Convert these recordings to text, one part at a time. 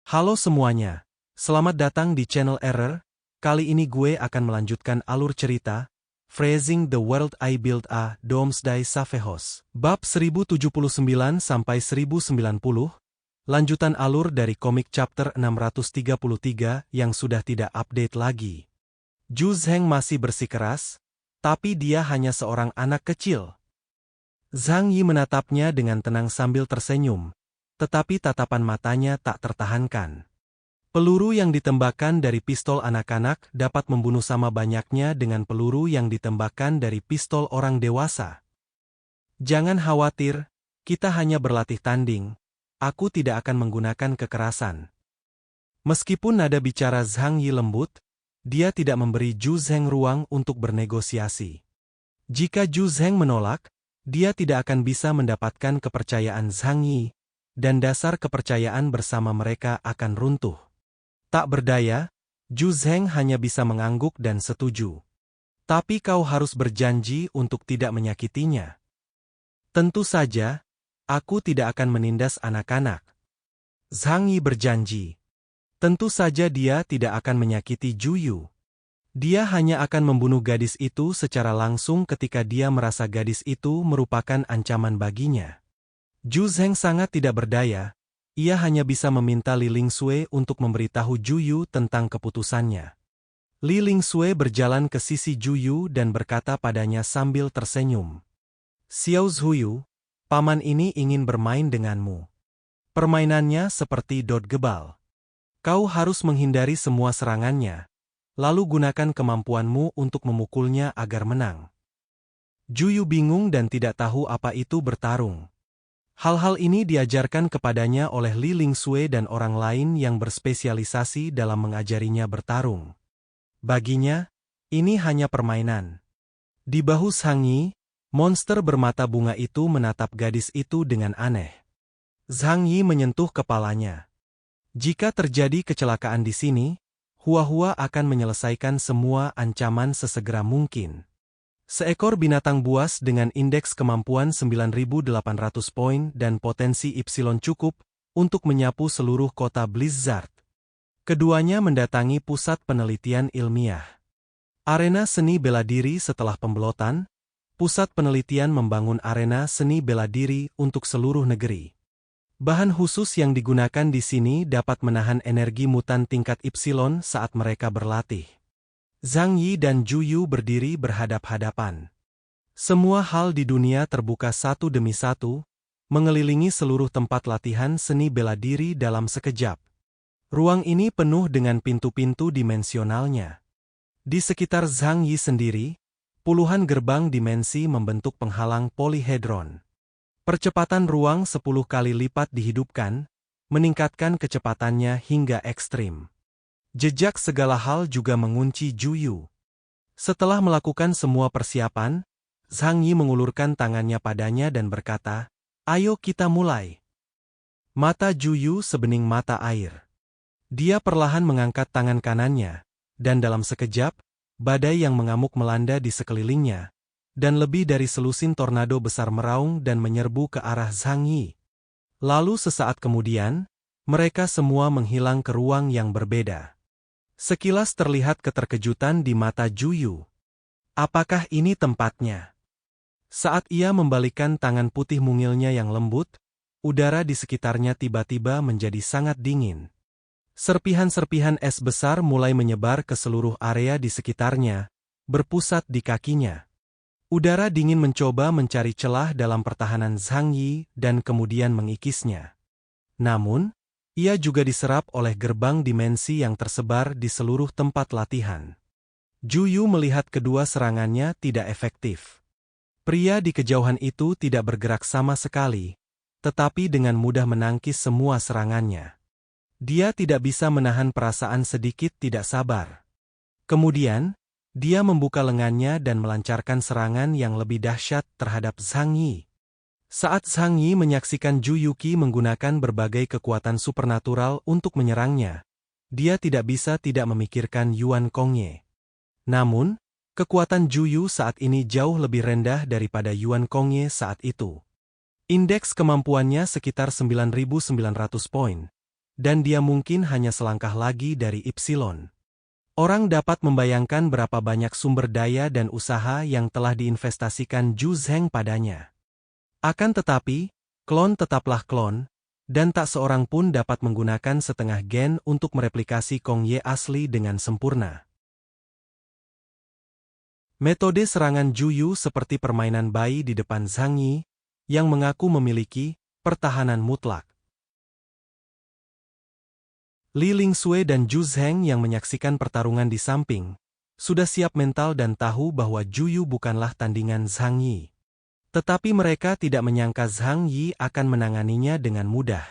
Halo semuanya, selamat datang di channel Error. Kali ini gue akan melanjutkan alur cerita, Phrasing the World I Built a Doomsday Savehos. Bab 1079-1090, lanjutan alur dari komik chapter 633 yang sudah tidak update lagi. Zhu Zheng masih bersikeras, tapi dia hanya seorang anak kecil. Zhang Yi menatapnya dengan tenang sambil tersenyum. Tetapi tatapan matanya tak tertahankan. Peluru yang ditembakkan dari pistol anak-anak dapat membunuh sama banyaknya dengan peluru yang ditembakkan dari pistol orang dewasa. Jangan khawatir, kita hanya berlatih tanding. Aku tidak akan menggunakan kekerasan. Meskipun nada bicara Zhang Yi lembut, dia tidak memberi Zhu Zheng ruang untuk bernegosiasi. Jika Zhu Zheng menolak, dia tidak akan bisa mendapatkan kepercayaan Zhang Yi, dan dasar kepercayaan bersama mereka akan runtuh. Tak berdaya, Zhu Zheng hanya bisa mengangguk dan setuju. Tapi kau harus berjanji untuk tidak menyakitinya. Tentu saja, aku tidak akan menindas anak-anak. Zhang Yi berjanji. Tentu saja dia tidak akan menyakiti Zhu Yu. Dia hanya akan membunuh gadis itu secara langsung ketika dia merasa gadis itu merupakan ancaman baginya. Zhu Zheng sangat tidak berdaya, ia hanya bisa meminta Li Lingsui untuk memberitahu Zhu Yu tentang keputusannya. Li Lingsui berjalan ke sisi Zhu Yu dan berkata padanya sambil tersenyum. Xiao Zhuyu, paman ini ingin bermain denganmu. Permainannya seperti dot gebal. Kau harus menghindari semua serangannya, lalu gunakan kemampuanmu untuk memukulnya agar menang. Zhu Yu bingung dan tidak tahu apa itu bertarung. Hal-hal ini diajarkan kepadanya oleh Li Lingsui dan orang lain yang berspesialisasi dalam mengajarinya bertarung. Baginya, ini hanya permainan. Di bahu Zhang Yi, monster bermata bunga itu menatap gadis itu dengan aneh. Zhang Yi menyentuh kepalanya. Jika terjadi kecelakaan di sini, Hua-Hua akan menyelesaikan semua ancaman sesegera mungkin. Seekor binatang buas dengan indeks kemampuan 9.800 poin dan potensi Y cukup untuk menyapu seluruh kota Blizzard. Keduanya mendatangi pusat penelitian ilmiah. Arena seni bela diri setelah pembelotan, pusat penelitian membangun arena seni bela diri untuk seluruh negeri. Bahan khusus yang digunakan di sini dapat menahan energi mutan tingkat Y saat mereka berlatih. Zhang Yi dan Zhu Yu berdiri berhadap-hadapan. Semua hal di dunia terbuka satu demi satu, mengelilingi seluruh tempat latihan seni bela diri dalam sekejap. Ruang ini penuh dengan pintu-pintu dimensionalnya. Di sekitar Zhang Yi sendiri, puluhan gerbang dimensi membentuk penghalang polihedron. Percepatan ruang 10 kali lipat dihidupkan, meningkatkan kecepatannya hingga ekstrim. Jejak segala hal juga mengunci Zhu Yu. Setelah melakukan semua persiapan, Zhang Yi mengulurkan tangannya padanya dan berkata, "Ayo kita mulai." Mata Zhu Yu sebening mata air. Dia perlahan mengangkat tangan kanannya, dan dalam sekejap, badai yang mengamuk melanda di sekelilingnya, dan lebih dari selusin tornado besar meraung dan menyerbu ke arah Zhang Yi. Lalu sesaat kemudian, mereka semua menghilang ke ruang yang berbeda. Sekilas terlihat keterkejutan di mata Zhu Yu. Apakah ini tempatnya? Saat ia membalikkan tangan putih mungilnya yang lembut, udara di sekitarnya tiba-tiba menjadi sangat dingin. Serpihan-serpihan es besar mulai menyebar ke seluruh area di sekitarnya, berpusat di kakinya. Udara dingin mencoba mencari celah dalam pertahanan Zhang Yi dan kemudian mengikisnya. Namun, ia juga diserap oleh gerbang dimensi yang tersebar di seluruh tempat latihan. Zhu Yu melihat kedua serangannya tidak efektif. Pria di kejauhan itu tidak bergerak sama sekali, tetapi dengan mudah menangkis semua serangannya. Dia tidak bisa menahan perasaan sedikit tidak sabar. Kemudian, dia membuka lengannya dan melancarkan serangan yang lebih dahsyat terhadap Zhang Yi. Saat Zhang Yi menyaksikan Zhu Yuqi menggunakan berbagai kekuatan supernatural untuk menyerangnya, dia tidak bisa tidak memikirkan Yuan Kongye. Namun, kekuatan Zhu Yu saat ini jauh lebih rendah daripada Yuan Kongye saat itu. Indeks kemampuannya sekitar 9.900 poin, dan dia mungkin hanya selangkah lagi dari Epsilon. Orang dapat membayangkan berapa banyak sumber daya dan usaha yang telah diinvestasikan Zhu Zheng padanya. Akan tetapi, klon tetaplah klon, dan tak seorang pun dapat menggunakan setengah gen untuk mereplikasi Kong Ye asli dengan sempurna. Metode serangan Zhu Yu seperti permainan bayi di depan Zhang Yi, yang mengaku memiliki pertahanan mutlak. Li Lingsue dan Zhu Zheng yang menyaksikan pertarungan di samping, sudah siap mental dan tahu bahwa Zhu Yu bukanlah tandingan Zhang Yi. Tetapi mereka tidak menyangka Zhang Yi akan menanganinya dengan mudah.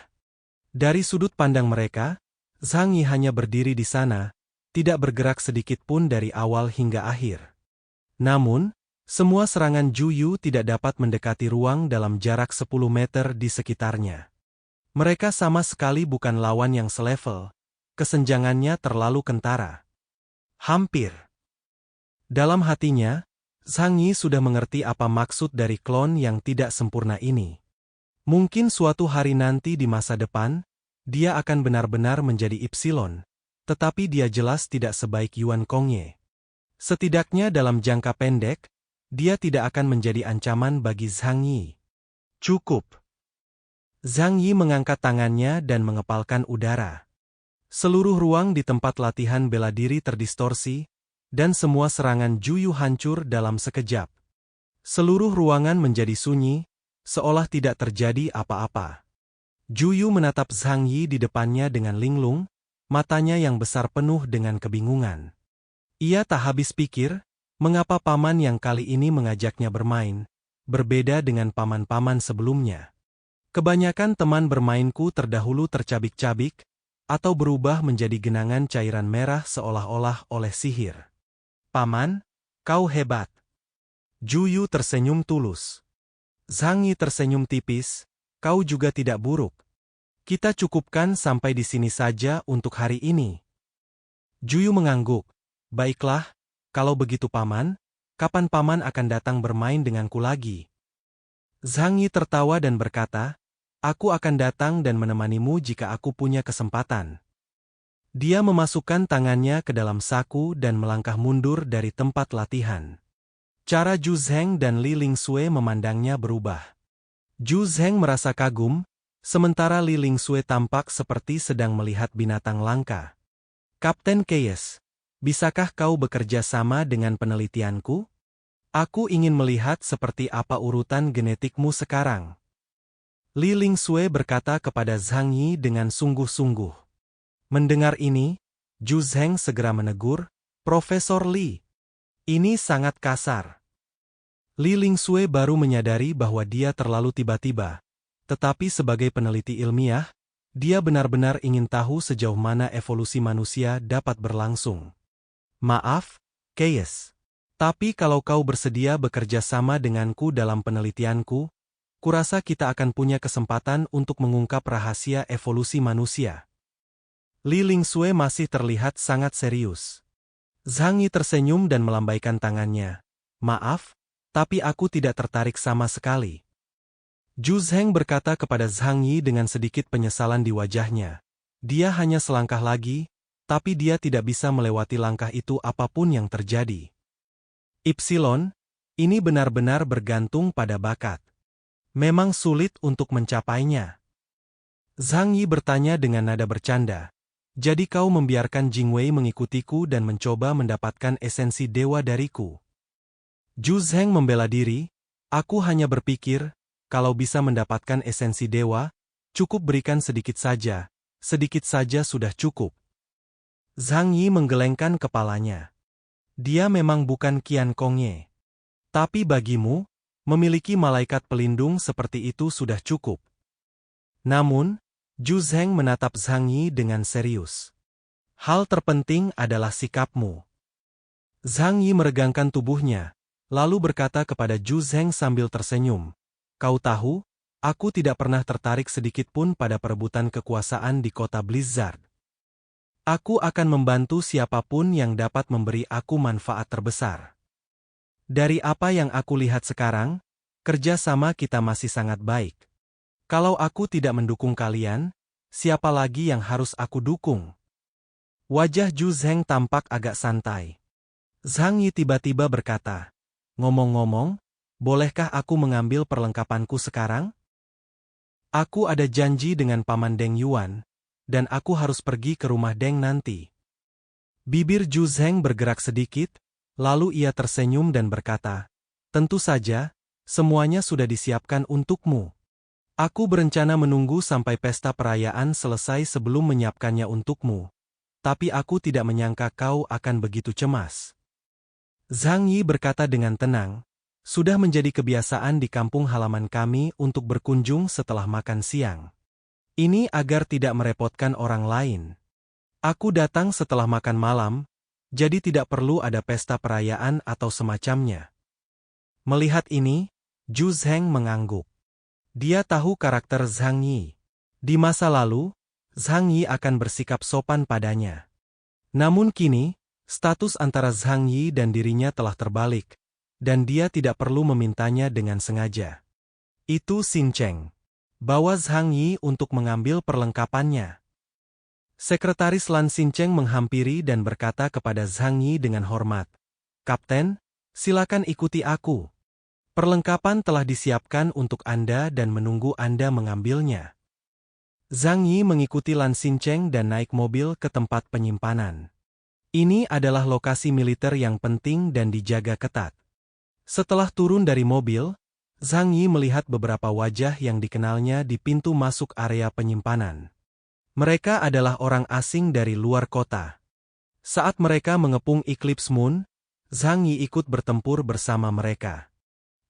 Dari sudut pandang mereka, Zhang Yi hanya berdiri di sana, tidak bergerak sedikit pun dari awal hingga akhir. Namun, semua serangan Zhu Yu tidak dapat mendekati ruang dalam jarak 10 meter di sekitarnya. Mereka sama sekali bukan lawan yang selevel, kesenjangannya terlalu kentara. Hampir. Dalam hatinya, Zhang Yi sudah mengerti apa maksud dari klon yang tidak sempurna ini. Mungkin suatu hari nanti di masa depan, dia akan benar-benar menjadi Epsilon, tetapi dia jelas tidak sebaik Yuan Kongye. Setidaknya dalam jangka pendek, dia tidak akan menjadi ancaman bagi Zhang Yi. Cukup. Zhang Yi mengangkat tangannya dan mengepalkan udara. Seluruh ruang di tempat latihan bela diri terdistorsi, dan semua serangan Zhu Yu hancur dalam sekejap. Seluruh ruangan menjadi sunyi, seolah tidak terjadi apa-apa. Zhu Yu menatap Zhang Yi di depannya dengan linglung, matanya yang besar penuh dengan kebingungan. Ia tak habis pikir, mengapa paman yang kali ini mengajaknya bermain, berbeda dengan paman-paman sebelumnya. Kebanyakan teman bermainku terdahulu tercabik-cabik, atau berubah menjadi genangan cairan merah seolah-olah oleh sihir. Paman, kau hebat. Zhu Yu tersenyum tulus. Zhang Yi tersenyum tipis, kau juga tidak buruk. Kita cukupkan sampai di sini saja untuk hari ini. Zhu Yu mengangguk. Baiklah, kalau begitu paman, kapan paman akan datang bermain denganku lagi? Zhang Yi tertawa dan berkata, aku akan datang dan menemanimu jika aku punya kesempatan. Dia memasukkan tangannya ke dalam saku dan melangkah mundur dari tempat latihan. Cara Zhu Zheng dan Li Lingsue memandangnya berubah. Zhu Zheng merasa kagum, sementara Li Lingsue tampak seperti sedang melihat binatang langka. Kapten Keyes, bisakah kau bekerja sama dengan penelitianku? Aku ingin melihat seperti apa urutan genetikmu sekarang. Li Lingsue berkata kepada Zhang Yi dengan sungguh-sungguh. Mendengar ini, Zhu Zheng segera menegur, Profesor Li. Ini sangat kasar. Li Lingsue baru menyadari bahwa dia terlalu tiba-tiba, tetapi sebagai peneliti ilmiah, dia benar-benar ingin tahu sejauh mana evolusi manusia dapat berlangsung. Maaf, Keyes. Tapi kalau kau bersedia bekerja sama denganku dalam penelitianku, kurasa kita akan punya kesempatan untuk mengungkap rahasia evolusi manusia. Li Lingsue masih terlihat sangat serius. Zhang Yi tersenyum dan melambaikan tangannya. Maaf, tapi aku tidak tertarik sama sekali. Zhu Zheng berkata kepada Zhang Yi dengan sedikit penyesalan di wajahnya. Dia hanya selangkah lagi, tapi dia tidak bisa melewati langkah itu apapun yang terjadi. Epsilon, ini benar-benar bergantung pada bakat. Memang sulit untuk mencapainya. Zhang Yi bertanya dengan nada bercanda. Jadi kau membiarkan Jingwei mengikutiku dan mencoba mendapatkan esensi dewa dariku. Zhu Zheng membela diri, aku hanya berpikir, kalau bisa mendapatkan esensi dewa, cukup berikan sedikit saja sudah cukup. Zhang Yi menggelengkan kepalanya. Dia memang bukan Qian Kongye. Tapi bagimu, memiliki malaikat pelindung seperti itu sudah cukup. Namun, Zhu Zheng menatap Zhang Yi dengan serius. Hal terpenting adalah sikapmu. Zhang Yi meregangkan tubuhnya, lalu berkata kepada Zhu Zheng sambil tersenyum. Kau tahu, aku tidak pernah tertarik sedikit pun pada perebutan kekuasaan di kota Blizzard. Aku akan membantu siapapun yang dapat memberi aku manfaat terbesar. Dari apa yang aku lihat sekarang, kerja sama kita masih sangat baik. Kalau aku tidak mendukung kalian, siapa lagi yang harus aku dukung? Wajah Zhu Zheng tampak agak santai. Zhang Yi tiba-tiba berkata, "Ngomong-ngomong, bolehkah aku mengambil perlengkapanku sekarang? Aku ada janji dengan Paman Deng Yuan, dan aku harus pergi ke rumah Deng nanti." Bibir Zhu Zheng bergerak sedikit, lalu ia tersenyum dan berkata, "Tentu saja, semuanya sudah disiapkan untukmu. Aku berencana menunggu sampai pesta perayaan selesai sebelum menyiapkannya untukmu, tapi aku tidak menyangka kau akan begitu cemas." Zhang Yi berkata dengan tenang, "Sudah menjadi kebiasaan di kampung halaman kami untuk berkunjung setelah makan siang. Ini agar tidak merepotkan orang lain. Aku datang setelah makan malam, jadi tidak perlu ada pesta perayaan atau semacamnya." Melihat ini, Zhu Zheng mengangguk. Dia tahu karakter Zhang Yi. Di masa lalu, Zhang Yi akan bersikap sopan padanya. Namun kini, status antara Zhang Yi dan dirinya telah terbalik, dan dia tidak perlu memintanya dengan sengaja. "Itu Xin Cheng. Bawa Zhang Yi untuk mengambil perlengkapannya." Sekretaris Lan Xin Cheng menghampiri dan berkata kepada Zhang Yi dengan hormat, "Kapten, silakan ikuti aku. Perlengkapan telah disiapkan untuk Anda dan menunggu Anda mengambilnya." Zhang Yi mengikuti Lan Xin Cheng dan naik mobil ke tempat penyimpanan. Ini adalah lokasi militer yang penting dan dijaga ketat. Setelah turun dari mobil, Zhang Yi melihat beberapa wajah yang dikenalnya di pintu masuk area penyimpanan. Mereka adalah orang asing dari luar kota. Saat mereka mengepung Eclipse Moon, Zhang Yi ikut bertempur bersama mereka.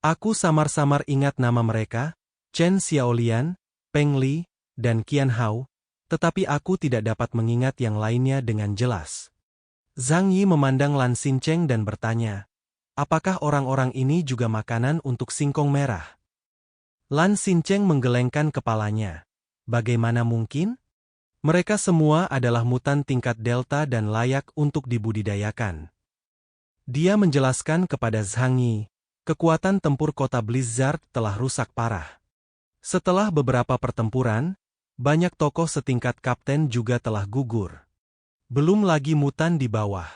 Aku samar-samar ingat nama mereka, Chen Xiaolian, Peng Li, dan Qian Hao, tetapi aku tidak dapat mengingat yang lainnya dengan jelas. Zhang Yi memandang Lan Xin Cheng dan bertanya, "Apakah orang-orang ini juga makanan untuk singkong merah?" Lan Xin Cheng menggelengkan kepalanya. "Bagaimana mungkin? Mereka semua adalah mutan tingkat Delta dan layak untuk dibudidayakan." Dia menjelaskan kepada Zhang Yi, kekuatan tempur kota Blizzard telah rusak parah. Setelah beberapa pertempuran, banyak tokoh setingkat kapten juga telah gugur. Belum lagi mutan di bawah.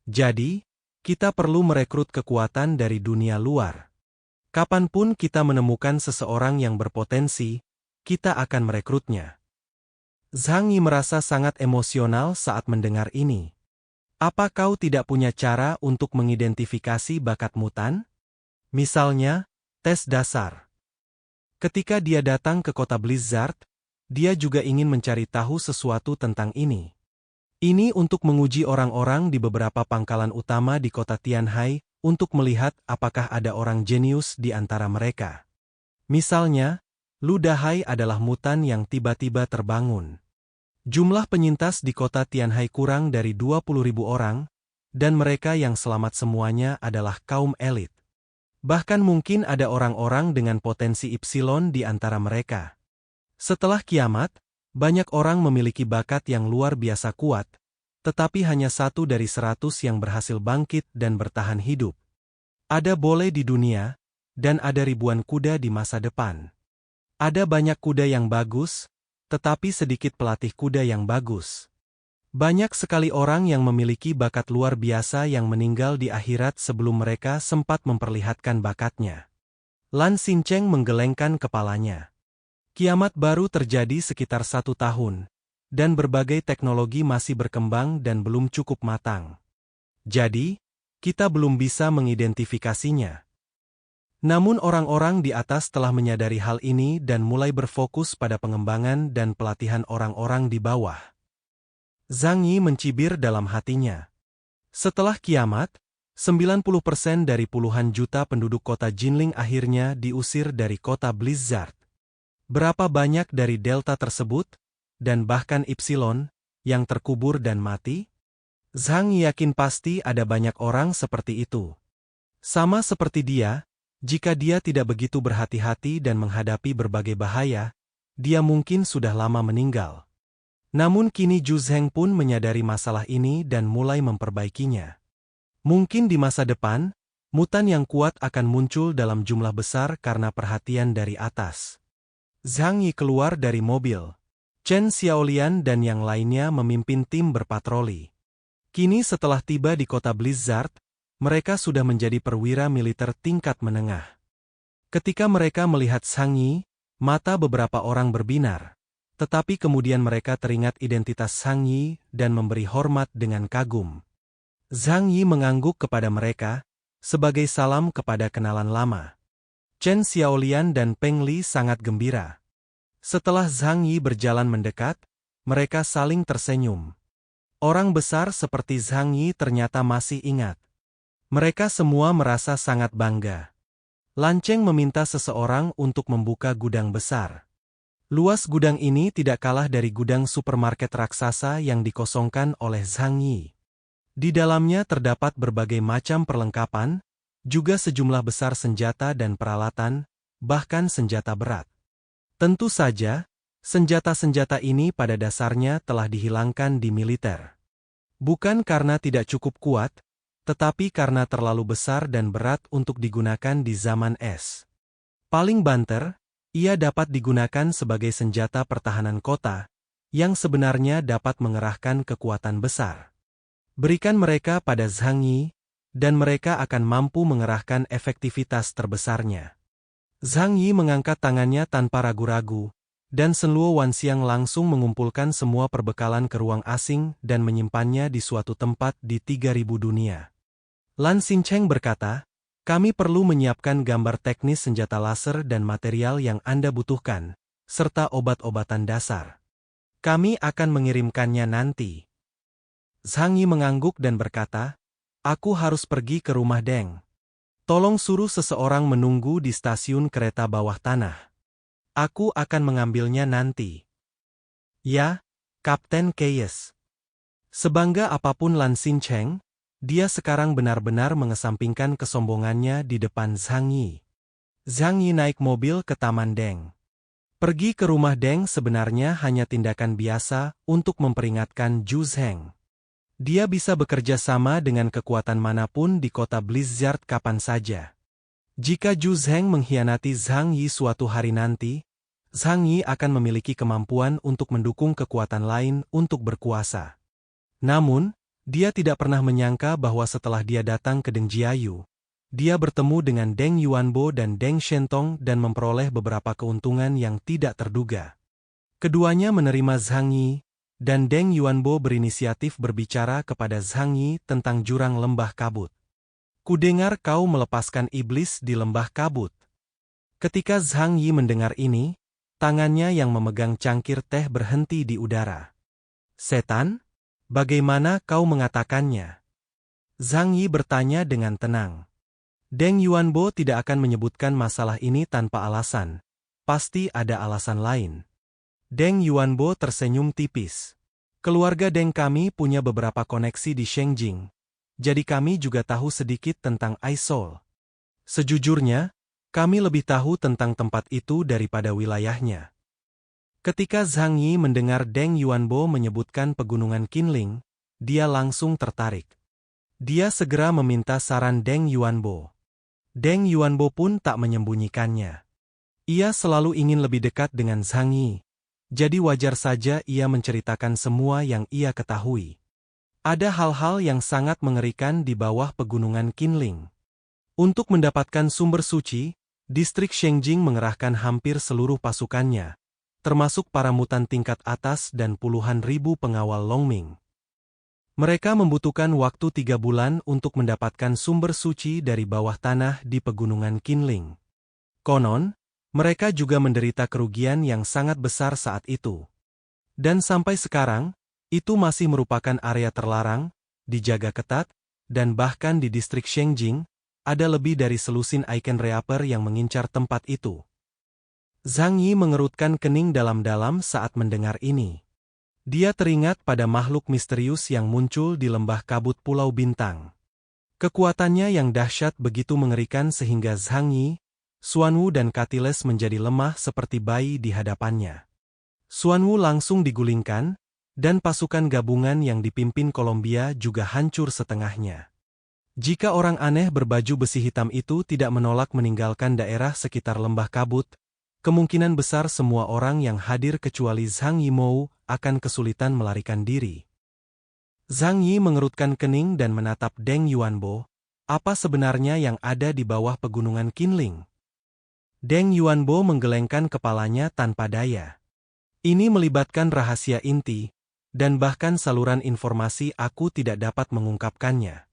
Jadi, kita perlu merekrut kekuatan dari dunia luar. Kapanpun kita menemukan seseorang yang berpotensi, kita akan merekrutnya. Zhang Yi merasa sangat emosional saat mendengar ini. "Apa kau tidak punya cara untuk mengidentifikasi bakat mutan? Misalnya, tes dasar." Ketika dia datang ke kota Blizzard, dia juga ingin mencari tahu sesuatu tentang ini. Ini untuk menguji orang-orang di beberapa pangkalan utama di kota Tianhai untuk melihat apakah ada orang jenius di antara mereka. Misalnya, Lu Dahai adalah mutan yang tiba-tiba terbangun. Jumlah penyintas di kota Tianhai kurang dari 20.000 orang, dan mereka yang selamat semuanya adalah kaum elit. Bahkan mungkin ada orang-orang dengan potensi Epsilon di antara mereka. Setelah kiamat, banyak orang memiliki bakat yang luar biasa kuat, tetapi hanya 1 dari 100 yang berhasil bangkit dan bertahan hidup. Ada bole di dunia, dan ada ribuan kuda di masa depan. Ada banyak kuda yang bagus, tetapi sedikit pelatih kuda yang bagus. Banyak sekali orang yang memiliki bakat luar biasa yang meninggal di akhirat sebelum mereka sempat memperlihatkan bakatnya. Lan Xin Cheng menggelengkan kepalanya. Kiamat baru terjadi sekitar 1 tahun, dan berbagai teknologi masih berkembang dan belum cukup matang. Jadi, kita belum bisa mengidentifikasinya. Namun orang-orang di atas telah menyadari hal ini dan mulai berfokus pada pengembangan dan pelatihan orang-orang di bawah. Zhang Yi mencibir dalam hatinya. Setelah kiamat, 90% dari puluhan juta penduduk kota Jinling akhirnya diusir dari kota Blizzard. Berapa banyak dari Delta tersebut, dan bahkan Epsilon, yang terkubur dan mati? Zhang Yi yakin pasti ada banyak orang seperti itu. Sama seperti dia, jika dia tidak begitu berhati-hati dan menghadapi berbagai bahaya, dia mungkin sudah lama meninggal. Namun kini Zhu Zheng pun menyadari masalah ini dan mulai memperbaikinya. Mungkin di masa depan, mutan yang kuat akan muncul dalam jumlah besar karena perhatian dari atas. Zhang Yi keluar dari mobil. Chen Xiaolian dan yang lainnya memimpin tim berpatroli. Kini setelah tiba di kota Blizzard, mereka sudah menjadi perwira militer tingkat menengah. Ketika mereka melihat Zhang Yi, mata beberapa orang berbinar. Tetapi kemudian mereka teringat identitas Zhang Yi dan memberi hormat dengan kagum. Zhang Yi mengangguk kepada mereka, sebagai salam kepada kenalan lama. Chen Xiaolian dan Peng Li sangat gembira. Setelah Zhang Yi berjalan mendekat, mereka saling tersenyum. Orang besar seperti Zhang Yi ternyata masih ingat. Mereka semua merasa sangat bangga. Lan Cheng meminta seseorang untuk membuka gudang besar. Luas gudang ini tidak kalah dari gudang supermarket raksasa yang dikosongkan oleh Zhang Yi. Di dalamnya terdapat berbagai macam perlengkapan, juga sejumlah besar senjata dan peralatan, bahkan senjata berat. Tentu saja, senjata-senjata ini pada dasarnya telah dihilangkan di militer. Bukan karena tidak cukup kuat, tetapi karena terlalu besar dan berat untuk digunakan di zaman es. Paling banter, ia dapat digunakan sebagai senjata pertahanan kota, yang sebenarnya dapat mengerahkan kekuatan besar. Berikan mereka pada Zhang Yi, dan mereka akan mampu mengerahkan efektivitas terbesarnya. Zhang Yi mengangkat tangannya tanpa ragu-ragu, dan Shen Luo Wanxiang langsung mengumpulkan semua perbekalan ke ruang asing dan menyimpannya di suatu tempat di 3000 dunia. Lan Xincheng berkata, kami perlu menyiapkan gambar teknis senjata laser dan material yang Anda butuhkan, serta obat-obatan dasar. Kami akan mengirimkannya nanti. Zhang Yi mengangguk dan berkata, aku harus pergi ke rumah Deng. Tolong suruh seseorang menunggu di stasiun kereta bawah tanah. Aku akan mengambilnya nanti. Ya, Kapten Keyes. Sebangga apapun Lan Xincheng, dia sekarang benar-benar mengesampingkan kesombongannya di depan Zhang Yi. Zhang Yi naik mobil ke Taman Deng. Pergi ke rumah Deng sebenarnya hanya tindakan biasa untuk memperingatkan Zhu Zheng. Dia bisa bekerja sama dengan kekuatan manapun di kota Blizzard kapan saja. Jika Zhu Zheng mengkhianati Zhang Yi suatu hari nanti, Zhang Yi akan memiliki kemampuan untuk mendukung kekuatan lain untuk berkuasa. Namun, dia tidak pernah menyangka bahwa setelah dia datang ke Deng Jiayu, dia bertemu dengan Deng Yuanbo dan Deng Shentong dan memperoleh beberapa keuntungan yang tidak terduga. Keduanya menerima Zhang Yi, dan Deng Yuanbo berinisiatif berbicara kepada Zhang Yi tentang jurang lembah kabut. Kudengar kau melepaskan iblis di lembah kabut. Ketika Zhang Yi mendengar ini, tangannya yang memegang cangkir teh berhenti di udara. Setan? Bagaimana kau mengatakannya? Zhang Yi bertanya dengan tenang. Deng Yuanbo tidak akan menyebutkan masalah ini tanpa alasan. Pasti ada alasan lain. Deng Yuanbo tersenyum tipis. Keluarga Deng kami punya beberapa koneksi di Shengjing. Jadi kami juga tahu sedikit tentang Aisol. Sejujurnya, kami lebih tahu tentang tempat itu daripada wilayahnya. Ketika Zhang Yi mendengar Deng Yuanbo menyebutkan pegunungan Qinling, dia langsung tertarik. Dia segera meminta saran Deng Yuanbo. Deng Yuanbo pun tak menyembunyikannya. Ia selalu ingin lebih dekat dengan Zhang Yi. Jadi wajar saja ia menceritakan semua yang ia ketahui. Ada hal-hal yang sangat mengerikan di bawah pegunungan Qinling. Untuk mendapatkan sumber suci, distrik Shengjing mengerahkan hampir seluruh pasukannya, termasuk para mutan tingkat atas dan puluhan ribu pengawal Longming. Mereka membutuhkan waktu 3 bulan untuk mendapatkan sumber suci dari bawah tanah di pegunungan Qinling. Konon, mereka juga menderita kerugian yang sangat besar saat itu. Dan sampai sekarang, itu masih merupakan area terlarang, dijaga ketat, dan bahkan di distrik Shengjing, ada lebih dari selusin Icon Reaper yang mengincar tempat itu. Zhang Yi mengerutkan kening dalam-dalam saat mendengar ini. Dia teringat pada makhluk misterius yang muncul di lembah kabut Pulau Bintang. Kekuatannya yang dahsyat begitu mengerikan sehingga Zhang Yi, Xuanwu dan Katiles menjadi lemah seperti bayi di hadapannya. Xuanwu langsung digulingkan, dan pasukan gabungan yang dipimpin Columbia juga hancur setengahnya. Jika orang aneh berbaju besi hitam itu tidak menolak meninggalkan daerah sekitar lembah kabut, kemungkinan besar semua orang yang hadir kecuali Zhang Yimou akan kesulitan melarikan diri. Zhang Yi mengerutkan kening dan menatap Deng Yuanbo. Apa sebenarnya yang ada di bawah pegunungan Qinling? Deng Yuanbo menggelengkan kepalanya tanpa daya. Ini melibatkan rahasia inti, dan bahkan saluran informasi aku tidak dapat mengungkapkannya.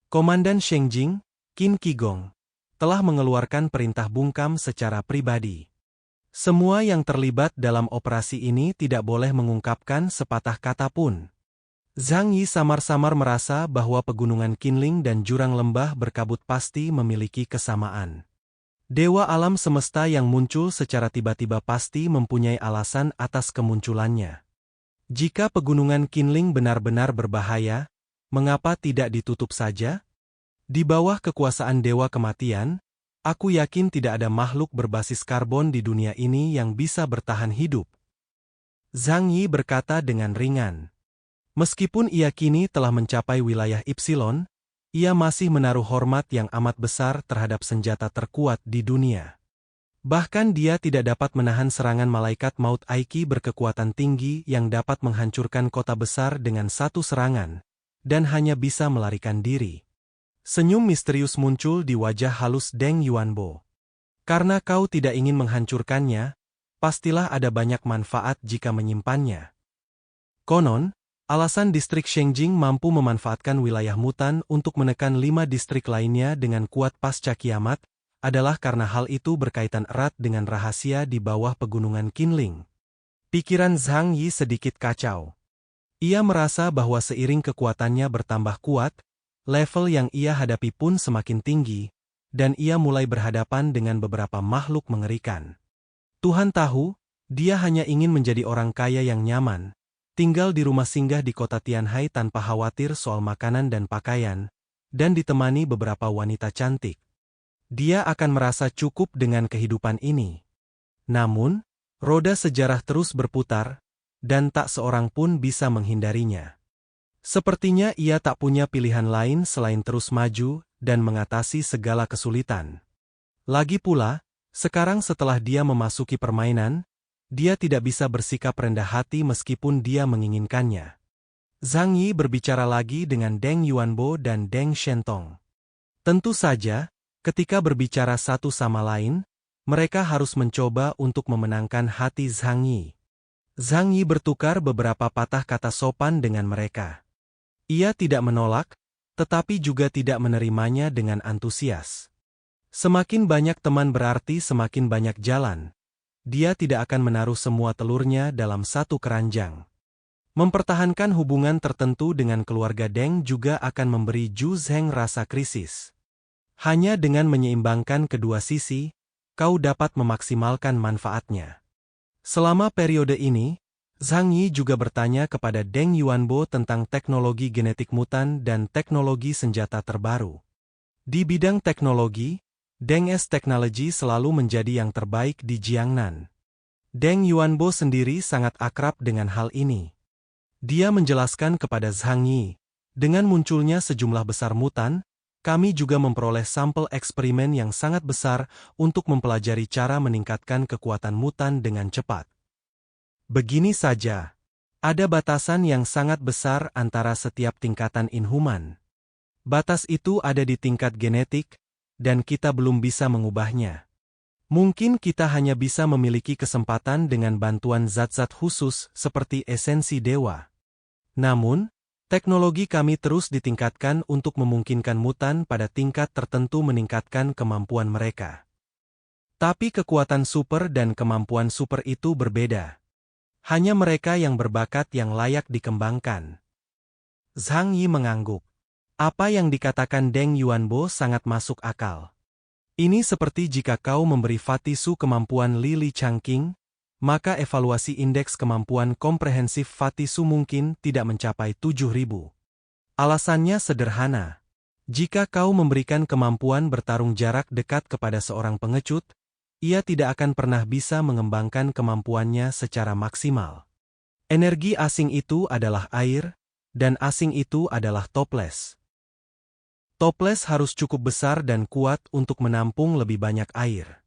Komandan Shengjing, Qin Qigong, telah mengeluarkan perintah bungkam secara pribadi. Semua yang terlibat dalam operasi ini tidak boleh mengungkapkan sepatah kata pun. Zhang Yi samar-samar merasa bahwa pegunungan Qinling dan jurang lembah berkabut pasti memiliki kesamaan. Dewa alam semesta yang muncul secara tiba-tiba pasti mempunyai alasan atas kemunculannya. Jika pegunungan Qinling benar-benar berbahaya, mengapa tidak ditutup saja? Di bawah kekuasaan Dewa Kematian, aku yakin tidak ada makhluk berbasis karbon di dunia ini yang bisa bertahan hidup. Zhang Yi berkata dengan ringan. Meskipun ia kini telah mencapai wilayah Ipsilon, ia masih menaruh hormat yang amat besar terhadap senjata terkuat di dunia. Bahkan dia tidak dapat menahan serangan malaikat maut Aiki berkekuatan tinggi yang dapat menghancurkan kota besar dengan satu serangan, dan hanya bisa melarikan diri. Senyum misterius muncul di wajah halus Deng Yuanbo. Karena kau tidak ingin menghancurkannya, pastilah ada banyak manfaat jika menyimpannya. Konon, alasan distrik Shengjing mampu memanfaatkan wilayah Mutan untuk menekan 5 distrik lainnya dengan kuat pasca kiamat, adalah karena hal itu berkaitan erat dengan rahasia di bawah pegunungan Qinling. Pikiran Zhang Yi sedikit kacau. Ia merasa bahwa seiring kekuatannya bertambah kuat, level yang ia hadapi pun semakin tinggi, dan ia mulai berhadapan dengan beberapa makhluk mengerikan. Tuhan tahu, dia hanya ingin menjadi orang kaya yang nyaman, tinggal di rumah singgah di kota Tianhai tanpa khawatir soal makanan dan pakaian, dan ditemani beberapa wanita cantik. Dia akan merasa cukup dengan kehidupan ini. Namun, roda sejarah terus berputar, dan tak seorang pun bisa menghindarinya. Sepertinya ia tak punya pilihan lain selain terus maju dan mengatasi segala kesulitan. Lagi pula, sekarang setelah dia memasuki permainan, dia tidak bisa bersikap rendah hati meskipun dia menginginkannya. Zhang Yi berbicara lagi dengan Deng Yuanbo dan Deng Shentong. Tentu saja, ketika berbicara satu sama lain, mereka harus mencoba untuk memenangkan hati Zhang Yi. Zhang Yi bertukar beberapa patah kata sopan dengan mereka. Ia tidak menolak, tetapi juga tidak menerimanya dengan antusias. Semakin banyak teman berarti semakin banyak jalan. Dia tidak akan menaruh semua telurnya dalam satu keranjang. Mempertahankan hubungan tertentu dengan keluarga Deng juga akan memberi Zhu Zheng rasa krisis. Hanya dengan menyeimbangkan kedua sisi, kau dapat memaksimalkan manfaatnya. Selama periode ini, Zhang Yi juga bertanya kepada Deng Yuanbo tentang teknologi genetik mutan dan teknologi senjata terbaru. Di bidang teknologi, Deng S Technology selalu menjadi yang terbaik di Jiangnan. Deng Yuanbo sendiri sangat akrab dengan hal ini. Dia menjelaskan kepada Zhang Yi, dengan munculnya sejumlah besar mutan, kami juga memperoleh sampel eksperimen yang sangat besar untuk mempelajari cara meningkatkan kekuatan mutan dengan cepat. Begini saja, ada batasan yang sangat besar antara setiap tingkatan inhuman. Batas itu ada di tingkat genetik, dan kita belum bisa mengubahnya. Mungkin kita hanya bisa memiliki kesempatan dengan bantuan zat-zat khusus seperti esensi dewa. Namun, teknologi kami terus ditingkatkan untuk memungkinkan mutan pada tingkat tertentu meningkatkan kemampuan mereka. Tapi kekuatan super dan kemampuan super itu berbeda. Hanya mereka yang berbakat yang layak dikembangkan. Zhang Yi mengangguk. Apa yang dikatakan Deng Yuanbo sangat masuk akal. Ini seperti jika kau memberi Fatisu kemampuan Li Changqing, maka evaluasi indeks kemampuan komprehensif Fatisu mungkin tidak mencapai 7.000. Alasannya sederhana. Jika kau memberikan kemampuan bertarung jarak dekat kepada seorang pengecut, ia tidak akan pernah bisa mengembangkan kemampuannya secara maksimal. Energi asing itu adalah air, dan asing itu adalah toples. Toples harus cukup besar dan kuat untuk menampung lebih banyak air.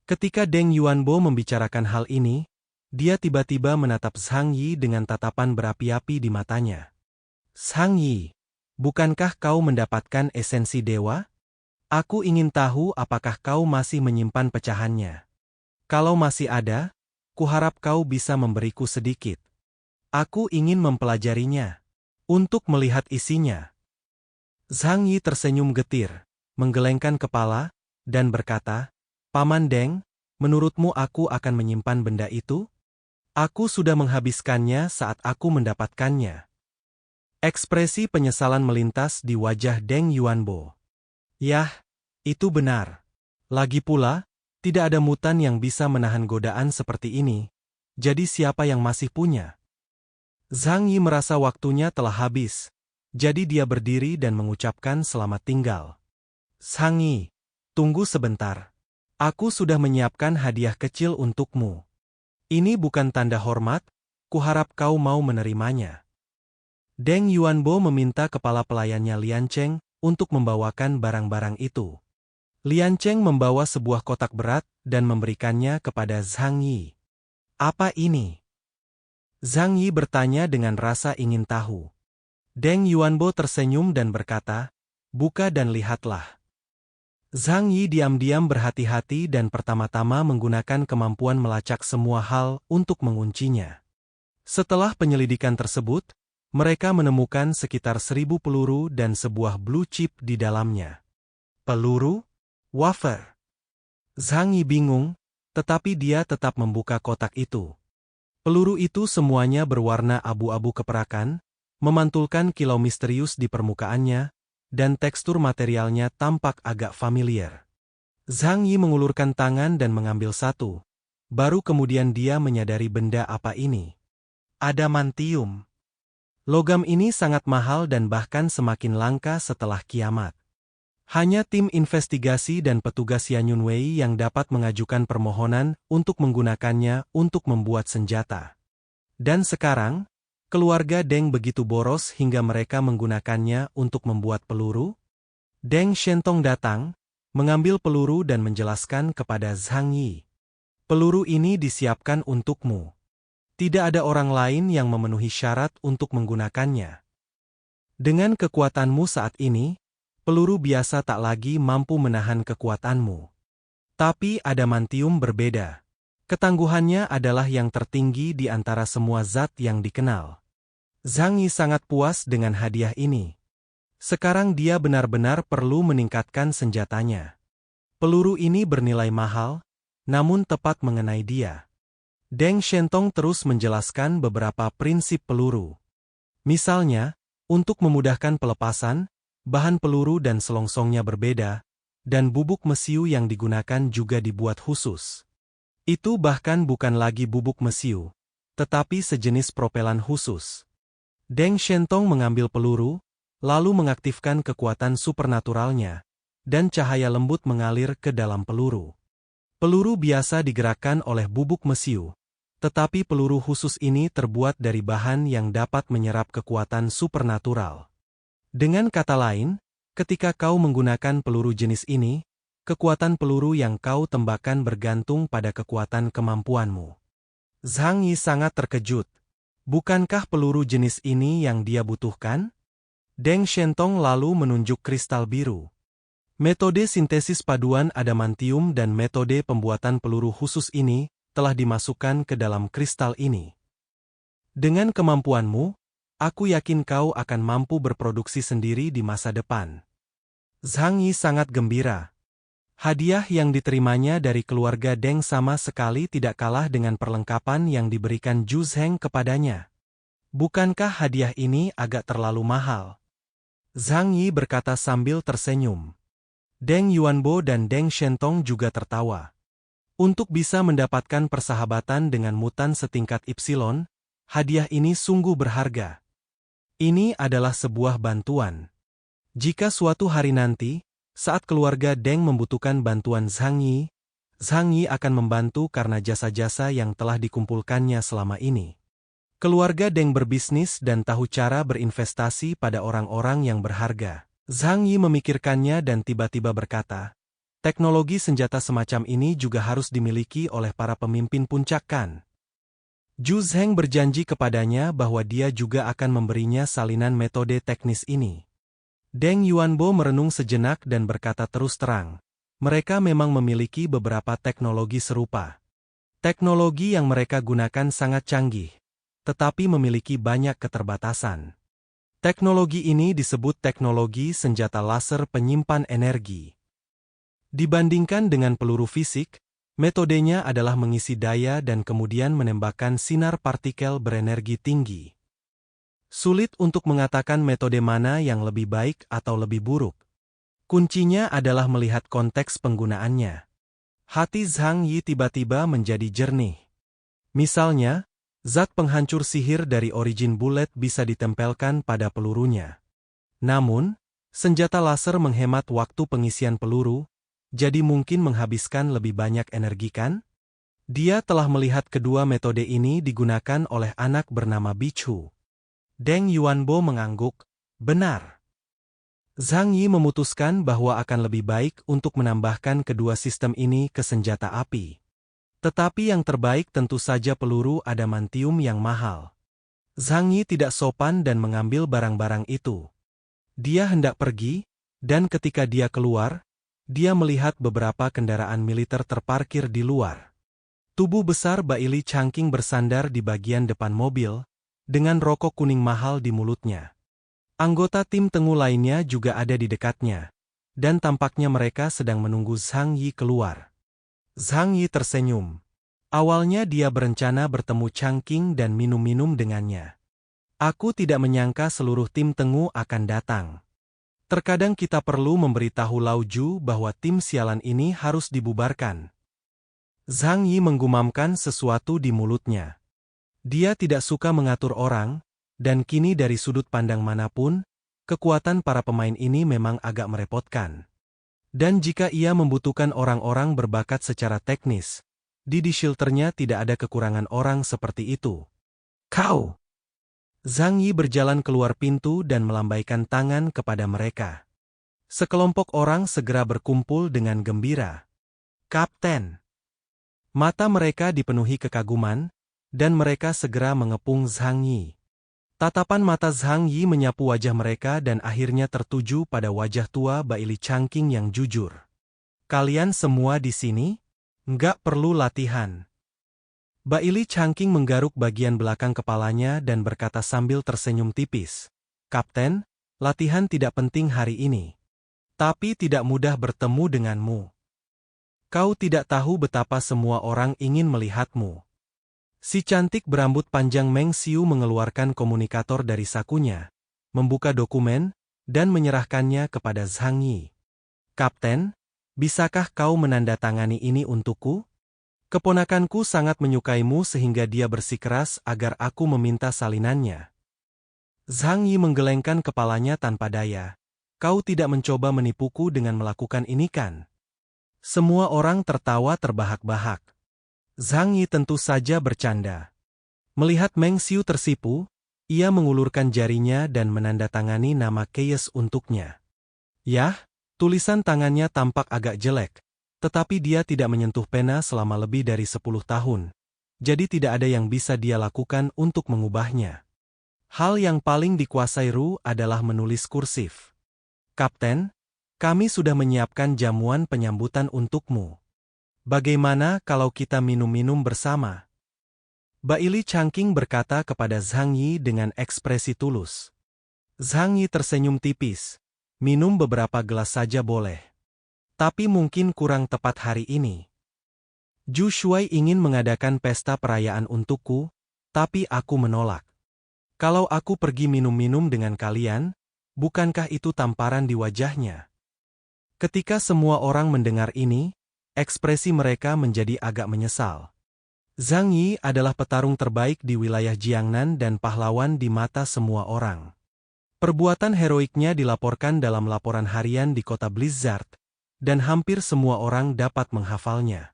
Ketika Deng Yuanbo membicarakan hal ini, dia tiba-tiba menatap Zhang Yi dengan tatapan berapi-api di matanya. Zhang Yi, bukankah kau mendapatkan esensi dewa? Aku ingin tahu apakah kau masih menyimpan pecahannya. Kalau masih ada, kuharap kau bisa memberiku sedikit. Aku ingin mempelajarinya. Untuk melihat isinya. Zhang Yi tersenyum getir, menggelengkan kepala, dan berkata, Paman Deng, menurutmu aku akan menyimpan benda itu? Aku sudah menghabiskannya saat aku mendapatkannya. Ekspresi penyesalan melintas di wajah Deng Yuanbo. Yah, itu benar. Lagi pula, tidak ada mutan yang bisa menahan godaan seperti ini, jadi siapa yang masih punya? Zhang Yi merasa waktunya telah habis, jadi dia berdiri dan mengucapkan selamat tinggal. Zhang Yi, tunggu sebentar. Aku sudah menyiapkan hadiah kecil untukmu. Ini bukan tanda hormat, kuharap kau mau menerimanya. Deng Yuanbo meminta kepala pelayannya Lian Cheng untuk membawakan barang-barang itu. Lian Cheng membawa sebuah kotak berat dan memberikannya kepada Zhang Yi. Apa ini? Zhang Yi bertanya dengan rasa ingin tahu. Deng Yuanbo tersenyum dan berkata, buka dan lihatlah. Zhang Yi diam-diam berhati-hati dan pertama-tama menggunakan kemampuan melacak semua hal untuk menguncinya. Setelah penyelidikan tersebut, mereka menemukan sekitar 1000 peluru dan sebuah blue chip di dalamnya. Peluru? Wafer. Zhang Yi bingung, tetapi dia tetap membuka kotak itu. Peluru itu semuanya berwarna abu-abu keperakan, memantulkan kilau misterius di permukaannya, dan tekstur materialnya tampak agak familiar. Zhang Yi mengulurkan tangan dan mengambil satu. Baru kemudian dia menyadari benda apa ini. Adamantium. Logam ini sangat mahal dan bahkan semakin langka setelah kiamat. Hanya tim investigasi dan petugas Yanyunwei yang dapat mengajukan permohonan untuk menggunakannya untuk membuat senjata. Dan sekarang, keluarga Deng begitu boros hingga mereka menggunakannya untuk membuat peluru? Deng Shentong datang, mengambil peluru dan menjelaskan kepada Zhang Yi. Peluru ini disiapkan untukmu. Tidak ada orang lain yang memenuhi syarat untuk menggunakannya. Dengan kekuatanmu saat ini, peluru biasa tak lagi mampu menahan kekuatanmu. Tapi adamantium berbeda. Ketangguhannya adalah yang tertinggi di antara semua zat yang dikenal. Zhang Yi sangat puas dengan hadiah ini. Sekarang dia benar-benar perlu meningkatkan senjatanya. Peluru ini bernilai mahal, namun tepat mengenai dia. Deng Shentong terus menjelaskan beberapa prinsip peluru. Misalnya, untuk memudahkan pelepasan, bahan peluru dan selongsongnya berbeda, dan bubuk mesiu yang digunakan juga dibuat khusus. Itu bahkan bukan lagi bubuk mesiu, tetapi sejenis propelan khusus. Deng Shentong mengambil peluru, lalu mengaktifkan kekuatan supernaturalnya, dan cahaya lembut mengalir ke dalam peluru. Peluru biasa digerakkan oleh bubuk mesiu, tetapi peluru khusus ini terbuat dari bahan yang dapat menyerap kekuatan supernatural. Dengan kata lain, ketika kau menggunakan peluru jenis ini, kekuatan peluru yang kau tembakkan bergantung pada kekuatan kemampuanmu. Zhang Yi sangat terkejut. Bukankah peluru jenis ini yang dia butuhkan? Deng Shentong lalu menunjuk kristal biru. Metode sintesis paduan adamantium dan metode pembuatan peluru khusus ini telah dimasukkan ke dalam kristal ini. Dengan kemampuanmu, aku yakin kau akan mampu berproduksi sendiri di masa depan. Zhang Yi sangat gembira. Hadiah yang diterimanya dari keluarga Deng sama sekali tidak kalah dengan perlengkapan yang diberikan Zhu Zheng kepadanya. Bukankah hadiah ini agak terlalu mahal? Zhang Yi berkata sambil tersenyum. Deng Yuanbo dan Deng Shentong juga tertawa. Untuk bisa mendapatkan persahabatan dengan mutan setingkat Epsilon, hadiah ini sungguh berharga. Ini adalah sebuah bantuan. Jika suatu hari nanti, saat keluarga Deng membutuhkan bantuan Zhang Yi akan membantu karena jasa-jasa yang telah dikumpulkannya selama ini. Keluarga Deng berbisnis dan tahu cara berinvestasi pada orang-orang yang berharga. Zhang Yi memikirkannya dan tiba-tiba berkata, Teknologi senjata semacam ini juga harus dimiliki oleh para pemimpin puncak Khan. Zhu Zheng berjanji kepadanya bahwa dia juga akan memberinya salinan metode teknis ini. Deng Yuanbo merenung sejenak dan berkata terus terang, mereka memang memiliki beberapa teknologi serupa. Teknologi yang mereka gunakan sangat canggih, tetapi memiliki banyak keterbatasan. Teknologi ini disebut teknologi senjata laser penyimpan energi. Dibandingkan dengan peluru fisik, metodenya adalah mengisi daya dan kemudian menembakkan sinar partikel berenergi tinggi. Sulit untuk mengatakan metode mana yang lebih baik atau lebih buruk. Kuncinya adalah melihat konteks penggunaannya. Hati Zhang Yi tiba-tiba menjadi jernih. Misalnya, zat penghancur sihir dari Origin Bullet bisa ditempelkan pada pelurunya. Namun, senjata laser menghemat waktu pengisian peluru, jadi mungkin menghabiskan lebih banyak energi kan? Dia telah melihat kedua metode ini digunakan oleh anak bernama Bichu. Deng Yuanbo mengangguk, benar. Zhang Yi memutuskan bahwa akan lebih baik untuk menambahkan kedua sistem ini ke senjata api. Tetapi yang terbaik tentu saja peluru adamantium yang mahal. Zhang Yi tidak sopan dan mengambil barang-barang itu. Dia hendak pergi, dan ketika dia keluar, dia melihat beberapa kendaraan militer terparkir di luar. Tubuh besar Baili Changqing bersandar di bagian depan mobil, dengan rokok kuning mahal di mulutnya. Anggota tim Tengu lainnya juga ada di dekatnya, dan tampaknya mereka sedang menunggu Zhang Yi keluar. Zhang Yi tersenyum. Awalnya dia berencana bertemu Changqing dan minum-minum dengannya. Aku tidak menyangka seluruh tim Tengu akan datang. Terkadang kita perlu memberitahu Lao Ju bahwa tim sialan ini harus dibubarkan. Zhang Yi menggumamkan sesuatu di mulutnya. Dia tidak suka mengatur orang, dan kini dari sudut pandang manapun, kekuatan para pemain ini memang agak merepotkan. Dan jika ia membutuhkan orang-orang berbakat secara teknis, di shelternya tidak ada kekurangan orang seperti itu. Kau! Zhang Yi berjalan keluar pintu dan melambaikan tangan kepada mereka. Sekelompok orang segera berkumpul dengan gembira. Kapten! Mata mereka dipenuhi kekaguman, dan mereka segera mengepung Zhang Yi. Tatapan mata Zhang Yi menyapu wajah mereka dan akhirnya tertuju pada wajah tua Baili Changqing yang jujur. Kalian semua di sini? Nggak perlu latihan. Baili Changqing menggaruk bagian belakang kepalanya dan berkata sambil tersenyum tipis. Kapten, latihan tidak penting hari ini. Tapi tidak mudah bertemu denganmu. Kau tidak tahu betapa semua orang ingin melihatmu. Si cantik berambut panjang Meng Xiu mengeluarkan komunikator dari sakunya, membuka dokumen, dan menyerahkannya kepada Zhang Yi. Kapten, bisakah kau menandatangani ini untukku? Keponakanku sangat menyukaimu sehingga dia bersikeras agar aku meminta salinannya. Zhang Yi menggelengkan kepalanya tanpa daya. Kau tidak mencoba menipuku dengan melakukan ini kan? Semua orang tertawa terbahak-bahak. Zhang Yi tentu saja bercanda. Melihat Meng Xiu tersipu, ia mengulurkan jarinya dan menandatangani nama Keyes untuknya. Yah, tulisan tangannya tampak agak jelek. Tetapi dia tidak menyentuh pena selama lebih dari 10 tahun. Jadi tidak ada yang bisa dia lakukan untuk mengubahnya. Hal yang paling dikuasai Ru adalah menulis kursif. Kapten, kami sudah menyiapkan jamuan penyambutan untukmu. Bagaimana kalau kita minum-minum bersama? Baili Changqing berkata kepada Zhang Yi dengan ekspresi tulus. Zhang Yi tersenyum tipis. Minum beberapa gelas saja boleh. Tapi mungkin kurang tepat hari ini. Zhu Shuai ingin mengadakan pesta perayaan untukku, tapi aku menolak. Kalau aku pergi minum-minum dengan kalian, bukankah itu tamparan di wajahnya? Ketika semua orang mendengar ini, ekspresi mereka menjadi agak menyesal. Zhang Yi adalah petarung terbaik di wilayah Jiangnan dan pahlawan di mata semua orang. Perbuatan heroiknya dilaporkan dalam laporan harian di kota Blizzard, dan hampir semua orang dapat menghafalnya.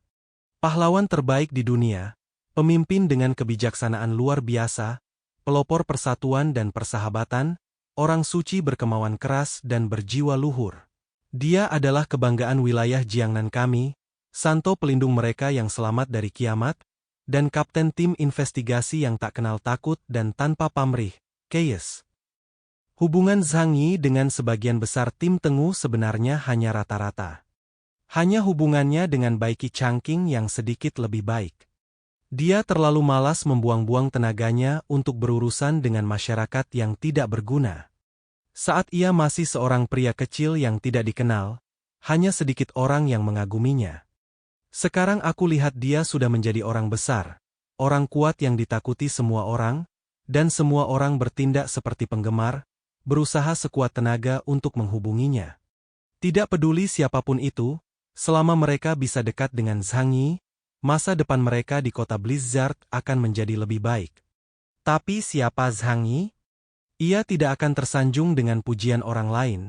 Pahlawan terbaik di dunia, pemimpin dengan kebijaksanaan luar biasa, pelopor persatuan dan persahabatan, orang suci berkemauan keras dan berjiwa luhur. Dia adalah kebanggaan wilayah Jiangnan kami, santo pelindung mereka yang selamat dari kiamat, dan kapten tim investigasi yang tak kenal takut dan tanpa pamrih, Keyes. Hubungan Zhang Yi dengan sebagian besar tim Tengu sebenarnya hanya rata-rata. Hanya hubungannya dengan Baiki Changqing yang sedikit lebih baik. Dia terlalu malas membuang-buang tenaganya untuk berurusan dengan masyarakat yang tidak berguna. Saat ia masih seorang pria kecil yang tidak dikenal, hanya sedikit orang yang mengaguminya. Sekarang aku lihat dia sudah menjadi orang besar, orang kuat yang ditakuti semua orang, dan semua orang bertindak seperti penggemar, berusaha sekuat tenaga untuk menghubunginya. Tidak peduli siapapun itu, selama mereka bisa dekat dengan Zhang Yi, masa depan mereka di kota Blizzard akan menjadi lebih baik. Tapi siapa Zhang Yi? Ia tidak akan tersanjung dengan pujian orang lain,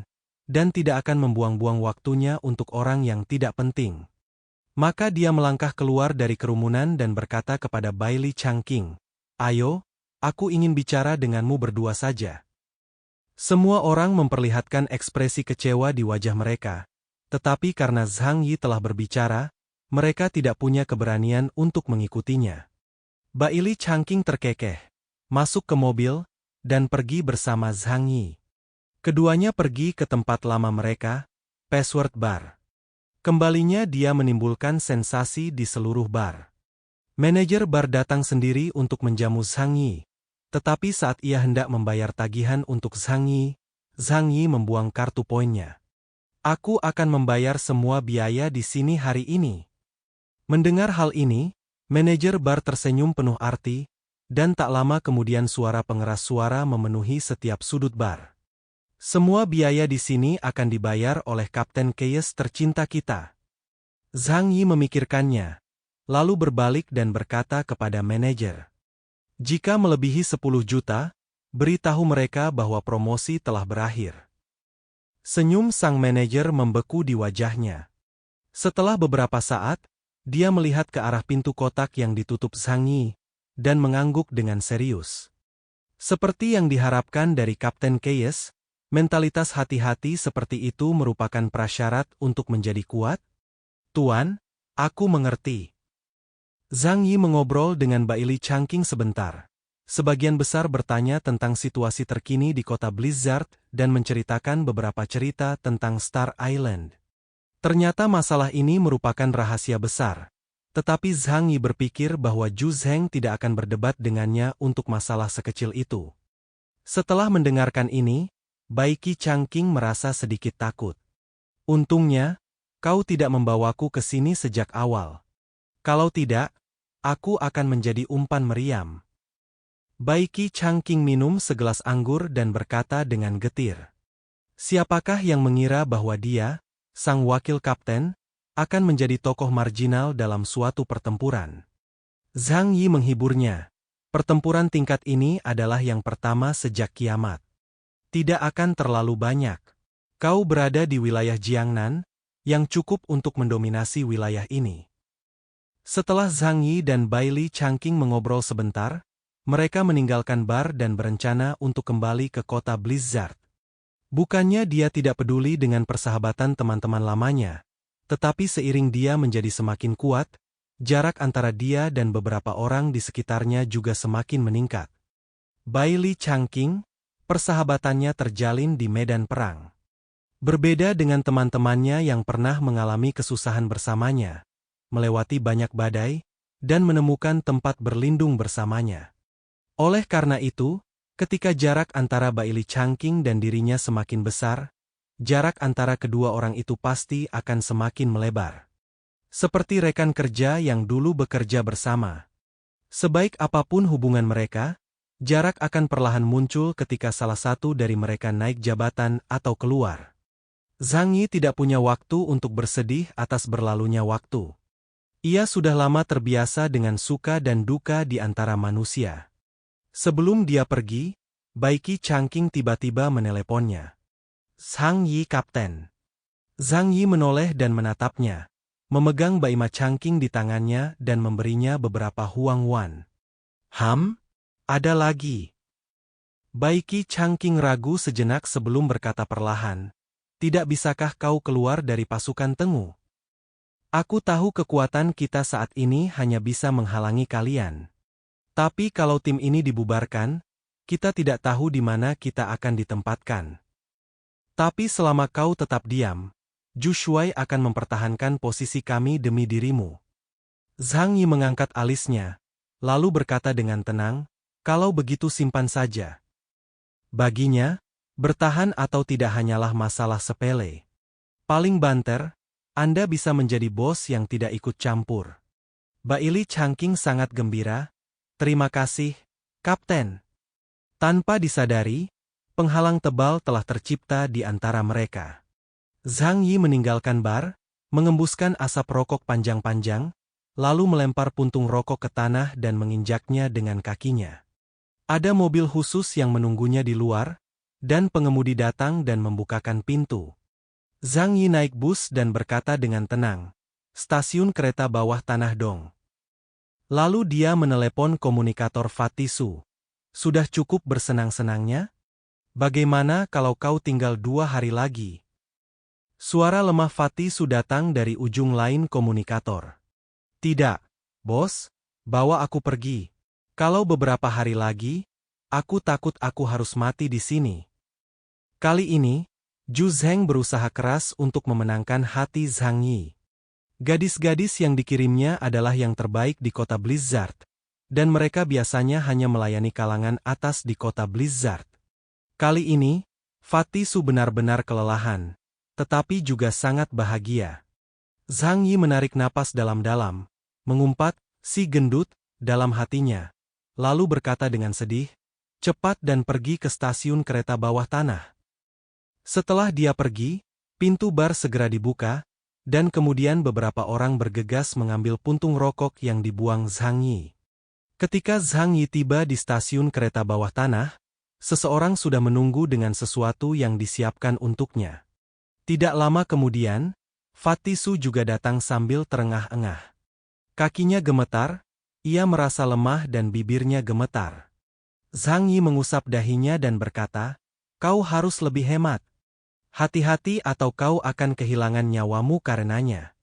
dan tidak akan membuang-buang waktunya untuk orang yang tidak penting. Maka dia melangkah keluar dari kerumunan dan berkata kepada Baili Changqing, "Ayo, aku ingin bicara denganmu berdua saja." Semua orang memperlihatkan ekspresi kecewa di wajah mereka, tetapi karena Zhang Yi telah berbicara, mereka tidak punya keberanian untuk mengikutinya. Baili Changqing terkekeh, masuk ke mobil, dan pergi bersama Zhang Yi. Keduanya pergi ke tempat lama mereka, Password Bar. Kembalinya dia menimbulkan sensasi di seluruh bar. Manajer bar datang sendiri untuk menjamu Zhang Yi, tetapi saat ia hendak membayar tagihan untuk Zhang Yi membuang kartu poinnya. "Aku akan membayar semua biaya di sini hari ini." Mendengar hal ini, manajer bar tersenyum penuh arti, dan tak lama kemudian suara pengeras suara memenuhi setiap sudut bar. "Semua biaya di sini akan dibayar oleh Kapten Keyes tercinta kita." Zhang Yi memikirkannya, lalu berbalik dan berkata kepada manajer, "Jika melebihi 10 juta, beritahu mereka bahwa promosi telah berakhir." Senyum sang manajer membeku di wajahnya. Setelah beberapa saat, dia melihat ke arah pintu kotak yang ditutup Zhang Yi, dan mengangguk dengan serius. Seperti yang diharapkan dari Kapten Keyes, mentalitas hati-hati seperti itu merupakan prasyarat untuk menjadi kuat? "Tuan, aku mengerti." Zhang Yi mengobrol dengan Baili Changqing sebentar. Sebagian besar bertanya tentang situasi terkini di kota Blizzard dan menceritakan beberapa cerita tentang Star Island. Ternyata masalah ini merupakan rahasia besar. Tetapi Zhang Yi berpikir bahwa Zhu Zheng tidak akan berdebat dengannya untuk masalah sekecil itu. Setelah mendengarkan ini, Baiki Changqing merasa sedikit takut. "Untungnya, kau tidak membawaku ke sini sejak awal. Kalau tidak, aku akan menjadi umpan meriam." Baiki Changqing minum segelas anggur dan berkata dengan getir, "Siapakah yang mengira bahwa dia, sang wakil kapten, akan menjadi tokoh marginal dalam suatu pertempuran?" Zhang Yi menghiburnya. "Pertempuran tingkat ini adalah yang pertama sejak kiamat. Tidak akan terlalu banyak. Kau berada di wilayah Jiangnan, yang cukup untuk mendominasi wilayah ini." Setelah Zhang Yi dan Baili Changqing mengobrol sebentar, mereka meninggalkan bar dan berencana untuk kembali ke kota Blizzard. Bukannya dia tidak peduli dengan persahabatan teman-teman lamanya, tetapi seiring dia menjadi semakin kuat, jarak antara dia dan beberapa orang di sekitarnya juga semakin meningkat. Baili Changqing, persahabatannya terjalin di medan perang. Berbeda dengan teman-temannya yang pernah mengalami kesusahan bersamanya, melewati banyak badai, dan menemukan tempat berlindung bersamanya. Oleh karena itu, ketika jarak antara Baili Changqing dan dirinya semakin besar, jarak antara kedua orang itu pasti akan semakin melebar. Seperti rekan kerja yang dulu bekerja bersama. Sebaik apapun hubungan mereka, jarak akan perlahan muncul ketika salah satu dari mereka naik jabatan atau keluar. Zhang Yi tidak punya waktu untuk bersedih atas berlalunya waktu. Ia sudah lama terbiasa dengan suka dan duka di antara manusia. Sebelum dia pergi, Baiki Changqing tiba-tiba meneleponnya. "Zhang Yi Kapten." Zhang Yi menoleh dan menatapnya, memegang Baima Changqing di tangannya dan memberinya beberapa huang wan. Ada lagi." Baiki Changqing ragu sejenak sebelum berkata perlahan, tidak bisakah kau keluar dari pasukan Tengu? Aku tahu kekuatan kita saat ini hanya bisa menghalangi kalian. Tapi kalau tim ini dibubarkan, kita tidak tahu di mana kita akan ditempatkan. Tapi selama kau tetap diam, Zhu Shuai akan mempertahankan posisi kami demi dirimu. Zhang Yi mengangkat alisnya, lalu berkata dengan tenang, kalau begitu simpan saja. Baginya, bertahan atau tidak hanyalah masalah sepele. Paling banter, Anda bisa menjadi bos yang tidak ikut campur. Baili Changqing sangat gembira. Terima kasih, Kapten. Tanpa disadari, penghalang tebal telah tercipta di antara mereka. Zhang Yi meninggalkan bar, mengembuskan asap rokok panjang-panjang, lalu melempar puntung rokok ke tanah dan menginjaknya dengan kakinya. Ada mobil khusus yang menunggunya di luar, dan pengemudi datang dan membukakan pintu. Zhang Yi naik bus dan berkata dengan tenang, "Stasiun kereta bawah tanah dong." Lalu dia menelepon komunikator Fatih Su. "Sudah cukup bersenang-senangnya? Bagaimana kalau kau tinggal 2 hari lagi?" Suara lemah Fatih Su datang dari ujung lain komunikator. "Tidak, bos, bawa aku pergi. Kalau beberapa hari lagi, aku takut aku harus mati di sini." Kali ini, Zhu Zheng berusaha keras untuk memenangkan hati Zhang Yi. Gadis-gadis yang dikirimnya adalah yang terbaik di kota Blizzard, dan mereka biasanya hanya melayani kalangan atas di kota Blizzard. Kali ini, Fatih Su benar-benar kelelahan, tetapi juga sangat bahagia. Zhang Yi menarik napas dalam-dalam, mengumpat, si gendut, dalam hatinya, lalu berkata dengan sedih, "Cepat dan pergi ke stasiun kereta bawah tanah." Setelah dia pergi, pintu bar segera dibuka, dan kemudian beberapa orang bergegas mengambil puntung rokok yang dibuang Zhang Yi. Ketika Zhang Yi tiba di stasiun kereta bawah tanah, seseorang sudah menunggu dengan sesuatu yang disiapkan untuknya. Tidak lama kemudian, Fatih Su juga datang sambil terengah-engah. Kakinya gemetar, ia merasa lemah dan bibirnya gemetar. Zhang Yi mengusap dahinya dan berkata, "Kau harus lebih hemat. Hati-hati atau kau akan kehilangan nyawamu karenanya."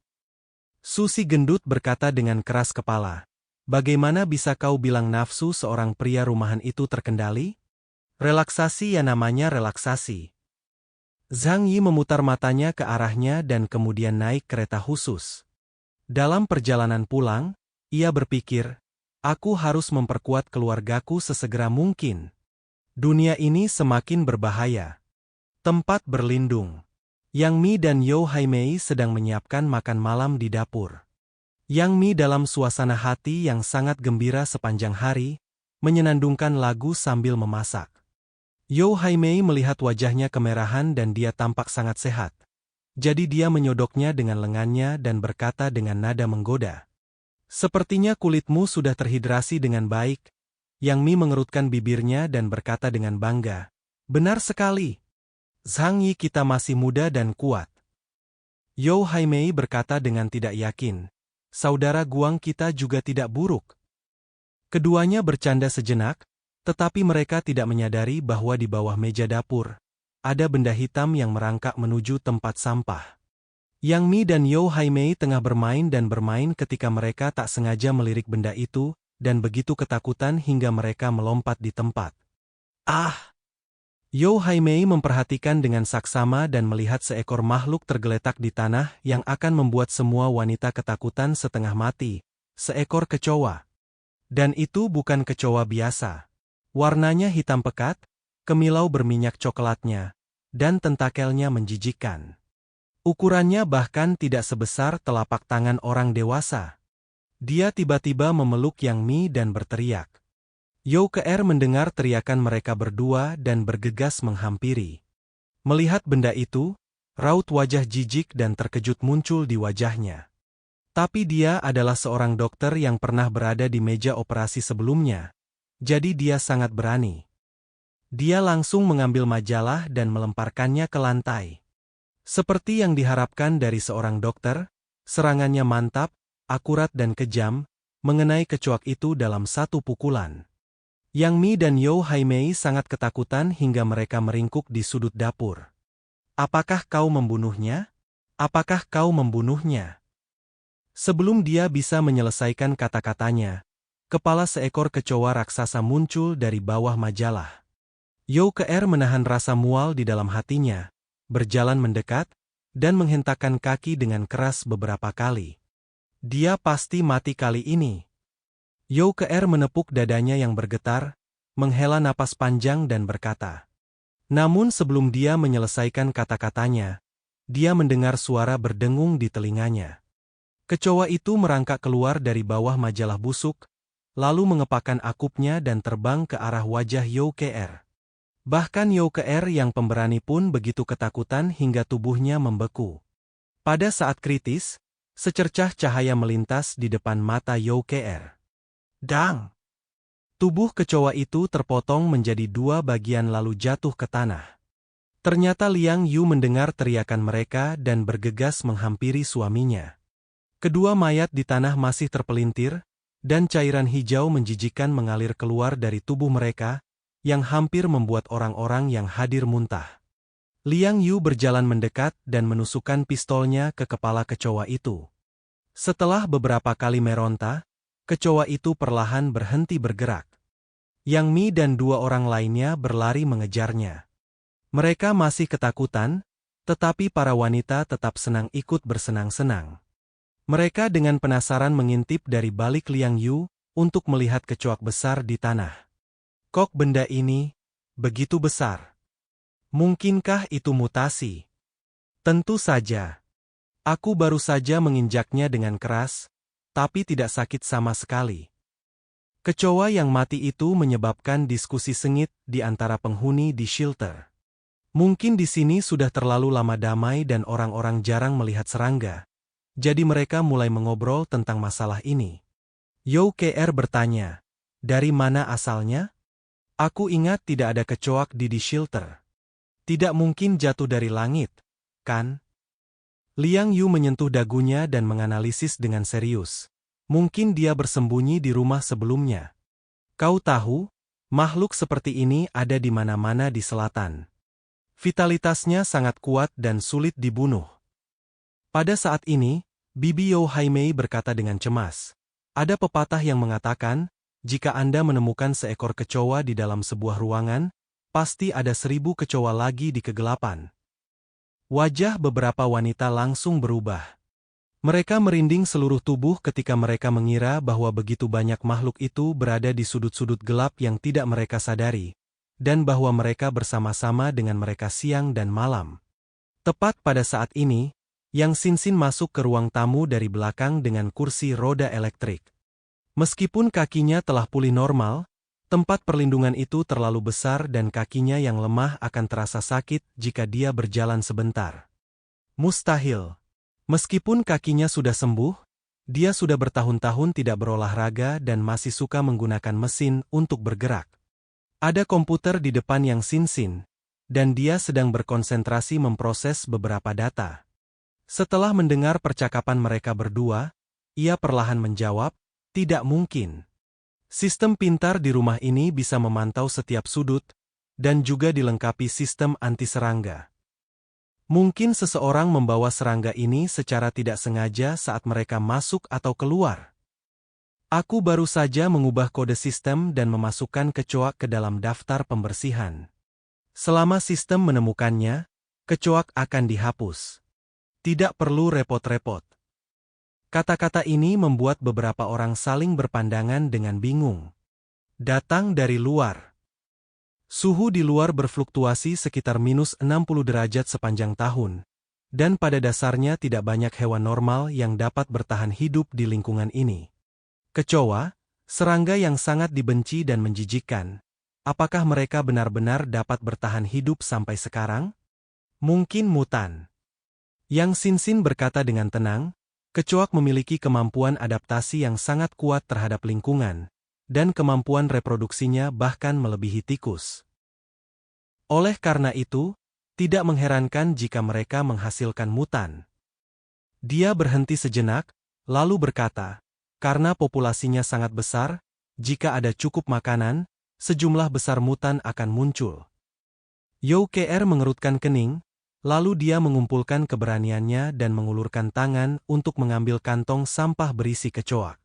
Su si gendut berkata dengan keras kepala, "Bagaimana bisa kau bilang nafsu seorang pria rumahan itu terkendali? Relaksasi ya namanya relaksasi." Zhang Yi memutar matanya ke arahnya dan kemudian naik kereta khusus. Dalam perjalanan pulang, ia berpikir, "Aku harus memperkuat keluargaku sesegera mungkin. Dunia ini semakin berbahaya." Tempat berlindung. Yang Mi dan Yo Haimei sedang menyiapkan makan malam di dapur. Yang Mi dalam suasana hati yang sangat gembira sepanjang hari, menyenandungkan lagu sambil memasak. Yo Haimei melihat wajahnya kemerahan dan dia tampak sangat sehat. Jadi dia menyodoknya dengan lengannya dan berkata dengan nada menggoda, "Sepertinya kulitmu sudah terhidrasi dengan baik." Yang Mi mengerutkan bibirnya dan berkata dengan bangga, "Benar sekali. Zhang Yi kita masih muda dan kuat." Yo Haimei berkata dengan tidak yakin, "Saudara Guang kita juga tidak buruk." Keduanya bercanda sejenak, tetapi mereka tidak menyadari bahwa di bawah meja dapur, ada benda hitam yang merangkak menuju tempat sampah. Yang Mi dan Yo Haimei tengah bermain dan bermain ketika mereka tak sengaja melirik benda itu, dan begitu ketakutan hingga mereka melompat di tempat. "Ah!" Yo Haimei memperhatikan dengan saksama dan melihat seekor makhluk tergeletak di tanah yang akan membuat semua wanita ketakutan setengah mati, seekor kecoa. Dan itu bukan kecoa biasa. Warnanya hitam pekat, kemilau berminyak coklatnya, dan tentakelnya menjijikkan. Ukurannya bahkan tidak sebesar telapak tangan orang dewasa. Dia tiba-tiba memeluk Yang Mi dan berteriak. Yo Kr mendengar teriakan mereka berdua dan bergegas menghampiri. Melihat benda itu, raut wajah jijik dan terkejut muncul di wajahnya. Tapi dia adalah seorang dokter yang pernah berada di meja operasi sebelumnya, jadi dia sangat berani. Dia langsung mengambil majalah dan melemparkannya ke lantai. Seperti yang diharapkan dari seorang dokter, serangannya mantap, akurat dan kejam, mengenai kecoak itu dalam satu pukulan. Yang Mi dan Yo Haimei sangat ketakutan hingga mereka meringkuk di sudut dapur. Apakah kau membunuhnya? Apakah kau membunuhnya? Sebelum dia bisa menyelesaikan kata-katanya, kepala seekor kecoa raksasa muncul dari bawah majalah. Youker menahan rasa mual di dalam hatinya, berjalan mendekat, dan menghentakkan kaki dengan keras beberapa kali. Dia pasti mati kali ini. Youker menepuk dadanya yang bergetar, menghela napas panjang dan berkata. Namun sebelum dia menyelesaikan kata-katanya, dia mendengar suara berdengung di telinganya. Kecoa itu merangkak keluar dari bawah majalah busuk, lalu mengepakkan akupnya dan terbang ke arah wajah Youker. Bahkan Youker yang pemberani pun begitu ketakutan hingga tubuhnya membeku. Pada saat kritis, secercah cahaya melintas di depan mata Youker. Dang! Tubuh kecoa itu terpotong menjadi dua bagian lalu jatuh ke tanah. Ternyata Liang Yu mendengar teriakan mereka dan bergegas menghampiri suaminya. Kedua mayat di tanah masih terpelintir, dan cairan hijau menjijikkan mengalir keluar dari tubuh mereka, yang hampir membuat orang-orang yang hadir muntah. Liang Yu berjalan mendekat dan menusukkan pistolnya ke kepala kecoa itu. Setelah beberapa kali meronta, kecoa itu perlahan berhenti bergerak. Yang Mi dan dua orang lainnya berlari mengejarnya. Mereka masih ketakutan, tetapi para wanita tetap senang ikut bersenang-senang. Mereka dengan penasaran mengintip dari balik Liang Yu untuk melihat kecoak besar di tanah. Kok benda ini begitu besar? Mungkinkah itu mutasi? Tentu saja. Aku baru saja menginjaknya dengan keras, tapi tidak sakit sama sekali. Kecoa yang mati itu menyebabkan diskusi sengit di antara penghuni di shelter. Mungkin di sini sudah terlalu lama damai dan orang-orang jarang melihat serangga. Jadi mereka mulai mengobrol tentang masalah ini. Youker bertanya, dari mana asalnya? Aku ingat tidak ada kecoak di shelter. Tidak mungkin jatuh dari langit, kan? Liang Yu menyentuh dagunya dan menganalisis dengan serius. Mungkin dia bersembunyi di rumah sebelumnya. Kau tahu, makhluk seperti ini ada di mana-mana di selatan. Vitalitasnya sangat kuat dan sulit dibunuh. Pada saat ini, Bibi You Haimei berkata dengan cemas. Ada pepatah yang mengatakan, jika Anda menemukan seekor kecoa di dalam sebuah ruangan, pasti ada 1000 kecoa lagi di kegelapan. Wajah beberapa wanita langsung berubah. Mereka merinding seluruh tubuh ketika mereka mengira bahwa begitu banyak makhluk itu berada di sudut-sudut gelap yang tidak mereka sadari, dan bahwa mereka bersama-sama dengan mereka siang dan malam. Tepat pada saat ini, Yang Sinsin masuk ke ruang tamu dari belakang dengan kursi roda elektrik. Meskipun kakinya telah pulih normal, tempat perlindungan itu terlalu besar dan kakinya yang lemah akan terasa sakit jika dia berjalan sebentar. Mustahil. Meskipun kakinya sudah sembuh, dia sudah bertahun-tahun tidak berolahraga dan masih suka menggunakan mesin untuk bergerak. Ada komputer di depan Yang Sinsin, dan dia sedang berkonsentrasi memproses beberapa data. Setelah mendengar percakapan mereka berdua, ia perlahan menjawab, tidak mungkin. Sistem pintar di rumah ini bisa memantau setiap sudut, dan juga dilengkapi sistem anti-serangga. Mungkin seseorang membawa serangga ini secara tidak sengaja saat mereka masuk atau keluar. Aku baru saja mengubah kode sistem dan memasukkan kecoak ke dalam daftar pembersihan. Selama sistem menemukannya, kecoak akan dihapus. Tidak perlu repot-repot. Kata-kata ini membuat beberapa orang saling berpandangan dengan bingung. Datang dari luar. Suhu di luar berfluktuasi sekitar -60 derajat sepanjang tahun, dan pada dasarnya tidak banyak hewan normal yang dapat bertahan hidup di lingkungan ini. Kecoa, serangga yang sangat dibenci dan menjijikkan. Apakah mereka benar-benar dapat bertahan hidup sampai sekarang? Mungkin mutan. Yang Sinsin berkata dengan tenang, kecoak memiliki kemampuan adaptasi yang sangat kuat terhadap lingkungan, dan kemampuan reproduksinya bahkan melebihi tikus. Oleh karena itu, tidak mengherankan jika mereka menghasilkan mutan. Dia berhenti sejenak, lalu berkata, karena populasinya sangat besar, jika ada cukup makanan, sejumlah besar mutan akan muncul. Youker mengerutkan kening, Lalu dia mengumpulkan keberaniannya dan mengulurkan tangan untuk mengambil kantong sampah berisi kecoak.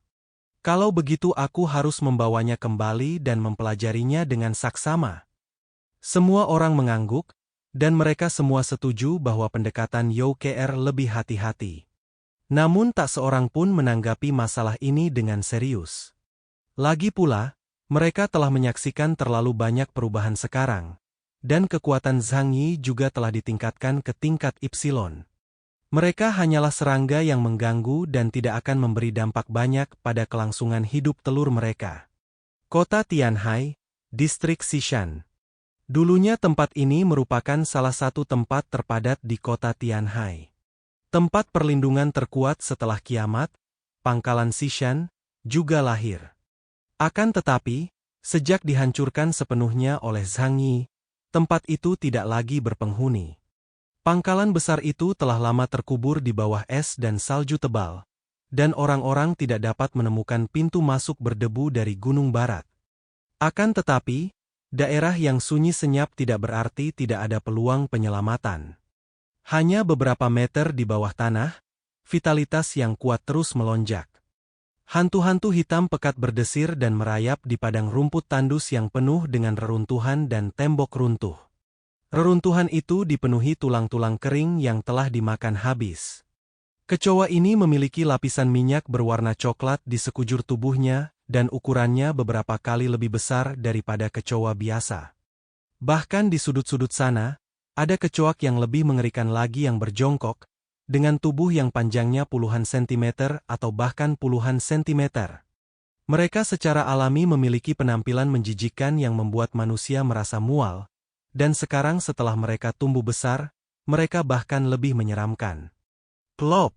Kalau begitu aku harus membawanya kembali dan mempelajarinya dengan saksama. Semua orang mengangguk, dan mereka semua setuju bahwa pendekatan YOKR lebih hati-hati. Namun tak seorang pun menanggapi masalah ini dengan serius. Lagi pula, mereka telah menyaksikan terlalu banyak perubahan sekarang. Dan kekuatan Zhang Yi juga telah ditingkatkan ke tingkat Epsilon. Mereka hanyalah serangga yang mengganggu dan tidak akan memberi dampak banyak pada kelangsungan hidup telur mereka. Kota Tianhai, Distrik Xishan. Dulunya tempat ini merupakan salah satu tempat terpadat di kota Tianhai. Tempat perlindungan terkuat setelah kiamat, Pangkalan Xishan, juga lahir. Akan tetapi, sejak dihancurkan sepenuhnya oleh Zhang Yi, tempat itu tidak lagi berpenghuni. Pangkalan besar itu telah lama terkubur di bawah es dan salju tebal, dan orang-orang tidak dapat menemukan pintu masuk berdebu dari gunung barat. Akan tetapi, daerah yang sunyi senyap tidak berarti tidak ada peluang penyelamatan. Hanya beberapa meter di bawah tanah, vitalitas yang kuat terus melonjak. Hantu-hantu hitam pekat berdesir dan merayap di padang rumput tandus yang penuh dengan reruntuhan dan tembok runtuh. Reruntuhan itu dipenuhi tulang-tulang kering yang telah dimakan habis. Kecoa ini memiliki lapisan minyak berwarna coklat di sekujur tubuhnya, dan ukurannya beberapa kali lebih besar daripada kecoa biasa. Bahkan di sudut-sudut sana, ada kecoak yang lebih mengerikan lagi yang berjongkok, dengan tubuh yang panjangnya puluhan sentimeter atau bahkan puluhan sentimeter. Mereka secara alami memiliki penampilan menjijikkan yang membuat manusia merasa mual, dan sekarang setelah mereka tumbuh besar, mereka bahkan lebih menyeramkan. Plop!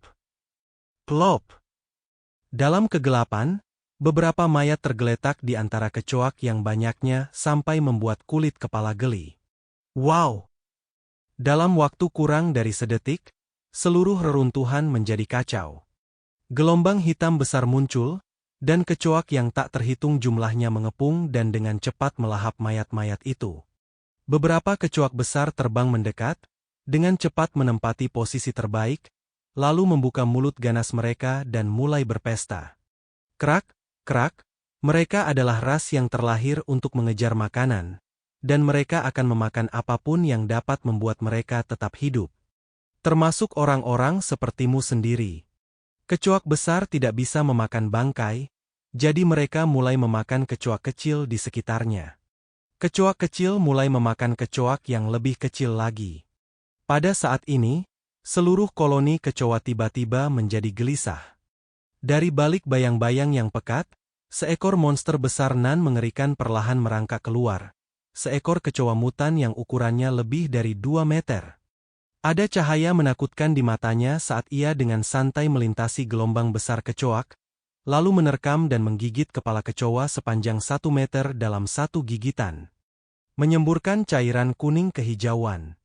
Plop! Dalam kegelapan, beberapa mayat tergeletak di antara kecoak yang banyaknya sampai membuat kulit kepala geli. Wow! Dalam waktu kurang dari sedetik, seluruh reruntuhan menjadi kacau. Gelombang hitam besar muncul, dan kecoak yang tak terhitung jumlahnya mengepung dan dengan cepat melahap mayat-mayat itu. Beberapa kecoak besar terbang mendekat, dengan cepat menempati posisi terbaik, lalu membuka mulut ganas mereka dan mulai berpesta. Krak, krak, mereka adalah ras yang terlahir untuk mengejar makanan, dan mereka akan memakan apapun yang dapat membuat mereka tetap hidup. Termasuk orang-orang sepertimu sendiri. Kecoak besar tidak bisa memakan bangkai, jadi mereka mulai memakan kecoak kecil di sekitarnya. Kecoak kecil mulai memakan kecoak yang lebih kecil lagi. Pada saat ini, seluruh koloni kecoa tiba-tiba menjadi gelisah. Dari balik bayang-bayang yang pekat, seekor monster besar nan mengerikan perlahan merangkak keluar. Seekor kecoa mutan yang ukurannya lebih dari 2 meter. Ada cahaya menakutkan di matanya saat ia dengan santai melintasi gelombang besar kecoak, lalu menerkam dan menggigit kepala kecoa sepanjang 1 meter dalam satu gigitan. Menyemburkan cairan kuning kehijauan.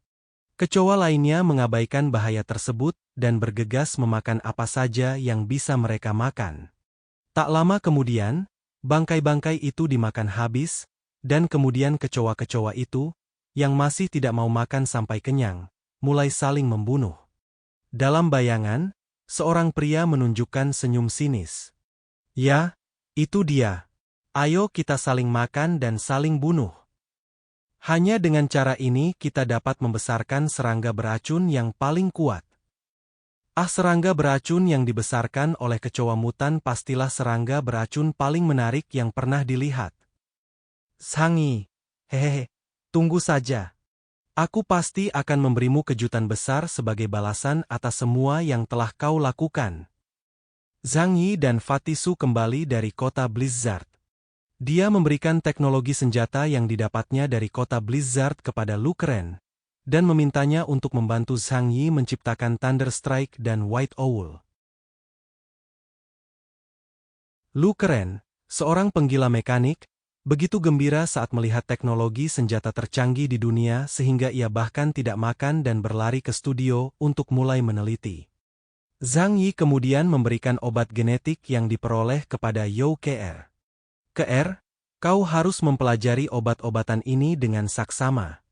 Kecoa lainnya mengabaikan bahaya tersebut dan bergegas memakan apa saja yang bisa mereka makan. Tak lama kemudian, bangkai-bangkai itu dimakan habis, dan kemudian kecoa-kecoa itu, yang masih tidak mau makan sampai kenyang, mulai saling membunuh. Dalam bayangan, seorang pria menunjukkan senyum sinis. Ya, itu dia. Ayo kita saling makan dan saling bunuh. Hanya dengan cara ini kita dapat membesarkan serangga beracun yang paling kuat. Serangga beracun yang dibesarkan oleh kecoa mutan pastilah serangga beracun paling menarik yang pernah dilihat. Zhang Yi, hehehe, tunggu saja. Aku pasti akan memberimu kejutan besar sebagai balasan atas semua yang telah kau lakukan. Zhang Yi dan Fatisu kembali dari kota Blizzard. Dia memberikan teknologi senjata yang didapatnya dari kota Blizzard kepada Lu Keren, dan memintanya untuk membantu Zhang Yi menciptakan Thunder Strike dan White Owl. Lu Keren, seorang penggila mekanik, begitu gembira saat melihat teknologi senjata tercanggih di dunia sehingga ia bahkan tidak makan dan berlari ke studio untuk mulai meneliti. Zhang Yi kemudian memberikan obat genetik yang diperoleh kepada YOKR. KR, kau harus mempelajari obat-obatan ini dengan saksama.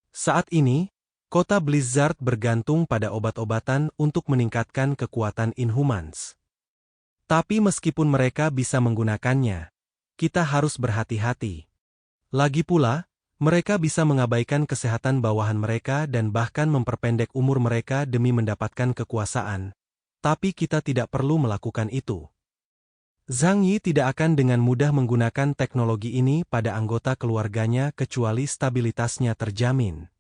Saat ini, Kota Blizzard bergantung pada obat-obatan untuk meningkatkan kekuatan Inhumans. Tapi meskipun mereka bisa menggunakannya, kita harus berhati-hati. Lagi pula, mereka bisa mengabaikan kesehatan bawahan mereka dan bahkan memperpendek umur mereka demi mendapatkan kekuasaan. Tapi kita tidak perlu melakukan itu. Zhang Yi tidak akan dengan mudah menggunakan teknologi ini pada anggota keluarganya kecuali stabilitasnya terjamin.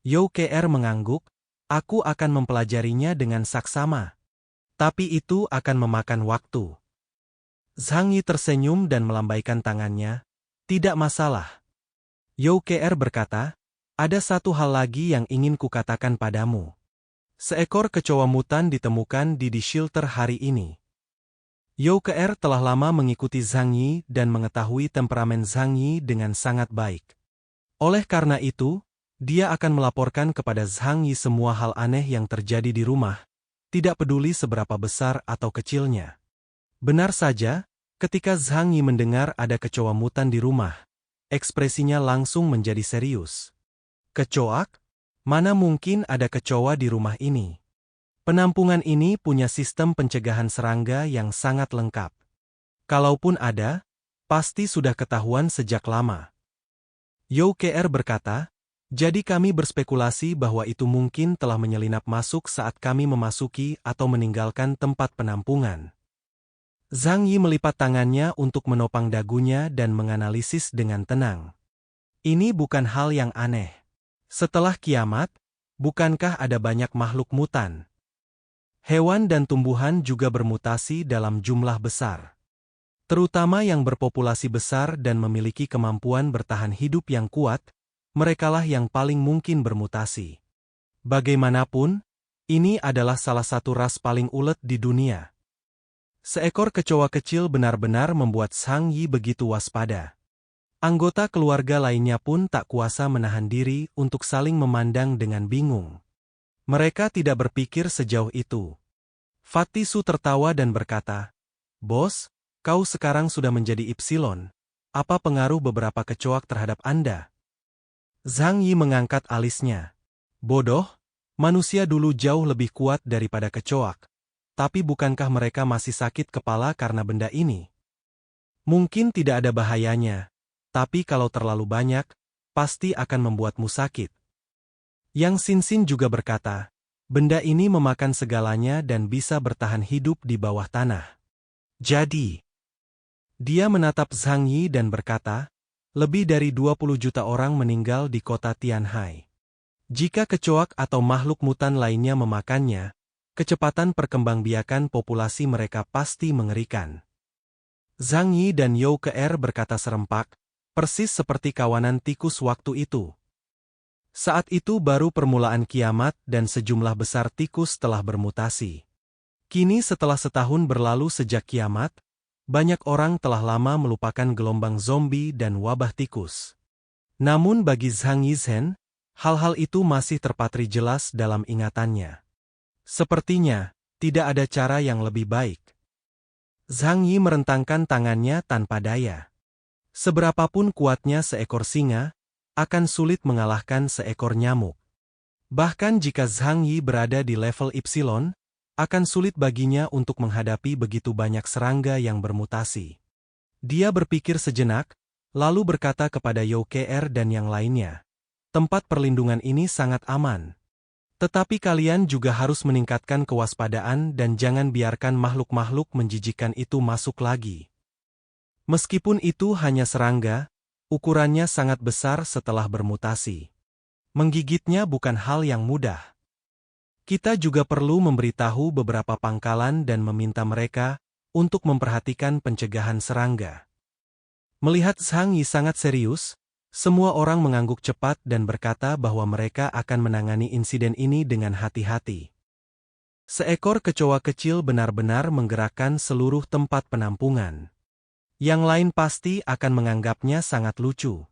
Yao Kr mengangguk, aku akan mempelajarinya dengan saksama. Tapi itu akan memakan waktu. Zhang Yi tersenyum dan melambaikan tangannya, tidak masalah. Yao Kr berkata, ada satu hal lagi yang ingin kukatakan padamu. Seekor kecoa mutan ditemukan di shelter hari ini. Yao Kr telah lama mengikuti Zhang Yi dan mengetahui temperamen Zhang Yi dengan sangat baik. Oleh karena itu, dia akan melaporkan kepada Zhang Yi semua hal aneh yang terjadi di rumah, tidak peduli seberapa besar atau kecilnya. Benar saja, ketika Zhang Yi mendengar ada kecoa mutan di rumah, ekspresinya langsung menjadi serius. Kecoak? Mana mungkin ada kecoa di rumah ini? Penampungan ini punya sistem pencegahan serangga yang sangat lengkap. Kalaupun ada, pasti sudah ketahuan sejak lama. Yao Kr berkata, jadi kami berspekulasi bahwa itu mungkin telah menyelinap masuk saat kami memasuki atau meninggalkan tempat penampungan. Zhang Yi melipat tangannya untuk menopang dagunya dan menganalisis dengan tenang. Ini bukan hal yang aneh. Setelah kiamat, bukankah ada banyak makhluk mutan? Hewan dan tumbuhan juga bermutasi dalam jumlah besar. Terutama yang berpopulasi besar dan memiliki kemampuan bertahan hidup yang kuat, merekalah yang paling mungkin bermutasi. Bagaimanapun, ini adalah salah satu ras paling ulet di dunia. Seekor kecoa kecil benar-benar membuat Zhang Yi begitu waspada. Anggota keluarga lainnya pun tak kuasa menahan diri untuk saling memandang dengan bingung. Mereka tidak berpikir sejauh itu. Fatih Su tertawa dan berkata, "Bos, kau sekarang sudah menjadi Ipsilon. Apa pengaruh beberapa kecoak terhadap Anda?" Zhang Yi mengangkat alisnya. "Bodoh, manusia dulu jauh lebih kuat daripada kecoak. Tapi bukankah mereka masih sakit kepala karena benda ini? Mungkin tidak ada bahayanya. Tapi kalau terlalu banyak, pasti akan membuatmu sakit." Yang Xin juga berkata, benda ini memakan segalanya dan bisa bertahan hidup di bawah tanah. Jadi, dia menatap Zhang Yi dan berkata, lebih dari 20 juta orang meninggal di kota Tianhai. Jika kecoak atau makhluk mutan lainnya memakannya, kecepatan perkembangbiakan populasi mereka pasti mengerikan. Zhang Yi dan Yao Kr berkata serempak, persis seperti kawanan tikus waktu itu. Saat itu baru permulaan kiamat dan sejumlah besar tikus telah bermutasi. Kini setelah setahun berlalu sejak kiamat, banyak orang telah lama melupakan gelombang zombie dan wabah tikus. Namun bagi Zhang Yizhen, hal-hal itu masih terpatri jelas dalam ingatannya. Sepertinya, tidak ada cara yang lebih baik. Zhang Yi merentangkan tangannya tanpa daya. Seberapapun kuatnya seekor singa, akan sulit mengalahkan seekor nyamuk. Bahkan jika Zhang Yi berada di level Ipsilon, akan sulit baginya untuk menghadapi begitu banyak serangga yang bermutasi. Dia berpikir sejenak, lalu berkata kepada Yao Kr dan yang lainnya, tempat perlindungan ini sangat aman. Tetapi kalian juga harus meningkatkan kewaspadaan dan jangan biarkan makhluk-makhluk menjijikkan itu masuk lagi. Meskipun itu hanya serangga, ukurannya sangat besar setelah bermutasi. Menggigitnya bukan hal yang mudah. Kita juga perlu memberitahu beberapa pangkalan dan meminta mereka untuk memperhatikan pencegahan serangga. Melihat Zhang Yi sangat serius, semua orang mengangguk cepat dan berkata bahwa mereka akan menangani insiden ini dengan hati-hati. Seekor kecoa kecil benar-benar menggerakkan seluruh tempat penampungan. Yang lain pasti akan menganggapnya sangat lucu.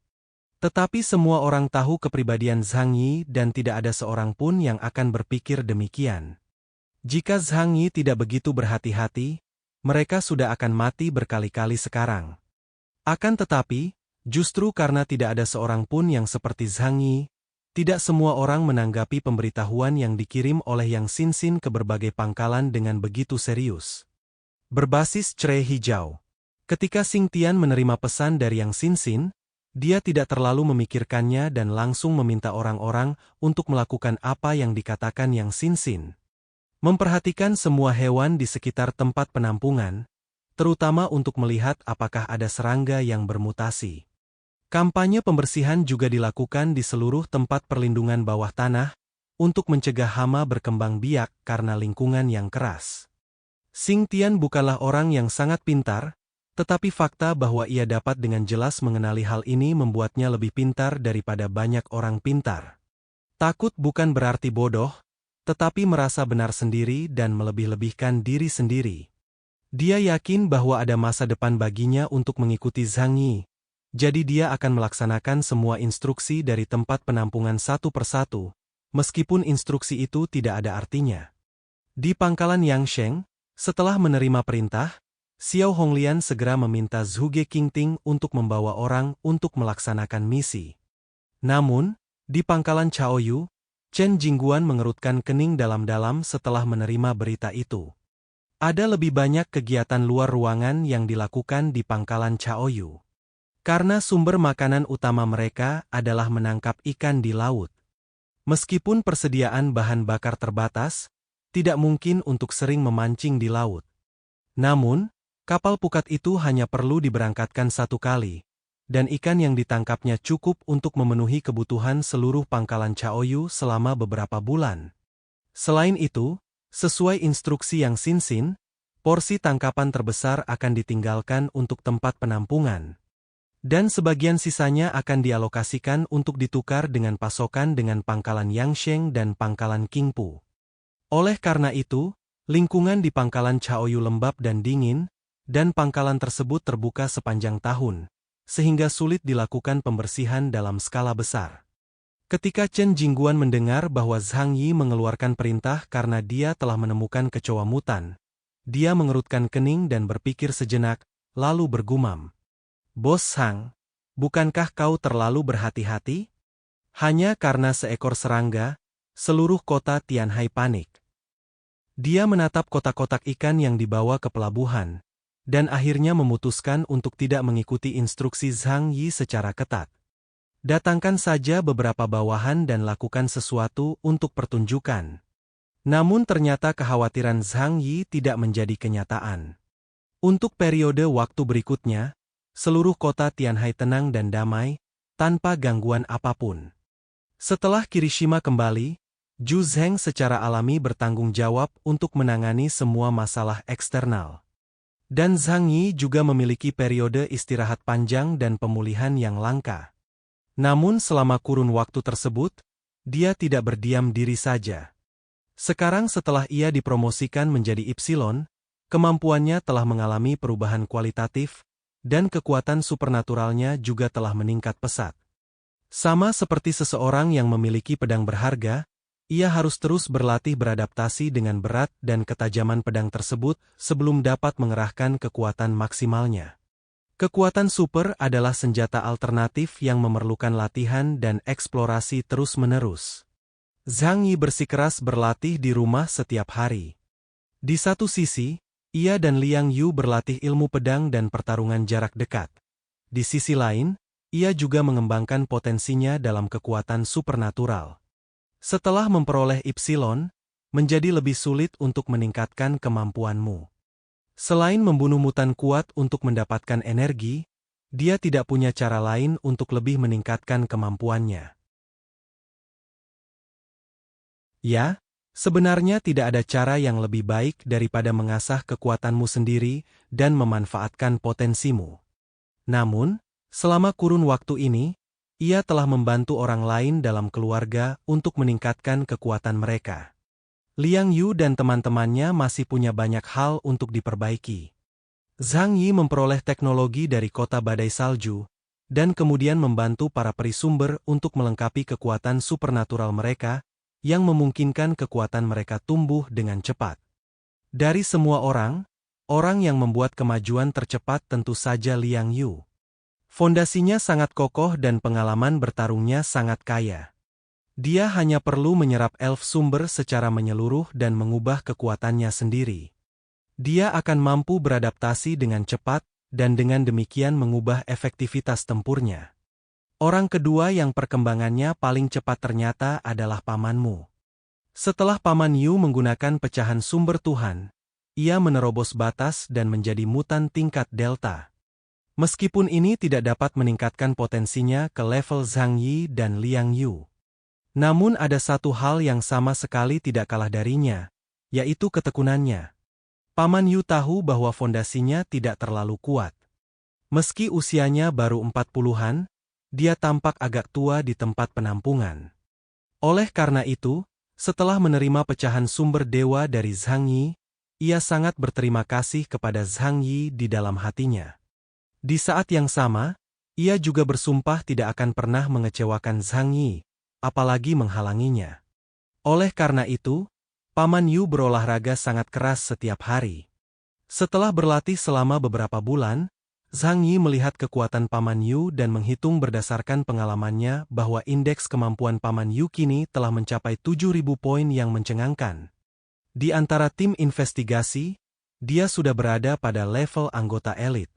Tetapi semua orang tahu kepribadian Zhang Yi dan tidak ada seorang pun yang akan berpikir demikian. Jika Zhang Yi tidak begitu berhati-hati, mereka sudah akan mati berkali-kali sekarang. Akan tetapi, justru karena tidak ada seorang pun yang seperti Zhang Yi, Tidak semua orang menanggapi pemberitahuan yang dikirim oleh Yang Xinxin ke berbagai pangkalan dengan begitu serius. Berbasis cerai hijau. Ketika Xing Tian menerima pesan dari Yang Xinxin, dia tidak terlalu memikirkannya dan langsung meminta orang-orang untuk melakukan apa yang dikatakan Yang Xinxin. Memperhatikan semua hewan di sekitar tempat penampungan, terutama untuk melihat apakah ada serangga yang bermutasi. Kampanye pembersihan juga dilakukan di seluruh tempat perlindungan bawah tanah untuk mencegah hama berkembang biak karena lingkungan yang keras. Xing Tian bukanlah orang yang sangat pintar, tetapi fakta bahwa ia dapat dengan jelas mengenali hal ini membuatnya lebih pintar daripada banyak orang pintar. Takut bukan berarti bodoh, tetapi merasa benar sendiri dan melebih-lebihkan diri sendiri. Dia yakin bahwa ada masa depan baginya untuk mengikuti Zhang Yi, jadi dia akan melaksanakan semua instruksi dari tempat penampungan satu persatu, meskipun instruksi itu tidak ada artinya. Di pangkalan Yangsheng, setelah menerima perintah, Xiao Honglian segera meminta Zhuge Qingting untuk membawa orang untuk melaksanakan misi. Namun, di pangkalan Chaoyu, Chen Jingguan mengerutkan kening dalam-dalam setelah menerima berita itu. Ada lebih banyak kegiatan luar ruangan yang dilakukan di pangkalan Chaoyu. Karena sumber makanan utama mereka adalah menangkap ikan di laut. Meskipun persediaan bahan bakar terbatas, tidak mungkin untuk sering memancing di laut. Namun, kapal pukat itu hanya perlu diberangkatkan satu kali, dan ikan yang ditangkapnya cukup untuk memenuhi kebutuhan seluruh pangkalan Chaoyu selama beberapa bulan. Selain itu, sesuai instruksi Yang Xinxin, porsi tangkapan terbesar akan ditinggalkan untuk tempat penampungan. Dan sebagian sisanya akan dialokasikan untuk ditukar dengan pasokan dengan pangkalan Yangsheng dan pangkalan Qingpu. Oleh karena itu, lingkungan di pangkalan Chaoyu lembab dan dingin, dan pangkalan tersebut terbuka sepanjang tahun, sehingga sulit dilakukan pembersihan dalam skala besar. Ketika Chen Jingguan mendengar bahwa Zhang Yi mengeluarkan perintah karena dia telah menemukan kecoa mutan, dia mengerutkan kening dan berpikir sejenak, lalu bergumam. Bos Zhang, bukankah kau terlalu berhati-hati? Hanya karena seekor serangga, seluruh kota Tianhai panik. Dia menatap kotak-kotak ikan yang dibawa ke pelabuhan, dan akhirnya memutuskan untuk tidak mengikuti instruksi Zhang Yi secara ketat. Datangkan saja beberapa bawahan dan lakukan sesuatu untuk pertunjukan. Namun ternyata kekhawatiran Zhang Yi tidak menjadi kenyataan. Untuk periode waktu berikutnya, seluruh kota Tianhai tenang dan damai, tanpa gangguan apapun. Setelah Kirishima kembali, Zhu Zheng secara alami bertanggung jawab untuk menangani semua masalah eksternal. Dan Zhang Yi juga memiliki periode istirahat panjang dan pemulihan yang langka. Namun selama kurun waktu tersebut, dia tidak berdiam diri saja. Sekarang setelah ia dipromosikan menjadi Epsilon, kemampuannya telah mengalami perubahan kualitatif, dan kekuatan supernaturalnya juga telah meningkat pesat. Sama seperti seseorang yang memiliki pedang berharga, ia harus terus berlatih beradaptasi dengan berat dan ketajaman pedang tersebut sebelum dapat mengerahkan kekuatan maksimalnya. Kekuatan super adalah senjata alternatif yang memerlukan latihan dan eksplorasi terus-menerus. Zhang Yi bersikeras berlatih di rumah setiap hari. Di satu sisi, ia dan Liang Yu berlatih ilmu pedang dan pertarungan jarak dekat. Di sisi lain, ia juga mengembangkan potensinya dalam kekuatan supernatural. Setelah memperoleh Epsilon, menjadi lebih sulit untuk meningkatkan kemampuanmu. Selain membunuh mutan kuat untuk mendapatkan energi, dia tidak punya cara lain untuk lebih meningkatkan kemampuannya. Ya, sebenarnya tidak ada cara yang lebih baik daripada mengasah kekuatanmu sendiri dan memanfaatkan potensimu. Namun, selama kurun waktu ini, ia telah membantu orang lain dalam keluarga untuk meningkatkan kekuatan mereka. Liang Yu dan teman-temannya masih punya banyak hal untuk diperbaiki. Zhang Yi memperoleh teknologi dari kota badai salju, dan kemudian membantu para perisumber untuk melengkapi kekuatan supernatural mereka, yang memungkinkan kekuatan mereka tumbuh dengan cepat. Dari semua orang yang membuat kemajuan tercepat tentu saja Liang Yu. Fondasinya sangat kokoh dan pengalaman bertarungnya sangat kaya. Dia hanya perlu menyerap elf sumber secara menyeluruh dan mengubah kekuatannya sendiri. Dia akan mampu beradaptasi dengan cepat, dan dengan demikian mengubah efektivitas tempurnya. Orang kedua yang perkembangannya paling cepat ternyata adalah pamanmu. Setelah Paman Yu menggunakan pecahan sumber Tuhan, ia menerobos batas dan menjadi mutan tingkat Delta. Meskipun ini tidak dapat meningkatkan potensinya ke level Zhang Yi dan Liang Yu. Namun ada satu hal yang sama sekali tidak kalah darinya, yaitu ketekunannya. Paman Yu tahu bahwa fondasinya tidak terlalu kuat. Meski usianya baru 40-an, dia tampak agak tua di tempat penampungan. Oleh karena itu, setelah menerima pecahan sumber dewa dari Zhang Yi, ia sangat berterima kasih kepada Zhang Yi di dalam hatinya. Di saat yang sama, ia juga bersumpah tidak akan pernah mengecewakan Zhang Yi, apalagi menghalanginya. Oleh karena itu, Paman Yu berolahraga sangat keras setiap hari. Setelah berlatih selama beberapa bulan, Zhang Yi melihat kekuatan Paman Yu dan menghitung berdasarkan pengalamannya bahwa indeks kemampuan Paman Yu kini telah mencapai 7.000 poin yang mencengangkan. Di antara tim investigasi, dia sudah berada pada level anggota elit.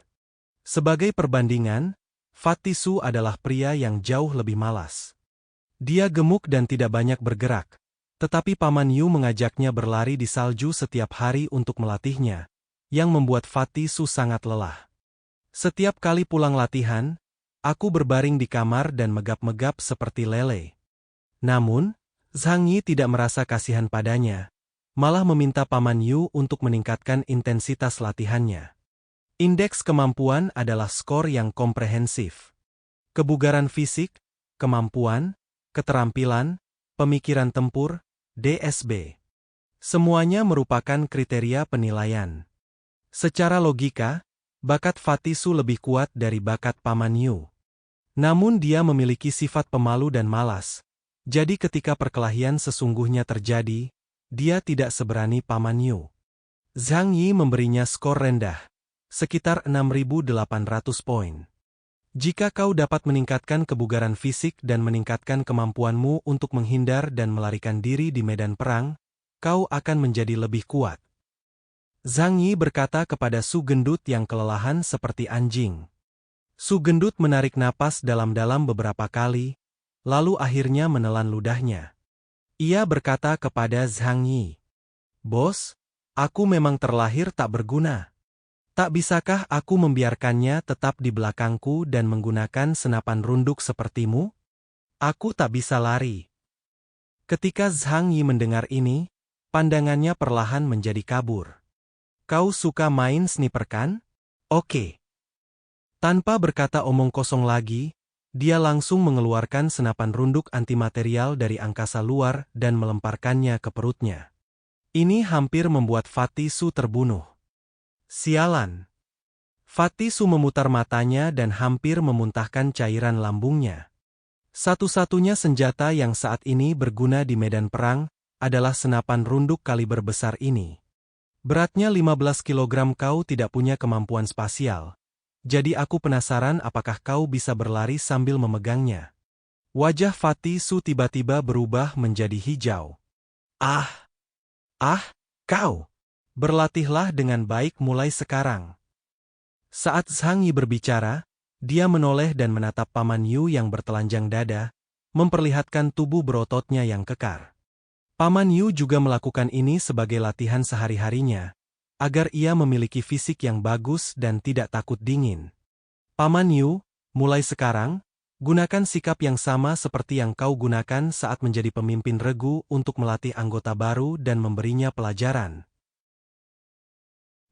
Sebagai perbandingan, Fatih Su adalah pria yang jauh lebih malas. Dia gemuk dan tidak banyak bergerak, tetapi Paman Yu mengajaknya berlari di salju setiap hari untuk melatihnya, yang membuat Fatih Su sangat lelah. Setiap kali pulang latihan, aku berbaring di kamar dan megap-megap seperti lele. Namun, Zhang Yi tidak merasa kasihan padanya, malah meminta Paman Yu untuk meningkatkan intensitas latihannya. Indeks kemampuan adalah skor yang komprehensif. Kebugaran fisik, kemampuan, keterampilan, pemikiran tempur, DSB. Semuanya merupakan kriteria penilaian. Secara logika, bakat Fatih Su lebih kuat dari bakat Paman Yu. Namun dia memiliki sifat pemalu dan malas, jadi ketika perkelahian sesungguhnya terjadi, dia tidak seberani Paman Yu. Zhang Yi memberinya skor rendah, sekitar 6.800 poin. Jika kau dapat meningkatkan kebugaran fisik dan meningkatkan kemampuanmu untuk menghindar dan melarikan diri di medan perang, kau akan menjadi lebih kuat. Zhang Yi berkata kepada Su Gendut yang kelelahan seperti anjing. Su Gendut menarik napas dalam-dalam beberapa kali, lalu akhirnya menelan ludahnya. Ia berkata kepada Zhang Yi, "Bos, aku memang terlahir tak berguna. Tak bisakah aku membiarkannya tetap di belakangku dan menggunakan senapan runduk sepertimu? Aku tak bisa lari." Ketika Zhang Yi mendengar ini, pandangannya perlahan menjadi kabur. "Kau suka main sniper kan? Oke." Tanpa berkata omong kosong lagi, dia langsung mengeluarkan senapan runduk antimaterial dari angkasa luar dan melemparkannya ke perutnya. Ini hampir membuat Fatih Su terbunuh. Sialan. Fatih Su memutar matanya dan hampir memuntahkan cairan lambungnya. Satu-satunya senjata yang saat ini berguna di medan perang adalah senapan runduk kaliber besar ini. Beratnya 15 kg, kau tidak punya kemampuan spasial. Jadi aku penasaran apakah kau bisa berlari sambil memegangnya. Wajah Fatih Su tiba-tiba berubah menjadi hijau. Kau! Berlatihlah dengan baik mulai sekarang." Saat Zhang Yi berbicara, dia menoleh dan menatap Paman Yu yang bertelanjang dada, memperlihatkan tubuh berototnya yang kekar. Paman Yu juga melakukan ini sebagai latihan sehari-harinya, agar ia memiliki fisik yang bagus dan tidak takut dingin. "Paman Yu, mulai sekarang, gunakan sikap yang sama seperti yang kau gunakan saat menjadi pemimpin regu untuk melatih anggota baru dan memberinya pelajaran."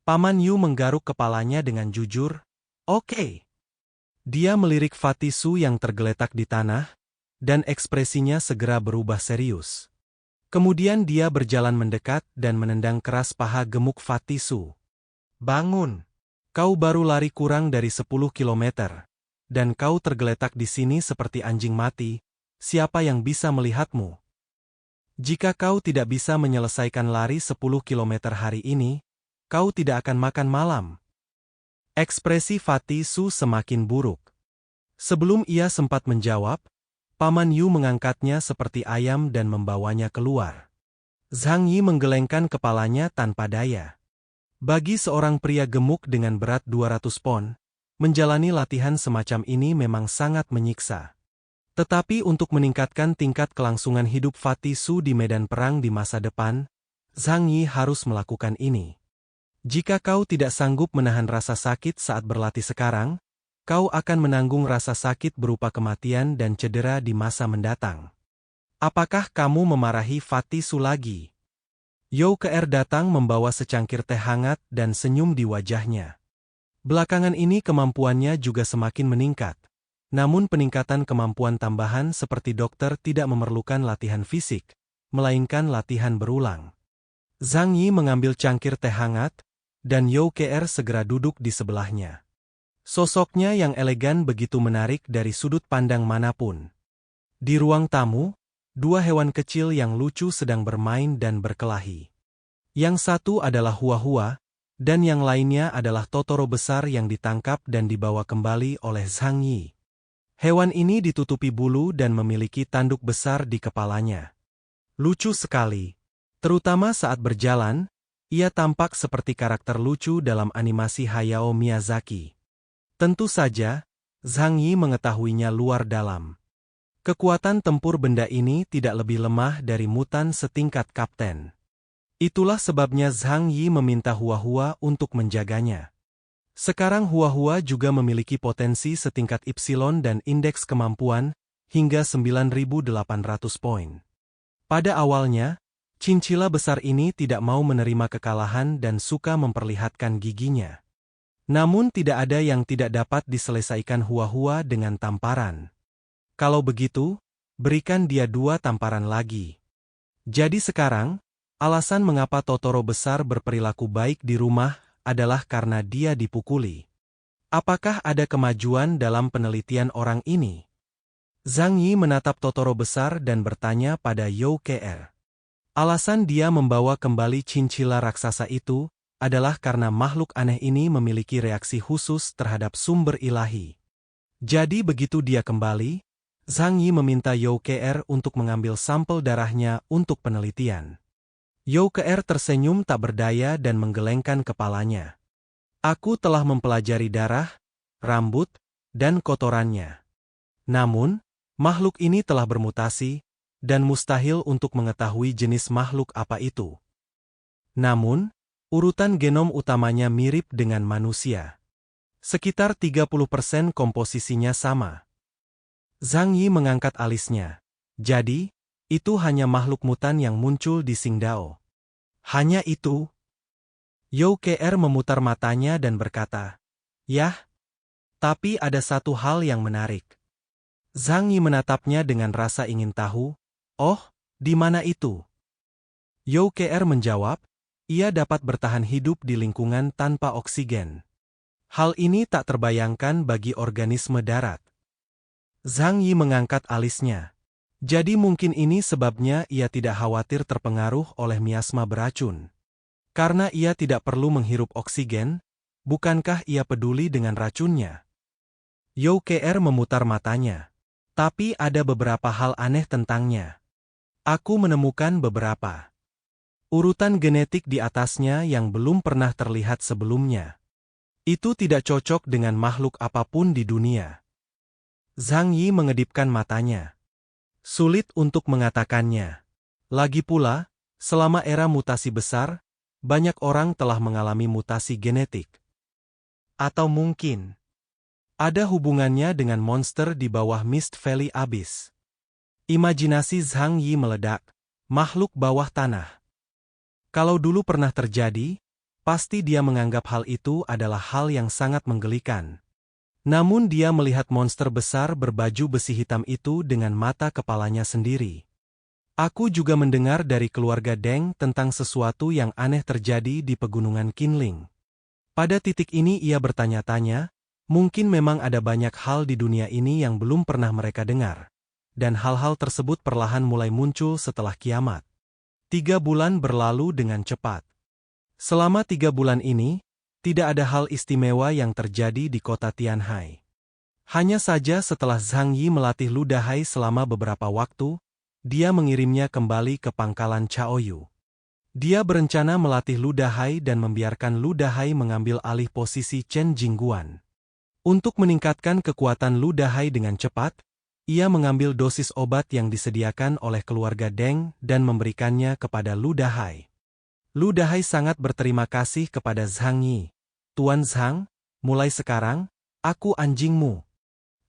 Paman Yu menggaruk kepalanya dengan jujur. "Oke." Dia melirik Fatih Su yang tergeletak di tanah, dan ekspresinya segera berubah serius. Kemudian dia berjalan mendekat dan menendang keras paha gemuk Fatih Su. "Bangun! Kau baru lari kurang dari 10 kilometer, dan kau tergeletak di sini seperti anjing mati. Siapa yang bisa melihatmu? Jika kau tidak bisa menyelesaikan lari 10 kilometer hari ini, kau tidak akan makan malam." Ekspresi Fatih Su semakin buruk. Sebelum ia sempat menjawab, Paman Yu mengangkatnya seperti ayam dan membawanya keluar. Zhang Yi menggelengkan kepalanya tanpa daya. Bagi seorang pria gemuk dengan berat 200 pon, menjalani latihan semacam ini memang sangat menyiksa. Tetapi untuk meningkatkan tingkat kelangsungan hidup Fatih Su di medan perang di masa depan, Zhang Yi harus melakukan ini. Jika kau tidak sanggup menahan rasa sakit saat berlatih sekarang, kau akan menanggung rasa sakit berupa kematian dan cedera di masa mendatang. Apakah kamu memarahi Fatih Su lagi? Youke datang membawa secangkir teh hangat dan senyum di wajahnya. Belakangan ini kemampuannya juga semakin meningkat. Namun peningkatan kemampuan tambahan seperti dokter tidak memerlukan latihan fisik, melainkan latihan berulang. Zhang Yi mengambil cangkir teh hangat, dan Youke segera duduk di sebelahnya. Sosoknya yang elegan begitu menarik dari sudut pandang manapun. Di ruang tamu, dua hewan kecil yang lucu sedang bermain dan berkelahi. Yang satu adalah Hua-Hua, dan yang lainnya adalah Totoro besar yang ditangkap dan dibawa kembali oleh Zhang Yi. Hewan ini ditutupi bulu dan memiliki tanduk besar di kepalanya. Lucu sekali. Terutama saat berjalan, ia tampak seperti karakter lucu dalam animasi Hayao Miyazaki. Tentu saja, Zhang Yi mengetahuinya luar dalam. Kekuatan tempur benda ini tidak lebih lemah dari mutan setingkat kapten. Itulah sebabnya Zhang Yi meminta Hua-Hua untuk menjaganya. Sekarang Hua-Hua juga memiliki potensi setingkat Epsilon dan indeks kemampuan hingga 9.800 poin. Pada awalnya, cincila besar ini tidak mau menerima kekalahan dan suka memperlihatkan giginya. Namun tidak ada yang tidak dapat diselesaikan Hua-Hua dengan tamparan. Kalau begitu, berikan dia 2 tamparan lagi. Jadi sekarang, alasan mengapa Totoro besar berperilaku baik di rumah adalah karena dia dipukuli. Apakah ada kemajuan dalam penelitian orang ini? Zhang Yi menatap Totoro besar dan bertanya pada Youke. Alasan dia membawa kembali cincila raksasa itu adalah karena makhluk aneh ini memiliki reaksi khusus terhadap sumber ilahi. Jadi begitu dia kembali, Zhang Yi meminta Youke untuk mengambil sampel darahnya untuk penelitian. Youke tersenyum tak berdaya dan menggelengkan kepalanya. Aku telah mempelajari darah, rambut, dan kotorannya. Namun, makhluk ini telah bermutasi, dan mustahil untuk mengetahui jenis makhluk apa itu. Namun, urutan genom utamanya mirip dengan manusia. Sekitar 30% komposisinya sama. Zhang Yi mengangkat alisnya. Jadi, itu hanya makhluk mutan yang muncul di Qingdao. Hanya itu? Youke memutar matanya dan berkata, "Yah, tapi ada satu hal yang menarik." Zhang Yi menatapnya dengan rasa ingin tahu. "Oh, di mana itu?" Youke menjawab, "Ia dapat bertahan hidup di lingkungan tanpa oksigen. Hal ini tak terbayangkan bagi organisme darat." Zhang Yi mengangkat alisnya. Jadi mungkin ini sebabnya ia tidak khawatir terpengaruh oleh miasma beracun. Karena ia tidak perlu menghirup oksigen, bukankah ia peduli dengan racunnya? Youke memutar matanya. Tapi ada beberapa hal aneh tentangnya. Aku menemukan beberapa urutan genetik di atasnya yang belum pernah terlihat sebelumnya. Itu tidak cocok dengan makhluk apapun di dunia. Zhang Yi mengedipkan matanya. Sulit untuk mengatakannya. Lagi pula, selama era mutasi besar, banyak orang telah mengalami mutasi genetik. Atau mungkin ada hubungannya dengan monster di bawah Mist Valley Abyss. Imajinasi Zhang Yi meledak, makhluk bawah tanah. Kalau dulu pernah terjadi, pasti dia menganggap hal itu adalah hal yang sangat menggelikan. Namun dia melihat monster besar berbaju besi hitam itu dengan mata kepalanya sendiri. Aku juga mendengar dari keluarga Deng tentang sesuatu yang aneh terjadi di pegunungan Qinling. Pada titik ini ia bertanya-tanya, mungkin memang ada banyak hal di dunia ini yang belum pernah mereka dengar. Dan hal-hal tersebut perlahan mulai muncul setelah kiamat. 3 bulan berlalu dengan cepat. Selama 3 bulan ini, tidak ada hal istimewa yang terjadi di kota Tianhai. Hanya saja setelah Zhang Yi melatih Lu Dahai selama beberapa waktu, dia mengirimnya kembali ke pangkalan Chaoyu. Dia berencana melatih Lu Dahai dan membiarkan Lu Dahai mengambil alih posisi Chen Jingguan. Untuk meningkatkan kekuatan Lu Dahai dengan cepat, ia mengambil dosis obat yang disediakan oleh keluarga Deng dan memberikannya kepada Lu Dahai. Lu Dahai sangat berterima kasih kepada Zhang Yi. Tuan Zhang, mulai sekarang, aku anjingmu.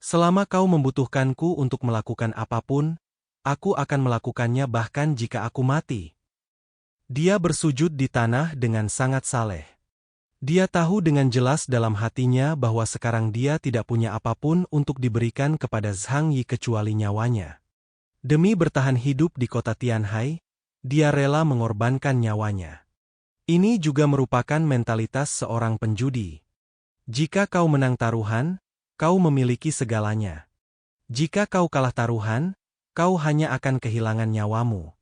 Selama kau membutuhkanku untuk melakukan apapun, aku akan melakukannya bahkan jika aku mati. Dia bersujud di tanah dengan sangat saleh. Dia tahu dengan jelas dalam hatinya bahwa sekarang dia tidak punya apapun untuk diberikan kepada Zhang Yi kecuali nyawanya. Demi bertahan hidup di kota Tianhai, dia rela mengorbankan nyawanya. Ini juga merupakan mentalitas seorang penjudi. Jika kau menang taruhan, kau memiliki segalanya. Jika kau kalah taruhan, kau hanya akan kehilangan nyawamu.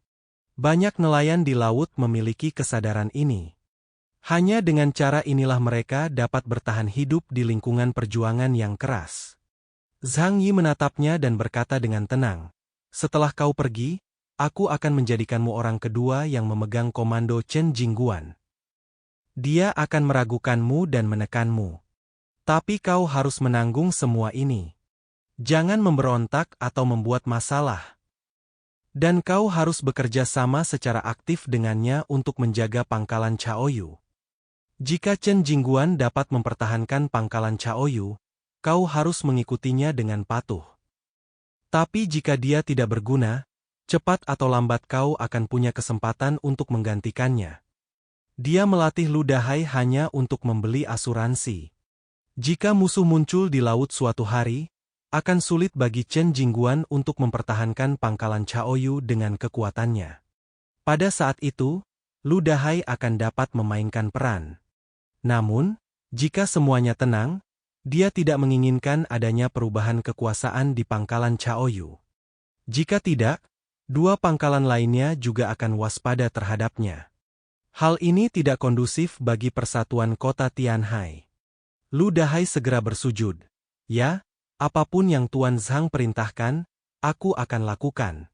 Banyak nelayan di laut memiliki kesadaran ini. Hanya dengan cara inilah mereka dapat bertahan hidup di lingkungan perjuangan yang keras. Zhang Yi menatapnya dan berkata dengan tenang, "Setelah kau pergi, aku akan menjadikanmu orang kedua yang memegang komando Chen Jingguan. Dia akan meragukanmu dan menekanmu. Tapi kau harus menanggung semua ini. Jangan memberontak atau membuat masalah. Dan kau harus bekerja sama secara aktif dengannya untuk menjaga pangkalan Chaoyu. Jika Chen Jingguan dapat mempertahankan pangkalan Chaoyu, kau harus mengikutinya dengan patuh. Tapi jika dia tidak berguna, cepat atau lambat kau akan punya kesempatan untuk menggantikannya." Dia melatih Lu Dahai hanya untuk membeli asuransi. Jika musuh muncul di laut suatu hari, akan sulit bagi Chen Jingguan untuk mempertahankan pangkalan Chaoyu dengan kekuatannya. Pada saat itu, Lu Dahai akan dapat memainkan peran. Namun, jika semuanya tenang, dia tidak menginginkan adanya perubahan kekuasaan di pangkalan Chaoyu. Jika tidak, dua pangkalan lainnya juga akan waspada terhadapnya. Hal ini tidak kondusif bagi persatuan kota Tianhai. Lu Dahai segera bersujud. "Ya, apapun yang Tuan Zhang perintahkan, aku akan lakukan."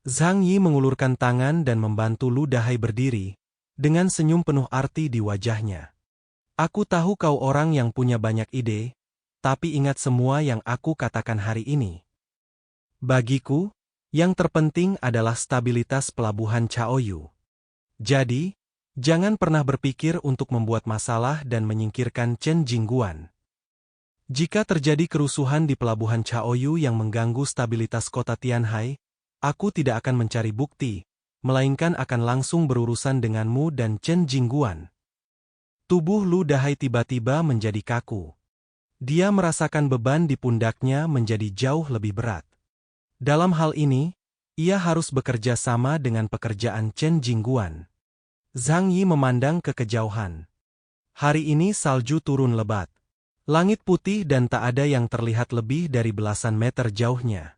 Zhang Yi mengulurkan tangan dan membantu Lu Dahai berdiri, dengan senyum penuh arti di wajahnya. "Aku tahu kau orang yang punya banyak ide, tapi ingat semua yang aku katakan hari ini. Bagiku, yang terpenting adalah stabilitas pelabuhan Chaoyu. Jadi, jangan pernah berpikir untuk membuat masalah dan menyingkirkan Chen Jingguan. Jika terjadi kerusuhan di pelabuhan Chaoyu yang mengganggu stabilitas kota Tianhai, aku tidak akan mencari bukti, melainkan akan langsung berurusan denganmu dan Chen Jingguan." Tubuh Lu Dahai tiba-tiba menjadi kaku. Dia merasakan beban di pundaknya menjadi jauh lebih berat. Dalam hal ini, ia harus bekerja sama dengan pekerjaan Chen Jingguan. Zhang Yi memandang ke kejauhan. Hari ini salju turun lebat. Langit putih dan tak ada yang terlihat lebih dari belasan meter jauhnya.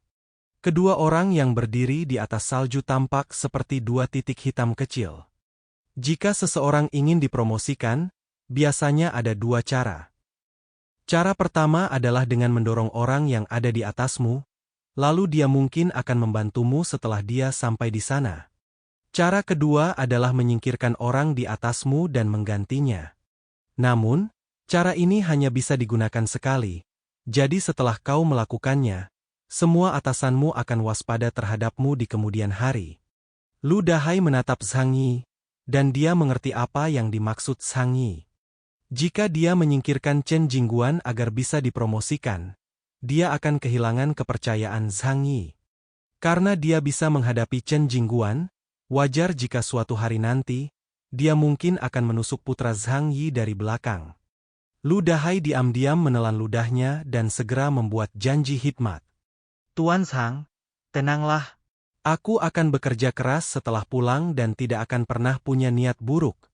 Kedua orang yang berdiri di atas salju tampak seperti dua titik hitam kecil. Jika seseorang ingin dipromosikan, biasanya ada dua cara. Cara pertama adalah dengan mendorong orang yang ada di atasmu, lalu dia mungkin akan membantumu setelah dia sampai di sana. Cara kedua adalah menyingkirkan orang di atasmu dan menggantinya. Namun, cara ini hanya bisa digunakan sekali, jadi setelah kau melakukannya, semua atasanmu akan waspada terhadapmu di kemudian hari. Lu Dahai menatap Zhang Yi, dan dia mengerti apa yang dimaksud Zhang Yi. Jika dia menyingkirkan Chen Jingguan agar bisa dipromosikan, dia akan kehilangan kepercayaan Zhang Yi. Karena dia bisa menghadapi Chen Jingguan, wajar jika suatu hari nanti, dia mungkin akan menusuk putra Zhang Yi dari belakang. Lu Dahai diam-diam menelan ludahnya dan segera membuat janji hikmat. "Tuan Zhang, tenanglah. Aku akan bekerja keras setelah pulang dan tidak akan pernah punya niat buruk."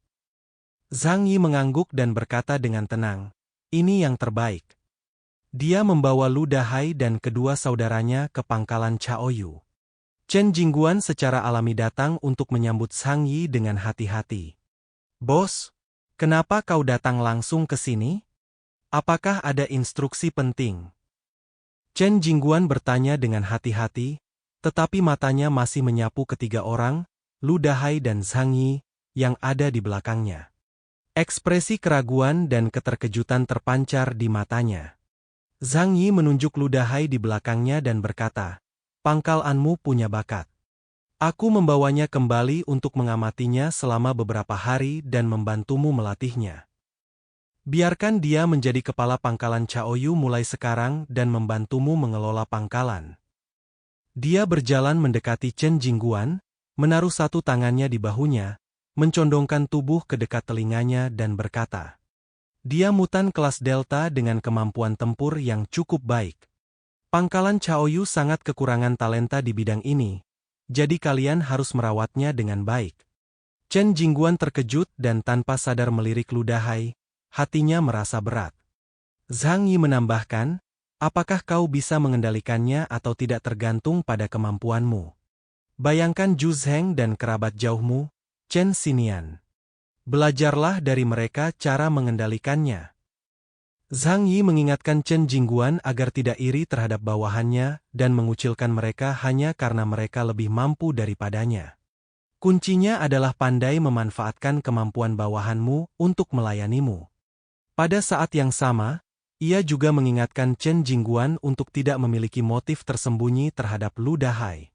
Zhang Yi mengangguk dan berkata dengan tenang, "Ini yang terbaik." Dia membawa Lu Dahai dan kedua saudaranya ke pangkalan Chaoyu. Chen Jingguan secara alami datang untuk menyambut Zhang Yi dengan hati-hati. "Bos, kenapa kau datang langsung ke sini? Apakah ada instruksi penting?" Chen Jingguan bertanya dengan hati-hati, tetapi matanya masih menyapu ketiga orang, Lu Dahai dan Zhang Yi, yang ada di belakangnya. Ekspresi keraguan dan keterkejutan terpancar di matanya. Zhang Yi menunjuk Lu Dahai di belakangnya dan berkata, "Pangkal Anmu punya bakat. Aku membawanya kembali untuk mengamatinya selama beberapa hari dan membantumu melatihnya. Biarkan dia menjadi kepala pangkalan Chaoyu mulai sekarang dan membantumu mengelola pangkalan." Dia berjalan mendekati Chen Jingguan, menaruh satu tangannya di bahunya, mencondongkan tubuh ke dekat telinganya dan berkata, "Dia mutan kelas Delta dengan kemampuan tempur yang cukup baik. Pangkalan Chaoyu sangat kekurangan talenta di bidang ini, jadi kalian harus merawatnya dengan baik." Chen Jingguan terkejut dan tanpa sadar melirik Lu Dahai, hatinya merasa berat. Zhang Yi menambahkan, "Apakah kau bisa mengendalikannya atau tidak tergantung pada kemampuanmu. Bayangkan Zhu Zheng dan kerabat jauhmu, Chen Xinian. Belajarlah dari mereka cara mengendalikannya." Zhang Yi mengingatkan Chen Jingguan agar tidak iri terhadap bawahannya dan mengucilkan mereka hanya karena mereka lebih mampu daripadanya. Kuncinya adalah pandai memanfaatkan kemampuan bawahanmu untuk melayanimu. Pada saat yang sama, ia juga mengingatkan Chen Jingguan untuk tidak memiliki motif tersembunyi terhadap Lu Dahai.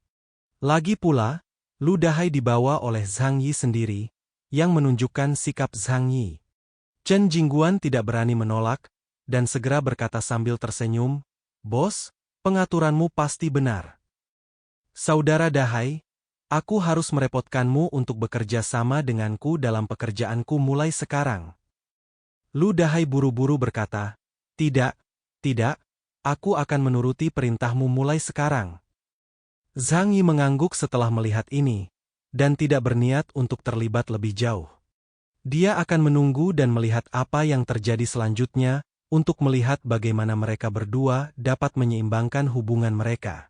Lagi pula, Lu Dahai dibawa oleh Zhang Yi sendiri, yang menunjukkan sikap Zhang Yi. Chen Jingguan tidak berani menolak, dan segera berkata sambil tersenyum, "Bos, pengaturanmu pasti benar. Saudara Dahai, aku harus merepotkanmu untuk bekerja sama denganku dalam pekerjaanku mulai sekarang." Lu Dahai buru-buru berkata, "Tidak, tidak, aku akan menuruti perintahmu mulai sekarang." Zhang Yi mengangguk setelah melihat ini, dan tidak berniat untuk terlibat lebih jauh. Dia akan menunggu dan melihat apa yang terjadi selanjutnya, untuk melihat bagaimana mereka berdua dapat menyeimbangkan hubungan mereka.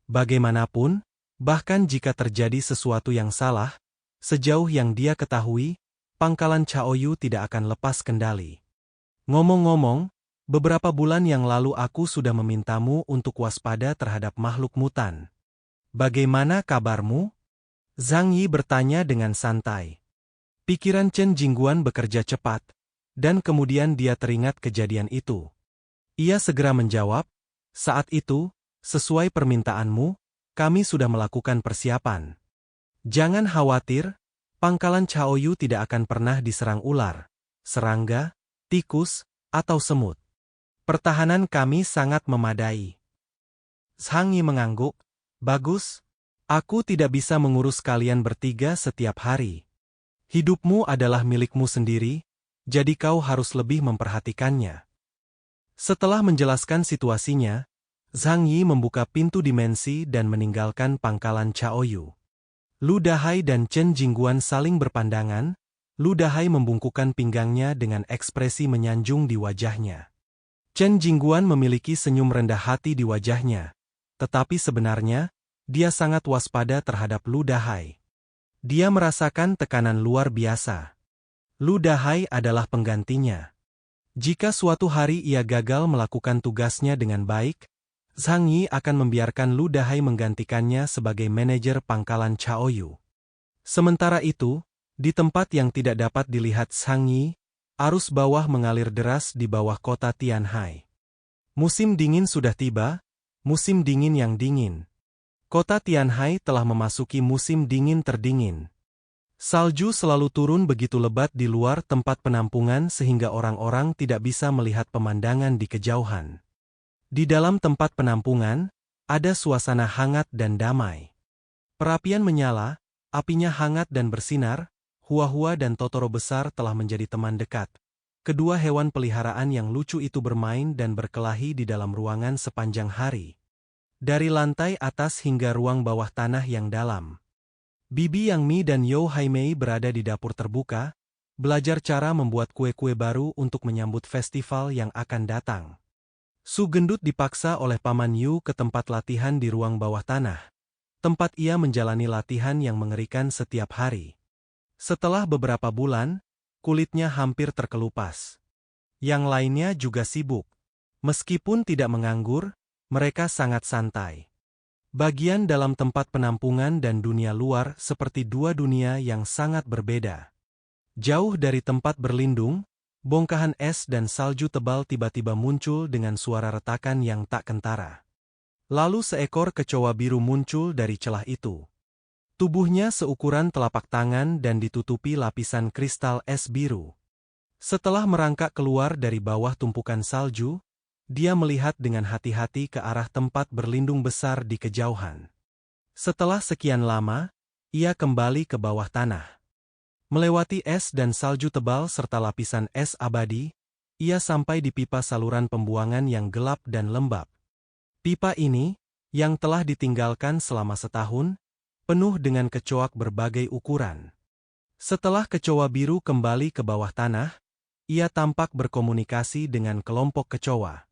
Bagaimanapun, bahkan jika terjadi sesuatu yang salah, sejauh yang dia ketahui, pangkalan Chaoyu tidak akan lepas kendali. Ngomong-ngomong, beberapa bulan yang lalu aku sudah memintamu untuk waspada terhadap makhluk mutan. Bagaimana kabarmu?" Zhang Yi bertanya dengan santai. Pikiran Chen Jingguan bekerja cepat, dan kemudian dia teringat kejadian itu. Ia segera menjawab, "Saat itu, sesuai permintaanmu, kami sudah melakukan persiapan. Jangan khawatir, pangkalan Chaoyu tidak akan pernah diserang ular, serangga, tikus, atau semut. Pertahanan kami sangat memadai." Zhang Yi mengangguk, "Bagus. Aku tidak bisa mengurus kalian bertiga setiap hari. Hidupmu adalah milikmu sendiri, jadi kau harus lebih memperhatikannya." Setelah menjelaskan situasinya, Zhang Yi membuka pintu dimensi dan meninggalkan pangkalan Chaoyu. Lu Dahai dan Chen Jingguan saling berpandangan. Lu Dahai membungkukkan pinggangnya dengan ekspresi menyanjung di wajahnya. Chen Jingguan memiliki senyum rendah hati di wajahnya, tetapi sebenarnya, dia sangat waspada terhadap Lu Dahai. Dia merasakan tekanan luar biasa. Lu Dahai adalah penggantinya. Jika suatu hari ia gagal melakukan tugasnya dengan baik, Zhang Yi akan membiarkan Lu Dahai menggantikannya sebagai manajer pangkalan Chaoyu. Sementara itu, di tempat yang tidak dapat dilihat Zhang Yi, arus bawah mengalir deras di bawah kota Tianhai. Musim dingin sudah tiba, musim dingin yang dingin. Kota Tianhai telah memasuki musim dingin terdingin. Salju selalu turun begitu lebat di luar tempat penampungan sehingga orang-orang tidak bisa melihat pemandangan di kejauhan. Di dalam tempat penampungan, ada suasana hangat dan damai. Perapian menyala, apinya hangat dan bersinar, Hua-Hua dan Totoro besar telah menjadi teman dekat. Kedua hewan peliharaan yang lucu itu bermain dan berkelahi di dalam ruangan sepanjang hari. Dari lantai atas hingga ruang bawah tanah yang dalam. Bibi Yang Mi dan You Haimei berada di dapur terbuka, belajar cara membuat kue-kue baru untuk menyambut festival yang akan datang. Su Gendut dipaksa oleh Paman Yu ke tempat latihan di ruang bawah tanah. Tempat ia menjalani latihan yang mengerikan setiap hari. Setelah beberapa bulan, kulitnya hampir terkelupas. Yang lainnya juga sibuk. Meskipun tidak menganggur, mereka sangat santai. Bagian dalam tempat penampungan dan dunia luar seperti dua dunia yang sangat berbeda. Jauh dari tempat berlindung, bongkahan es dan salju tebal tiba-tiba muncul dengan suara retakan yang tak kentara. Lalu seekor kecoa biru muncul dari celah itu. Tubuhnya seukuran telapak tangan dan ditutupi lapisan kristal es biru. Setelah merangkak keluar dari bawah tumpukan salju, dia melihat dengan hati-hati ke arah tempat berlindung besar di kejauhan. Setelah sekian lama, ia kembali ke bawah tanah. Melewati es dan salju tebal serta lapisan es abadi, ia sampai di pipa saluran pembuangan yang gelap dan lembab. Pipa ini, yang telah ditinggalkan selama setahun, penuh dengan kecoak berbagai ukuran. Setelah kecoa biru kembali ke bawah tanah, ia tampak berkomunikasi dengan kelompok kecoa.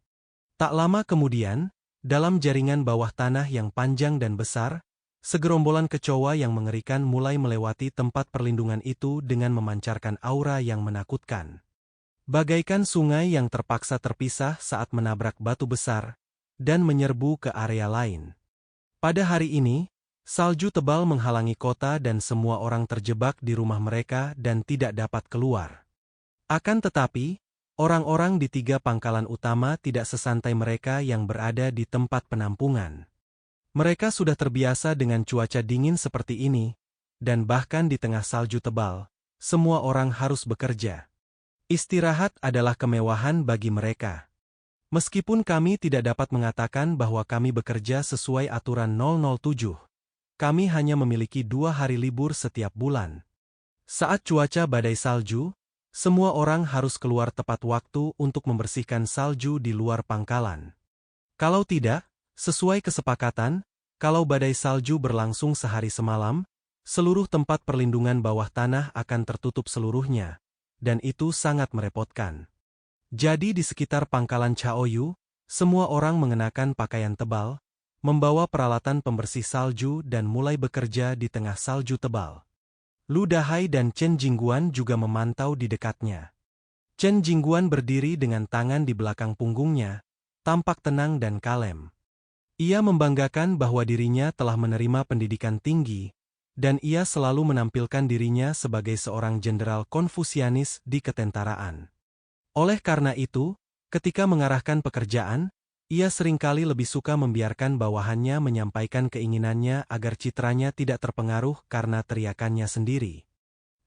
Tak lama kemudian, dalam jaringan bawah tanah yang panjang dan besar, segerombolan kecoa yang mengerikan mulai melewati tempat perlindungan itu dengan memancarkan aura yang menakutkan. Bagaikan sungai yang terpaksa terpisah saat menabrak batu besar, dan menyerbu ke area lain. Pada hari ini, salju tebal menghalangi kota dan semua orang terjebak di rumah mereka dan tidak dapat keluar. Akan tetapi, orang-orang di tiga pangkalan utama tidak sesantai mereka yang berada di tempat penampungan. Mereka sudah terbiasa dengan cuaca dingin seperti ini, dan bahkan di tengah salju tebal, semua orang harus bekerja. Istirahat adalah kemewahan bagi mereka. Meskipun kami tidak dapat mengatakan bahwa kami bekerja sesuai aturan 007, kami hanya memiliki 2 hari libur setiap bulan. Saat cuaca badai salju, semua orang harus keluar tepat waktu untuk membersihkan salju di luar pangkalan. Kalau tidak, sesuai kesepakatan, kalau badai salju berlangsung sehari semalam, seluruh tempat perlindungan bawah tanah akan tertutup seluruhnya, dan itu sangat merepotkan. Jadi di sekitar pangkalan Chaoyu, semua orang mengenakan pakaian tebal, membawa peralatan pembersih salju dan mulai bekerja di tengah salju tebal. Lu Dahai dan Chen Jingguan juga memantau di dekatnya. Chen Jingguan berdiri dengan tangan di belakang punggungnya, tampak tenang dan kalem. Ia membanggakan bahwa dirinya telah menerima pendidikan tinggi, dan ia selalu menampilkan dirinya sebagai seorang jenderal Konfusianis di ketentaraan. Oleh karena itu, ketika mengarahkan pekerjaan, ia seringkali lebih suka membiarkan bawahannya menyampaikan keinginannya agar citranya tidak terpengaruh karena teriakannya sendiri.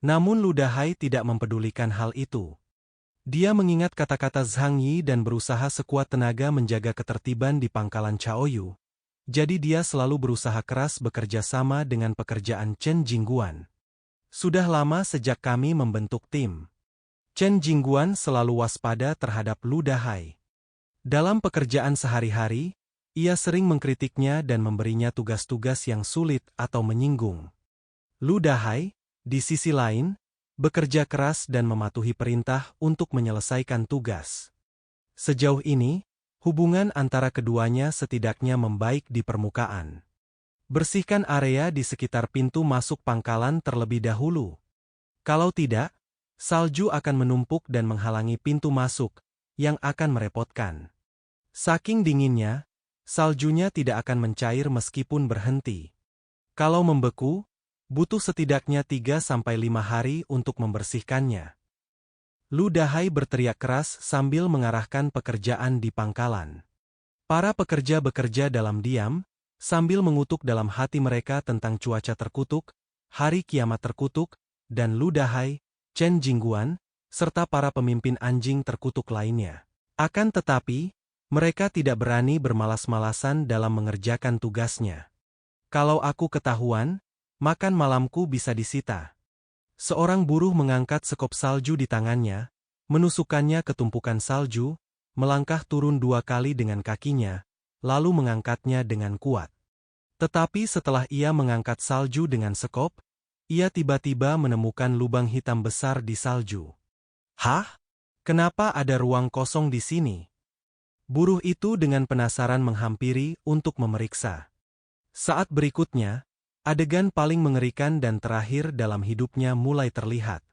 Namun Lu Dahai tidak mempedulikan hal itu. Dia mengingat kata-kata Zhang Yi dan berusaha sekuat tenaga menjaga ketertiban di pangkalan Chaoyu. Jadi dia selalu berusaha keras bekerja sama dengan pekerjaan Chen Jingguan. Sudah lama sejak kami membentuk tim. Chen Jingguan selalu waspada terhadap Lu Dahai. Dalam pekerjaan sehari-hari, ia sering mengkritiknya dan memberinya tugas-tugas yang sulit atau menyinggung. Lu Dahai, di sisi lain, bekerja keras dan mematuhi perintah untuk menyelesaikan tugas. Sejauh ini, hubungan antara keduanya setidaknya membaik di permukaan. Bersihkan area di sekitar pintu masuk pangkalan terlebih dahulu. Kalau tidak, salju akan menumpuk dan menghalangi pintu masuk, yang akan merepotkan. Saking dinginnya, saljunya tidak akan mencair meskipun berhenti. Kalau membeku, butuh setidaknya 3-5 hari untuk membersihkannya. Lu Dahai berteriak keras sambil mengarahkan pekerjaan di pangkalan. Para pekerja bekerja dalam diam, sambil mengutuk dalam hati mereka tentang cuaca terkutuk, hari kiamat terkutuk, dan Lu Dahai, Chen Jingguan, serta para pemimpin anjing terkutuk lainnya. Akan tetapi, mereka tidak berani bermalas-malasan dalam mengerjakan tugasnya. Kalau aku ketahuan, makan malamku bisa disita. Seorang buruh mengangkat sekop salju di tangannya, menusukkannya ke tumpukan salju, melangkah turun 2 kali dengan kakinya, lalu mengangkatnya dengan kuat. Tetapi setelah ia mengangkat salju dengan sekop, ia tiba-tiba menemukan lubang hitam besar di salju. Hah? Kenapa ada ruang kosong di sini? Buruh itu dengan penasaran menghampiri untuk memeriksa. Saat berikutnya, adegan paling mengerikan dan terakhir dalam hidupnya mulai terlihat.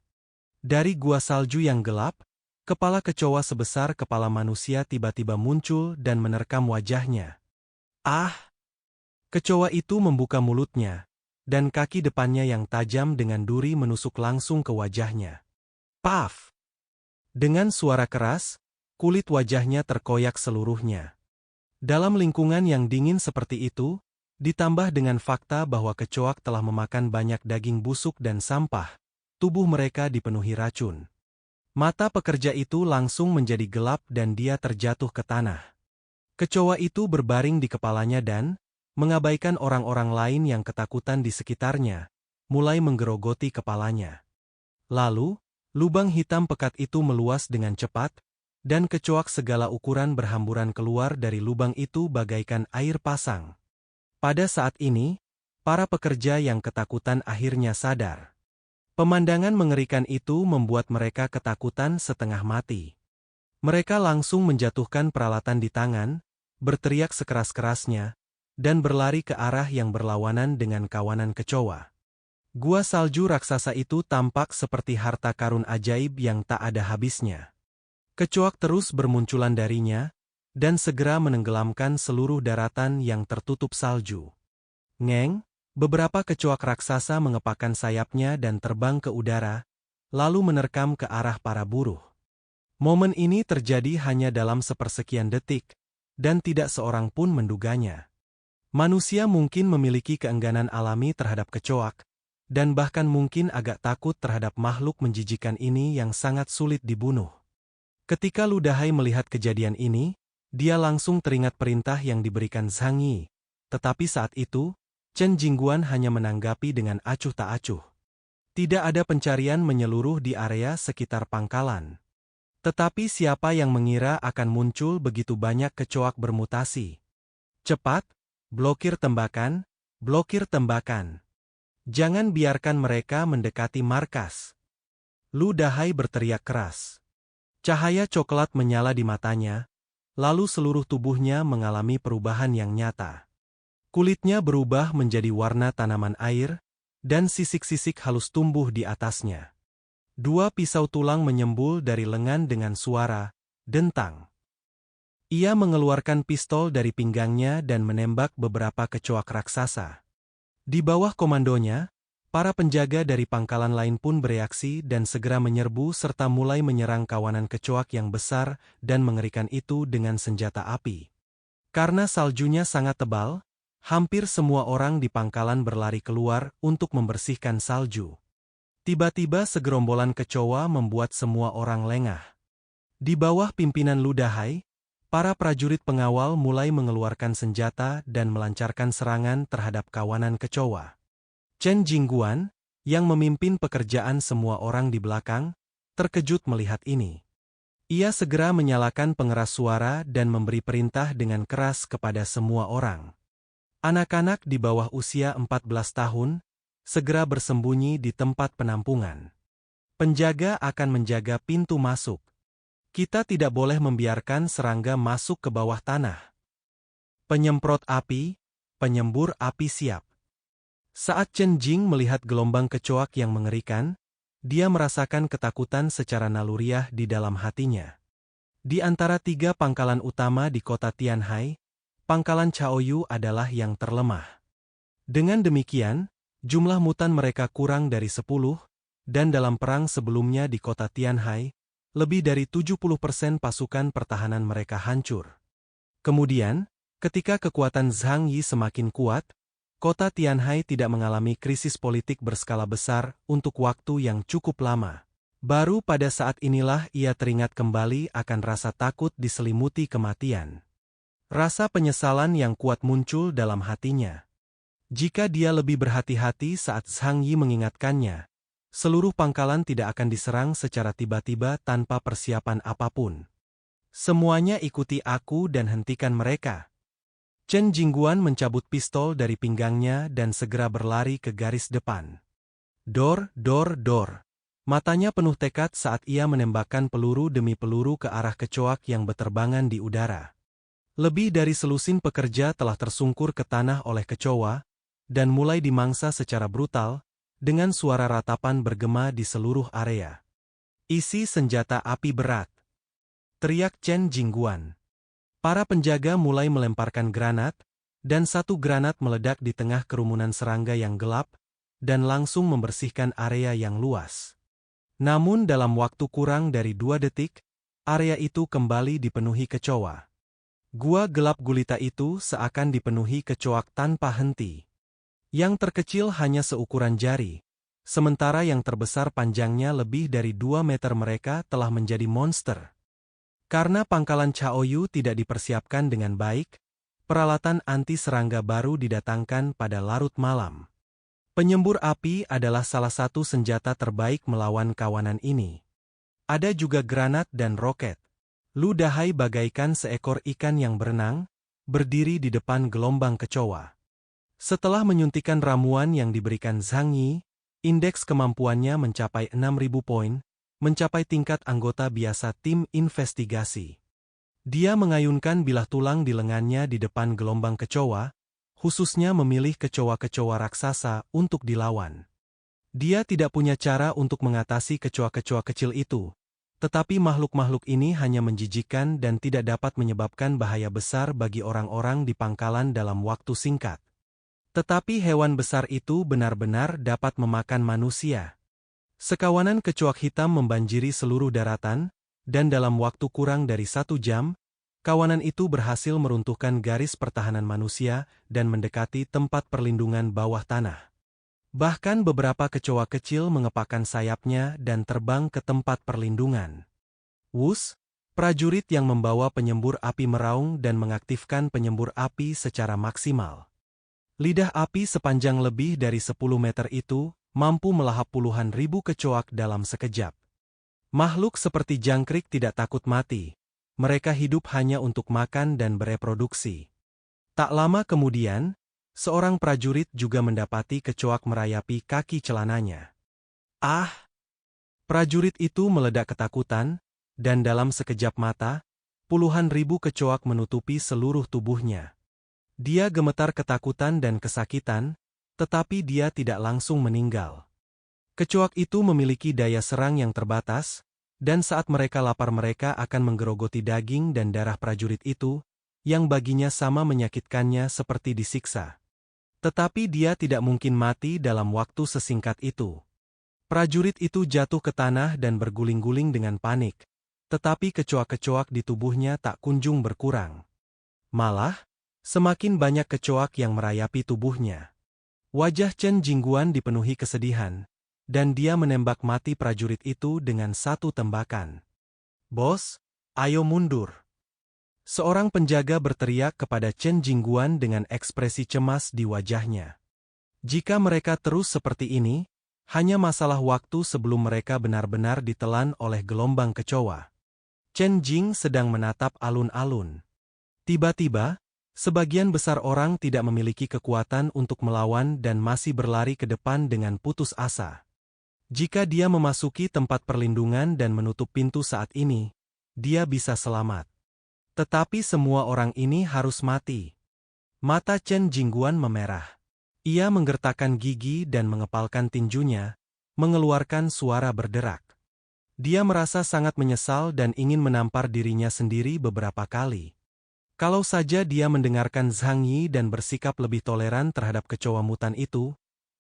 Dari gua salju yang gelap, kepala kecoa sebesar kepala manusia tiba-tiba muncul dan menerkam wajahnya. Ah! Kecoa itu membuka mulutnya, dan kaki depannya yang tajam dengan duri menusuk langsung ke wajahnya. Paf! Dengan suara keras, kulit wajahnya terkoyak seluruhnya. Dalam lingkungan yang dingin seperti itu, ditambah dengan fakta bahwa kecoak telah memakan banyak daging busuk dan sampah, tubuh mereka dipenuhi racun. Mata pekerja itu langsung menjadi gelap dan dia terjatuh ke tanah. Kecoa itu berbaring di kepalanya dan, mengabaikan orang-orang lain yang ketakutan di sekitarnya, mulai menggerogoti kepalanya. Lalu, lubang hitam pekat itu meluas dengan cepat, dan kecoak segala ukuran berhamburan keluar dari lubang itu bagaikan air pasang. Pada saat ini, para pekerja yang ketakutan akhirnya sadar. Pemandangan mengerikan itu membuat mereka ketakutan setengah mati. Mereka langsung menjatuhkan peralatan di tangan, berteriak sekeras-kerasnya, dan berlari ke arah yang berlawanan dengan kawanan kecoa. Gua salju raksasa itu tampak seperti harta karun ajaib yang tak ada habisnya. Kecoak terus bermunculan darinya, dan segera menenggelamkan seluruh daratan yang tertutup salju. Ngeng, beberapa kecoak raksasa mengepakkan sayapnya dan terbang ke udara, lalu menerkam ke arah para buruh. Momen ini terjadi hanya dalam sepersekian detik, dan tidak seorang pun menduganya. Manusia mungkin memiliki keengganan alami terhadap kecoak, dan bahkan mungkin agak takut terhadap makhluk menjijikan ini yang sangat sulit dibunuh. Ketika Ludahai melihat kejadian ini, dia langsung teringat perintah yang diberikan Zhang Yi, tetapi saat itu, Chen Jingguan hanya menanggapi dengan acuh tak acuh. Tidak ada pencarian menyeluruh di area sekitar pangkalan. Tetapi siapa yang mengira akan muncul begitu banyak kecoak bermutasi? Cepat, blokir tembakan, blokir tembakan. Jangan biarkan mereka mendekati markas. Ludahai berteriak keras. Cahaya coklat menyala di matanya, lalu seluruh tubuhnya mengalami perubahan yang nyata. Kulitnya berubah menjadi warna tanaman air, dan sisik-sisik halus tumbuh di atasnya. Dua pisau tulang menyembul dari lengan dengan suara dentang. Ia mengeluarkan pistol dari pinggangnya dan menembak beberapa kecoak raksasa. Di bawah komandonya, para penjaga dari pangkalan lain pun bereaksi dan segera menyerbu serta mulai menyerang kawanan kecoak yang besar dan mengerikan itu dengan senjata api. Karena saljunya sangat tebal, hampir semua orang di pangkalan berlari keluar untuk membersihkan salju. Tiba-tiba segerombolan kecoa membuat semua orang lengah. Di bawah pimpinan Ludahai, para prajurit pengawal mulai mengeluarkan senjata dan melancarkan serangan terhadap kawanan kecoa. Chen Jingguan, yang memimpin pekerjaan semua orang di belakang, terkejut melihat ini. Ia segera menyalakan pengeras suara dan memberi perintah dengan keras kepada semua orang. Anak-anak di bawah usia 14 tahun, segera bersembunyi di tempat penampungan. Penjaga akan menjaga pintu masuk. Kita tidak boleh membiarkan serangga masuk ke bawah tanah. Penyemprot api, penyembur api siap. Saat Chen Jing melihat gelombang kecoak yang mengerikan, dia merasakan ketakutan secara naluriah di dalam hatinya. Di antara tiga pangkalan utama di kota Tianhai, pangkalan Chaoyu adalah yang terlemah. Dengan demikian, jumlah mutan mereka kurang dari 10, dan dalam perang sebelumnya di kota Tianhai, lebih dari 70% pasukan pertahanan mereka hancur. Kemudian, ketika kekuatan Zhang Yi semakin kuat, kota Tianhai tidak mengalami krisis politik berskala besar untuk waktu yang cukup lama. Baru pada saat inilah ia teringat kembali akan rasa takut diselimuti kematian. Rasa penyesalan yang kuat muncul dalam hatinya. Jika dia lebih berhati-hati saat Zhang Yi mengingatkannya, seluruh pangkalan tidak akan diserang secara tiba-tiba tanpa persiapan apapun. Semuanya ikuti aku dan hentikan mereka. Chen Jingguan mencabut pistol dari pinggangnya dan segera berlari ke garis depan. Dor, dor, dor. Matanya penuh tekad saat ia menembakkan peluru demi peluru ke arah kecoak yang berterbangan di udara. Lebih dari selusin pekerja telah tersungkur ke tanah oleh kecoa, dan mulai dimangsa secara brutal, dengan suara ratapan bergema di seluruh area. Isi senjata api berat. Teriak Chen Jingguan. Para penjaga mulai melemparkan granat, dan satu granat meledak di tengah kerumunan serangga yang gelap, dan langsung membersihkan area yang luas. Namun dalam waktu kurang dari 2 detik, area itu kembali dipenuhi kecoa. Gua gelap gulita itu seakan dipenuhi kecoak tanpa henti. Yang terkecil hanya seukuran jari, sementara yang terbesar panjangnya lebih dari 2 meter. Mereka telah menjadi monster. Karena pangkalan Chaoyu tidak dipersiapkan dengan baik, peralatan anti serangga baru didatangkan pada larut malam. Penyembur api adalah salah satu senjata terbaik melawan kawanan ini. Ada juga granat dan roket. Lu Dahai bagaikan seekor ikan yang berenang, berdiri di depan gelombang kecoa. Setelah menyuntikkan ramuan yang diberikan Zhang Yi, indeks kemampuannya mencapai 6.000 poin, mencapai tingkat anggota biasa tim investigasi. Dia mengayunkan bilah tulang di lengannya di depan gelombang kecoa, khususnya memilih kecoa-kecoa raksasa untuk dilawan. Dia tidak punya cara untuk mengatasi kecoa-kecoa kecil itu, tetapi makhluk-makhluk ini hanya menjijikkan dan tidak dapat menyebabkan bahaya besar bagi orang-orang di pangkalan dalam waktu singkat. Tetapi hewan besar itu benar-benar dapat memakan manusia. Sekawanan kecoak hitam membanjiri seluruh daratan, dan dalam waktu kurang dari 1 jam, kawanan itu berhasil meruntuhkan garis pertahanan manusia dan mendekati tempat perlindungan bawah tanah. Bahkan beberapa kecoa kecil mengepakkan sayapnya dan terbang ke tempat perlindungan. Wus, prajurit yang membawa penyembur api meraung dan mengaktifkan penyembur api secara maksimal. Lidah api sepanjang lebih dari 10 meter itu mampu melahap puluhan ribu kecoak dalam sekejap. Makhluk seperti jangkrik tidak takut mati. Mereka hidup hanya untuk makan dan bereproduksi. Tak lama kemudian, seorang prajurit juga mendapati kecoak merayapi kaki celananya. Ah! Prajurit itu meledak ketakutan, dan dalam sekejap mata, puluhan ribu kecoak menutupi seluruh tubuhnya. Dia gemetar ketakutan dan kesakitan, tetapi dia tidak langsung meninggal. Kecoak itu memiliki daya serang yang terbatas, dan saat mereka lapar mereka akan menggerogoti daging dan darah prajurit itu, yang baginya sama menyakitkannya seperti disiksa. Tetapi dia tidak mungkin mati dalam waktu sesingkat itu. Prajurit itu jatuh ke tanah dan berguling-guling dengan panik, tetapi kecoak-kecoak di tubuhnya tak kunjung berkurang. Malah, semakin banyak kecoak yang merayapi tubuhnya. Wajah Chen Jingguan dipenuhi kesedihan, dan dia menembak mati prajurit itu dengan satu tembakan. "Bos, ayo mundur!" Seorang penjaga berteriak kepada Chen Jingguan dengan ekspresi cemas di wajahnya. Jika mereka terus seperti ini, hanya masalah waktu sebelum mereka benar-benar ditelan oleh gelombang kecoa. Chen Jing sedang menatap alun-alun. Tiba-tiba, sebagian besar orang tidak memiliki kekuatan untuk melawan dan masih berlari ke depan dengan putus asa. Jika dia memasuki tempat perlindungan dan menutup pintu saat ini, dia bisa selamat. Tetapi semua orang ini harus mati. Mata Chen Jingguan memerah. Ia menggertakkan gigi dan mengepalkan tinjunya, mengeluarkan suara berderak. Dia merasa sangat menyesal dan ingin menampar dirinya sendiri beberapa kali. Kalau saja dia mendengarkan Zhang Yi dan bersikap lebih toleran terhadap kecoa mutan itu,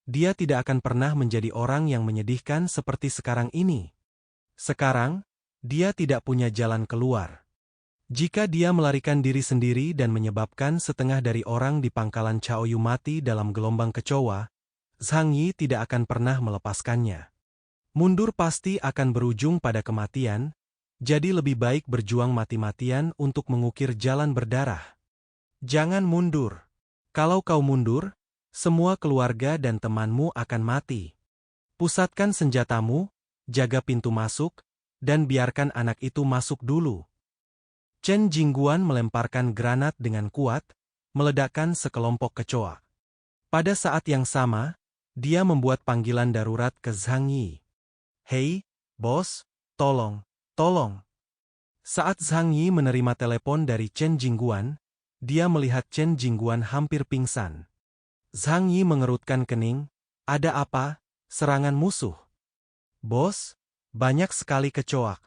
dia tidak akan pernah menjadi orang yang menyedihkan seperti sekarang ini. Sekarang, dia tidak punya jalan keluar. Jika dia melarikan diri sendiri dan menyebabkan setengah dari orang di pangkalan Chaoyu mati dalam gelombang kecoa, Zhang Yi tidak akan pernah melepaskannya. Mundur pasti akan berujung pada kematian, jadi lebih baik berjuang mati-matian untuk mengukir jalan berdarah. Jangan mundur. Kalau kau mundur, semua keluarga dan temanmu akan mati. Pusatkan senjatamu, jaga pintu masuk, dan biarkan anak itu masuk dulu. Chen Jingguan melemparkan granat dengan kuat, meledakkan sekelompok kecoa. Pada saat yang sama, dia membuat panggilan darurat ke Zhang Yi. "Hei, bos, tolong, tolong." Saat Zhang Yi menerima telepon dari Chen Jingguan, dia melihat Chen Jingguan hampir pingsan. Zhang Yi mengerutkan kening. "Ada apa? Serangan musuh?" "Bos, banyak sekali kecoak.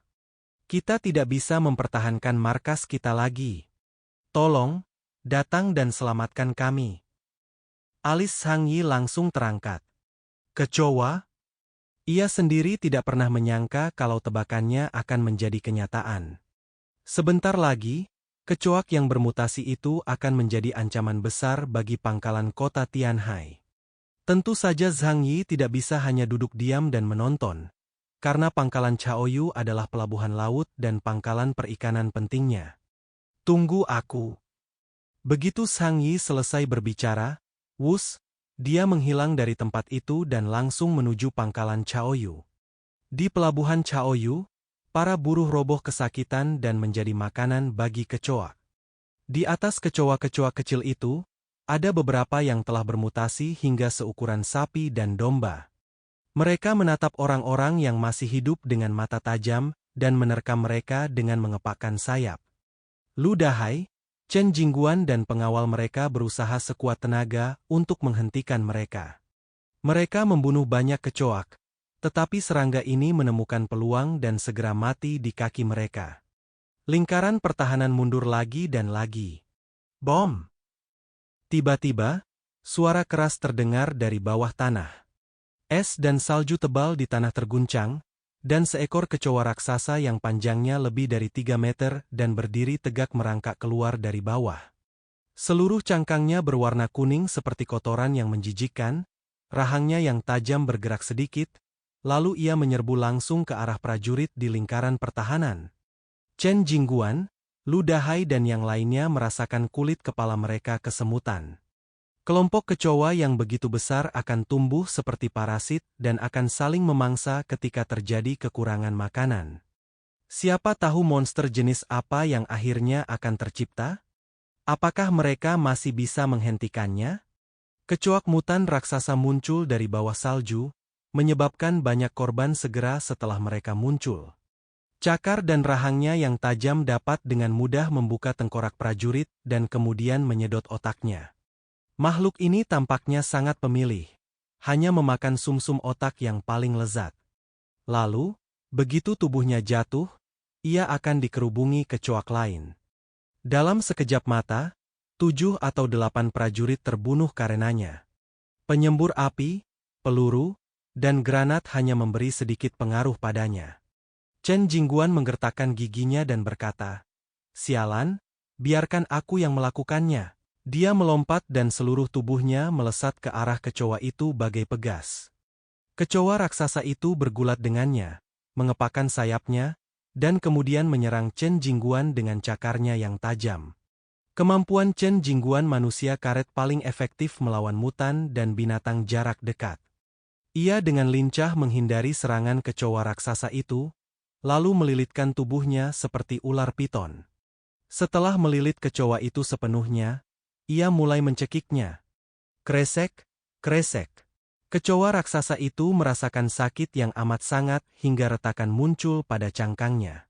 Kita tidak bisa mempertahankan markas kita lagi. Tolong, datang dan selamatkan kami." Alis Zhang Yi langsung terangkat. Kecoa? Ia sendiri tidak pernah menyangka kalau tebakannya akan menjadi kenyataan. Sebentar lagi, kecoak yang bermutasi itu akan menjadi ancaman besar bagi pangkalan kota Tianhai. Tentu saja Zhang Yi tidak bisa hanya duduk diam dan menonton, karena pangkalan Chaoyu adalah pelabuhan laut dan pangkalan perikanan pentingnya. "Tunggu aku." Begitu Zhang Yi selesai berbicara, wus, dia menghilang dari tempat itu dan langsung menuju pangkalan Chaoyu. Di pelabuhan Chaoyu, para buruh roboh kesakitan dan menjadi makanan bagi kecoak. Di atas kecoa-kecoa kecil itu, ada beberapa yang telah bermutasi hingga seukuran sapi dan domba. Mereka menatap orang-orang yang masih hidup dengan mata tajam dan menerkam mereka dengan mengepakkan sayap. Lu Dahai, Chen Jingguan dan pengawal mereka berusaha sekuat tenaga untuk menghentikan mereka. Mereka membunuh banyak kecoak, tetapi serangga ini menemukan peluang dan segera mati di kaki mereka. Lingkaran pertahanan mundur lagi dan lagi. Bom! Tiba-tiba, suara keras terdengar dari bawah tanah. Es dan salju tebal di tanah terguncang, dan seekor kecoa raksasa yang panjangnya lebih dari 3 meter dan berdiri tegak merangkak keluar dari bawah. Seluruh cangkangnya berwarna kuning seperti kotoran yang menjijikkan, rahangnya yang tajam bergerak sedikit, lalu ia menyerbu langsung ke arah prajurit di lingkaran pertahanan. Chen Jingguan, Lu Dahai dan yang lainnya merasakan kulit kepala mereka kesemutan. Kelompok kecoa yang begitu besar akan tumbuh seperti parasit dan akan saling memangsa ketika terjadi kekurangan makanan. Siapa tahu monster jenis apa yang akhirnya akan tercipta? Apakah mereka masih bisa menghentikannya? Kecoak mutan raksasa muncul dari bawah salju, menyebabkan banyak korban segera setelah mereka muncul. Cakar dan rahangnya yang tajam dapat dengan mudah membuka tengkorak prajurit dan kemudian menyedot otaknya. Makhluk ini tampaknya sangat pemilih, hanya memakan sumsum otak yang paling lezat. Lalu, begitu tubuhnya jatuh, ia akan dikerubungi kecoak lain. Dalam sekejap mata, 7 atau 8 prajurit terbunuh karenanya. Penyembur api, peluru, dan granat hanya memberi sedikit pengaruh padanya. Chen Jingguan menggertakkan giginya dan berkata, "Sialan, biarkan aku yang melakukannya." Dia melompat dan seluruh tubuhnya melesat ke arah kecoa itu bagai pegas. Kecoa raksasa itu bergulat dengannya, mengepakkan sayapnya, dan kemudian menyerang Chen Jingguan dengan cakarnya yang tajam. Kemampuan Chen Jingguan manusia karet paling efektif melawan mutan dan binatang jarak dekat. Ia dengan lincah menghindari serangan kecoa raksasa itu, lalu melilitkan tubuhnya seperti ular piton. Setelah melilit kecoa itu sepenuhnya, ia mulai mencekiknya. Kresek, kresek. Kecoa raksasa itu merasakan sakit yang amat sangat hingga retakan muncul pada cangkangnya.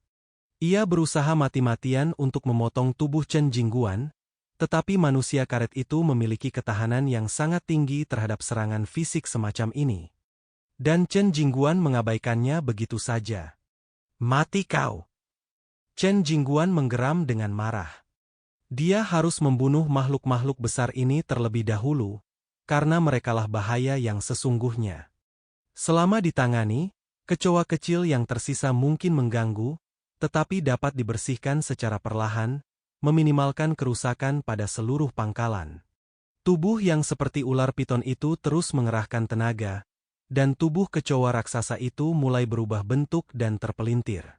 Ia berusaha mati-matian untuk memotong tubuh Chen Jingguan, tetapi manusia karet itu memiliki ketahanan yang sangat tinggi terhadap serangan fisik semacam ini. Dan Chen Jingguan mengabaikannya begitu saja. "Mati kau!" Chen Jingguan menggeram dengan marah. Dia harus membunuh makhluk-makhluk besar ini terlebih dahulu, karena merekalah bahaya yang sesungguhnya. Selama ditangani, kecoa kecil yang tersisa mungkin mengganggu, tetapi dapat dibersihkan secara perlahan, meminimalkan kerusakan pada seluruh pangkalan. Tubuh yang seperti ular piton itu terus mengerahkan tenaga, dan tubuh kecoa raksasa itu mulai berubah bentuk dan terpelintir.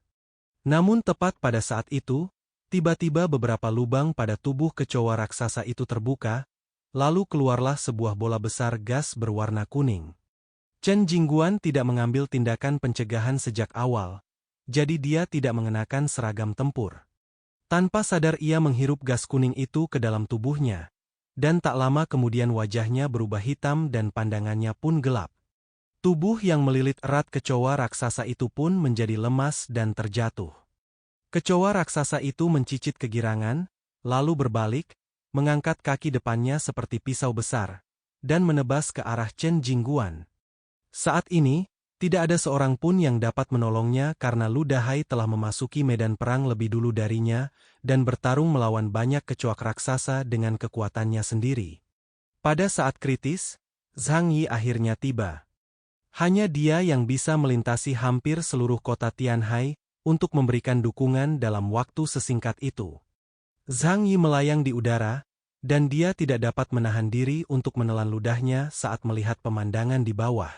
Namun tepat pada saat itu, tiba-tiba beberapa lubang pada tubuh kecoa raksasa itu terbuka, lalu keluarlah sebuah bola besar gas berwarna kuning. Chen Jingguan tidak mengambil tindakan pencegahan sejak awal, jadi dia tidak mengenakan seragam tempur. Tanpa sadar ia menghirup gas kuning itu ke dalam tubuhnya, dan tak lama kemudian wajahnya berubah hitam dan pandangannya pun gelap. Tubuh yang melilit erat kecoa raksasa itu pun menjadi lemas dan terjatuh. Kecoa raksasa itu mencicit kegirangan, lalu berbalik, mengangkat kaki depannya seperti pisau besar, dan menebas ke arah Chen Jingguan. Saat ini, Tidak ada seorang pun yang dapat menolongnya karena Lu Dahai telah memasuki medan perang lebih dulu darinya dan bertarung melawan banyak kecoak raksasa dengan kekuatannya sendiri. Pada saat kritis, Zhang Yi akhirnya tiba. Hanya dia yang bisa melintasi hampir seluruh kota Tianhai untuk memberikan dukungan dalam waktu sesingkat itu. Zhang Yi melayang di udara, dan dia tidak dapat menahan diri untuk menelan ludahnya saat melihat pemandangan di bawah.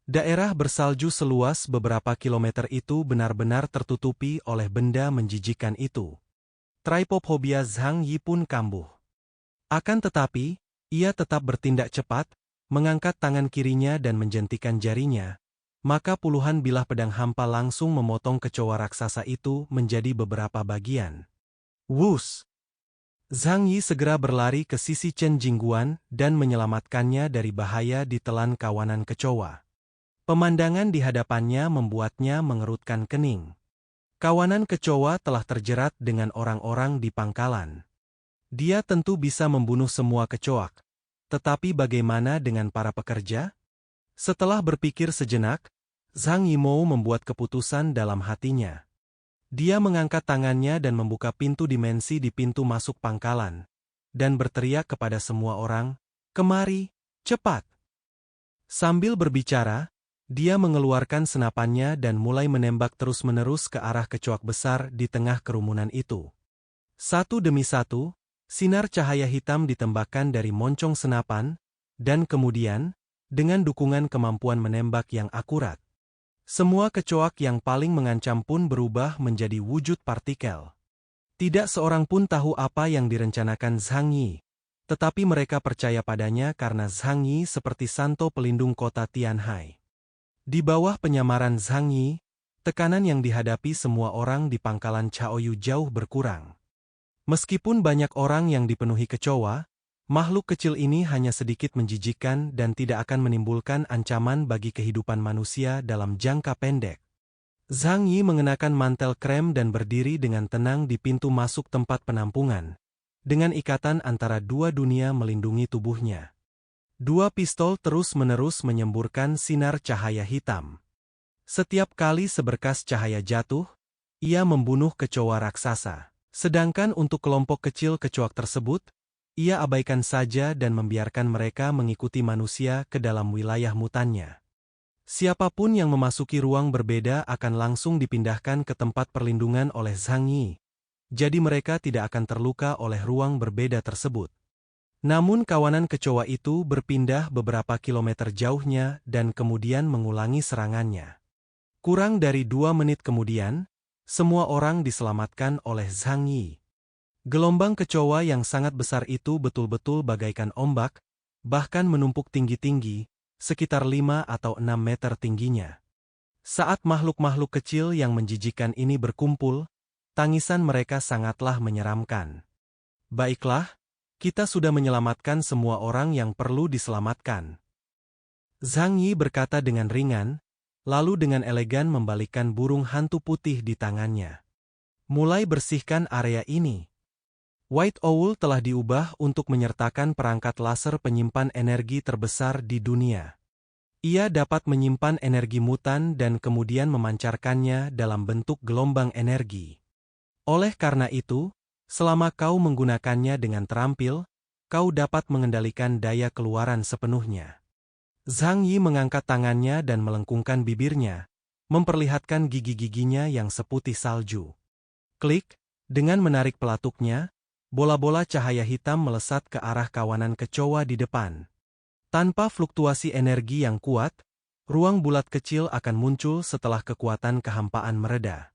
Daerah bersalju seluas beberapa kilometer itu benar-benar tertutupi oleh benda menjijikan itu. Trypophobia Zhang Yi pun kambuh. Akan tetapi, ia tetap bertindak cepat, mengangkat tangan kirinya dan menjentikan jarinya, maka puluhan bilah pedang hampa langsung memotong kecoa raksasa itu menjadi beberapa bagian. Wus! Zhang Yi segera berlari ke sisi Chen Jingguan dan menyelamatkannya dari bahaya ditelan kawanan kecoa. Pemandangan di hadapannya membuatnya mengerutkan kening. Kawanan kecoa telah terjerat dengan orang-orang di pangkalan. Dia tentu bisa membunuh semua kecoak. Tetapi bagaimana dengan para pekerja? Setelah berpikir sejenak, Zhang Yimou membuat keputusan dalam hatinya. Dia mengangkat tangannya dan membuka pintu dimensi di pintu masuk pangkalan, dan berteriak kepada semua orang, "Kemari, cepat!" Sambil berbicara, dia mengeluarkan senapannya dan mulai menembak terus-menerus ke arah kecoak besar di tengah kerumunan itu. Satu demi satu, sinar cahaya hitam ditembakkan dari moncong senapan, dan kemudian, dengan dukungan kemampuan menembak yang akurat, semua kecoak yang paling mengancam pun berubah menjadi wujud partikel. Tidak seorang pun tahu apa yang direncanakan Zhang Yi, tetapi mereka percaya padanya karena Zhang Yi seperti santo pelindung kota Tianhai. Di bawah penyamaran Zhang Yi, tekanan yang dihadapi semua orang di pangkalan Chaoyu jauh berkurang. Meskipun banyak orang yang dipenuhi kecoa, makhluk kecil ini hanya sedikit menjijikkan dan tidak akan menimbulkan ancaman bagi kehidupan manusia dalam jangka pendek. Zhang Yi mengenakan mantel krem dan berdiri dengan tenang di pintu masuk tempat penampungan, dengan ikatan antara dua dunia melindungi tubuhnya. Dua pistol terus-menerus menyemburkan sinar cahaya hitam. Setiap kali seberkas cahaya jatuh, ia membunuh kecoa raksasa. Sedangkan untuk kelompok kecil kecoak tersebut, ia abaikan saja dan membiarkan mereka mengikuti manusia ke dalam wilayah mutannya. Siapapun yang memasuki ruang berbeda akan langsung dipindahkan ke tempat perlindungan oleh Zhang Yi, jadi mereka tidak akan terluka oleh ruang berbeda tersebut. Namun kawanan kecoa itu berpindah beberapa kilometer jauhnya dan kemudian mengulangi serangannya. Kurang dari 2 menit kemudian, semua orang diselamatkan oleh Zhang Yi. Gelombang kecoa yang sangat besar itu betul-betul bagaikan ombak, bahkan menumpuk tinggi-tinggi, sekitar 5 atau 6 meter tingginya. Saat makhluk-makhluk kecil yang menjijikan ini berkumpul, tangisan mereka sangatlah menyeramkan. Baiklah, kita sudah menyelamatkan semua orang yang perlu diselamatkan. Zhang Yi berkata dengan ringan, lalu dengan elegan membalikkan burung hantu putih di tangannya. Mulai bersihkan area ini. White Owl telah diubah untuk menyertakan perangkat laser penyimpan energi terbesar di dunia. Ia dapat menyimpan energi mutan dan kemudian memancarkannya dalam bentuk gelombang energi. Oleh karena itu, selama kau menggunakannya dengan terampil, kau dapat mengendalikan daya keluaran sepenuhnya. Zhang Yi mengangkat tangannya dan melengkungkan bibirnya, memperlihatkan gigi-giginya yang seputih salju. Klik, dengan menarik pelatuknya, bola-bola cahaya hitam melesat ke arah kawanan kecoa di depan. Tanpa fluktuasi energi yang kuat, ruang bulat kecil akan muncul setelah kekuatan kehampaan mereda.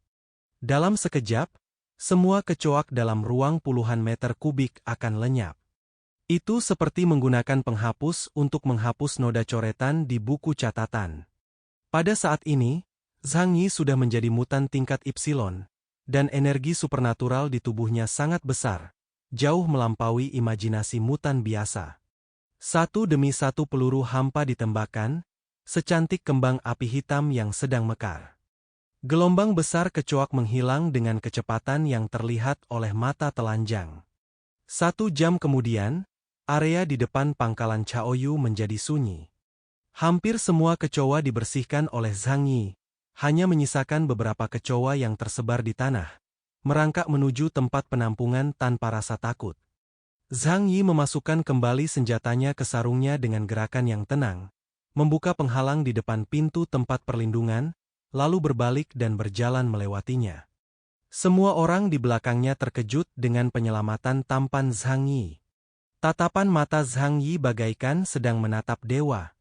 Dalam sekejap, semua kecoak dalam ruang puluhan meter kubik akan lenyap. Itu seperti menggunakan penghapus untuk menghapus noda coretan di buku catatan. Pada saat ini, Zhang Yi sudah menjadi mutan tingkat Epsilon, dan energi supernatural di tubuhnya sangat besar, jauh melampaui imajinasi mutan biasa. Satu demi satu peluru hampa ditembakkan, secantik kembang api hitam yang sedang mekar. Gelombang besar kecoak menghilang dengan kecepatan yang terlihat oleh mata telanjang. 1 jam kemudian, area di depan pangkalan Chaoyu menjadi sunyi. Hampir semua kecoa dibersihkan oleh Zhang Yi, hanya menyisakan beberapa kecoa yang tersebar di tanah, merangkak menuju tempat penampungan tanpa rasa takut. Zhang Yi memasukkan kembali senjatanya ke sarungnya dengan gerakan yang tenang, membuka penghalang di depan pintu tempat perlindungan, lalu berbalik dan berjalan melewatinya. Semua orang di belakangnya terkejut dengan penyelamatan tampan Zhang Yi. Tatapan mata Zhang Yi bagaikan sedang menatap dewa.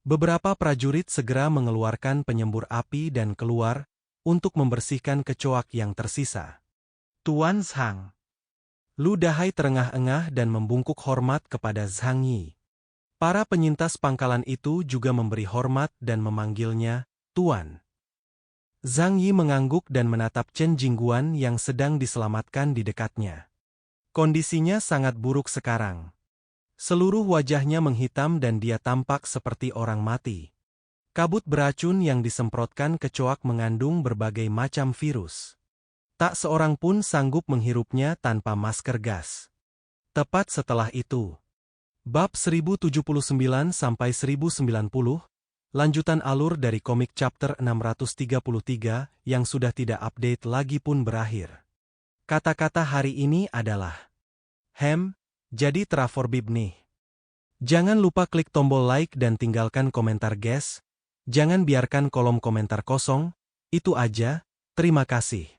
Beberapa prajurit segera mengeluarkan penyembur api dan keluar untuk membersihkan kecoak yang tersisa. Tuan Zhang. Lu Dahai terengah-engah dan membungkuk hormat kepada Zhang Yi. Para penyintas pangkalan itu juga memberi hormat dan memanggilnya Tuan. Zhang Yi mengangguk dan menatap Chen Jingguan yang sedang diselamatkan di dekatnya. Kondisinya sangat buruk sekarang. Seluruh wajahnya menghitam dan dia tampak seperti orang mati. Kabut beracun yang disemprotkan kecoak mengandung berbagai macam virus. Tak seorang pun sanggup menghirupnya tanpa masker gas. Tepat setelah itu. Bab 1079-1090, lanjutan alur dari komik chapter 633 yang sudah tidak update lagi pun berakhir. Kata-kata hari ini adalah jadi Traforbib nih. Jangan lupa klik tombol like dan tinggalkan komentar guys. Jangan biarkan kolom komentar kosong. Itu aja, terima kasih.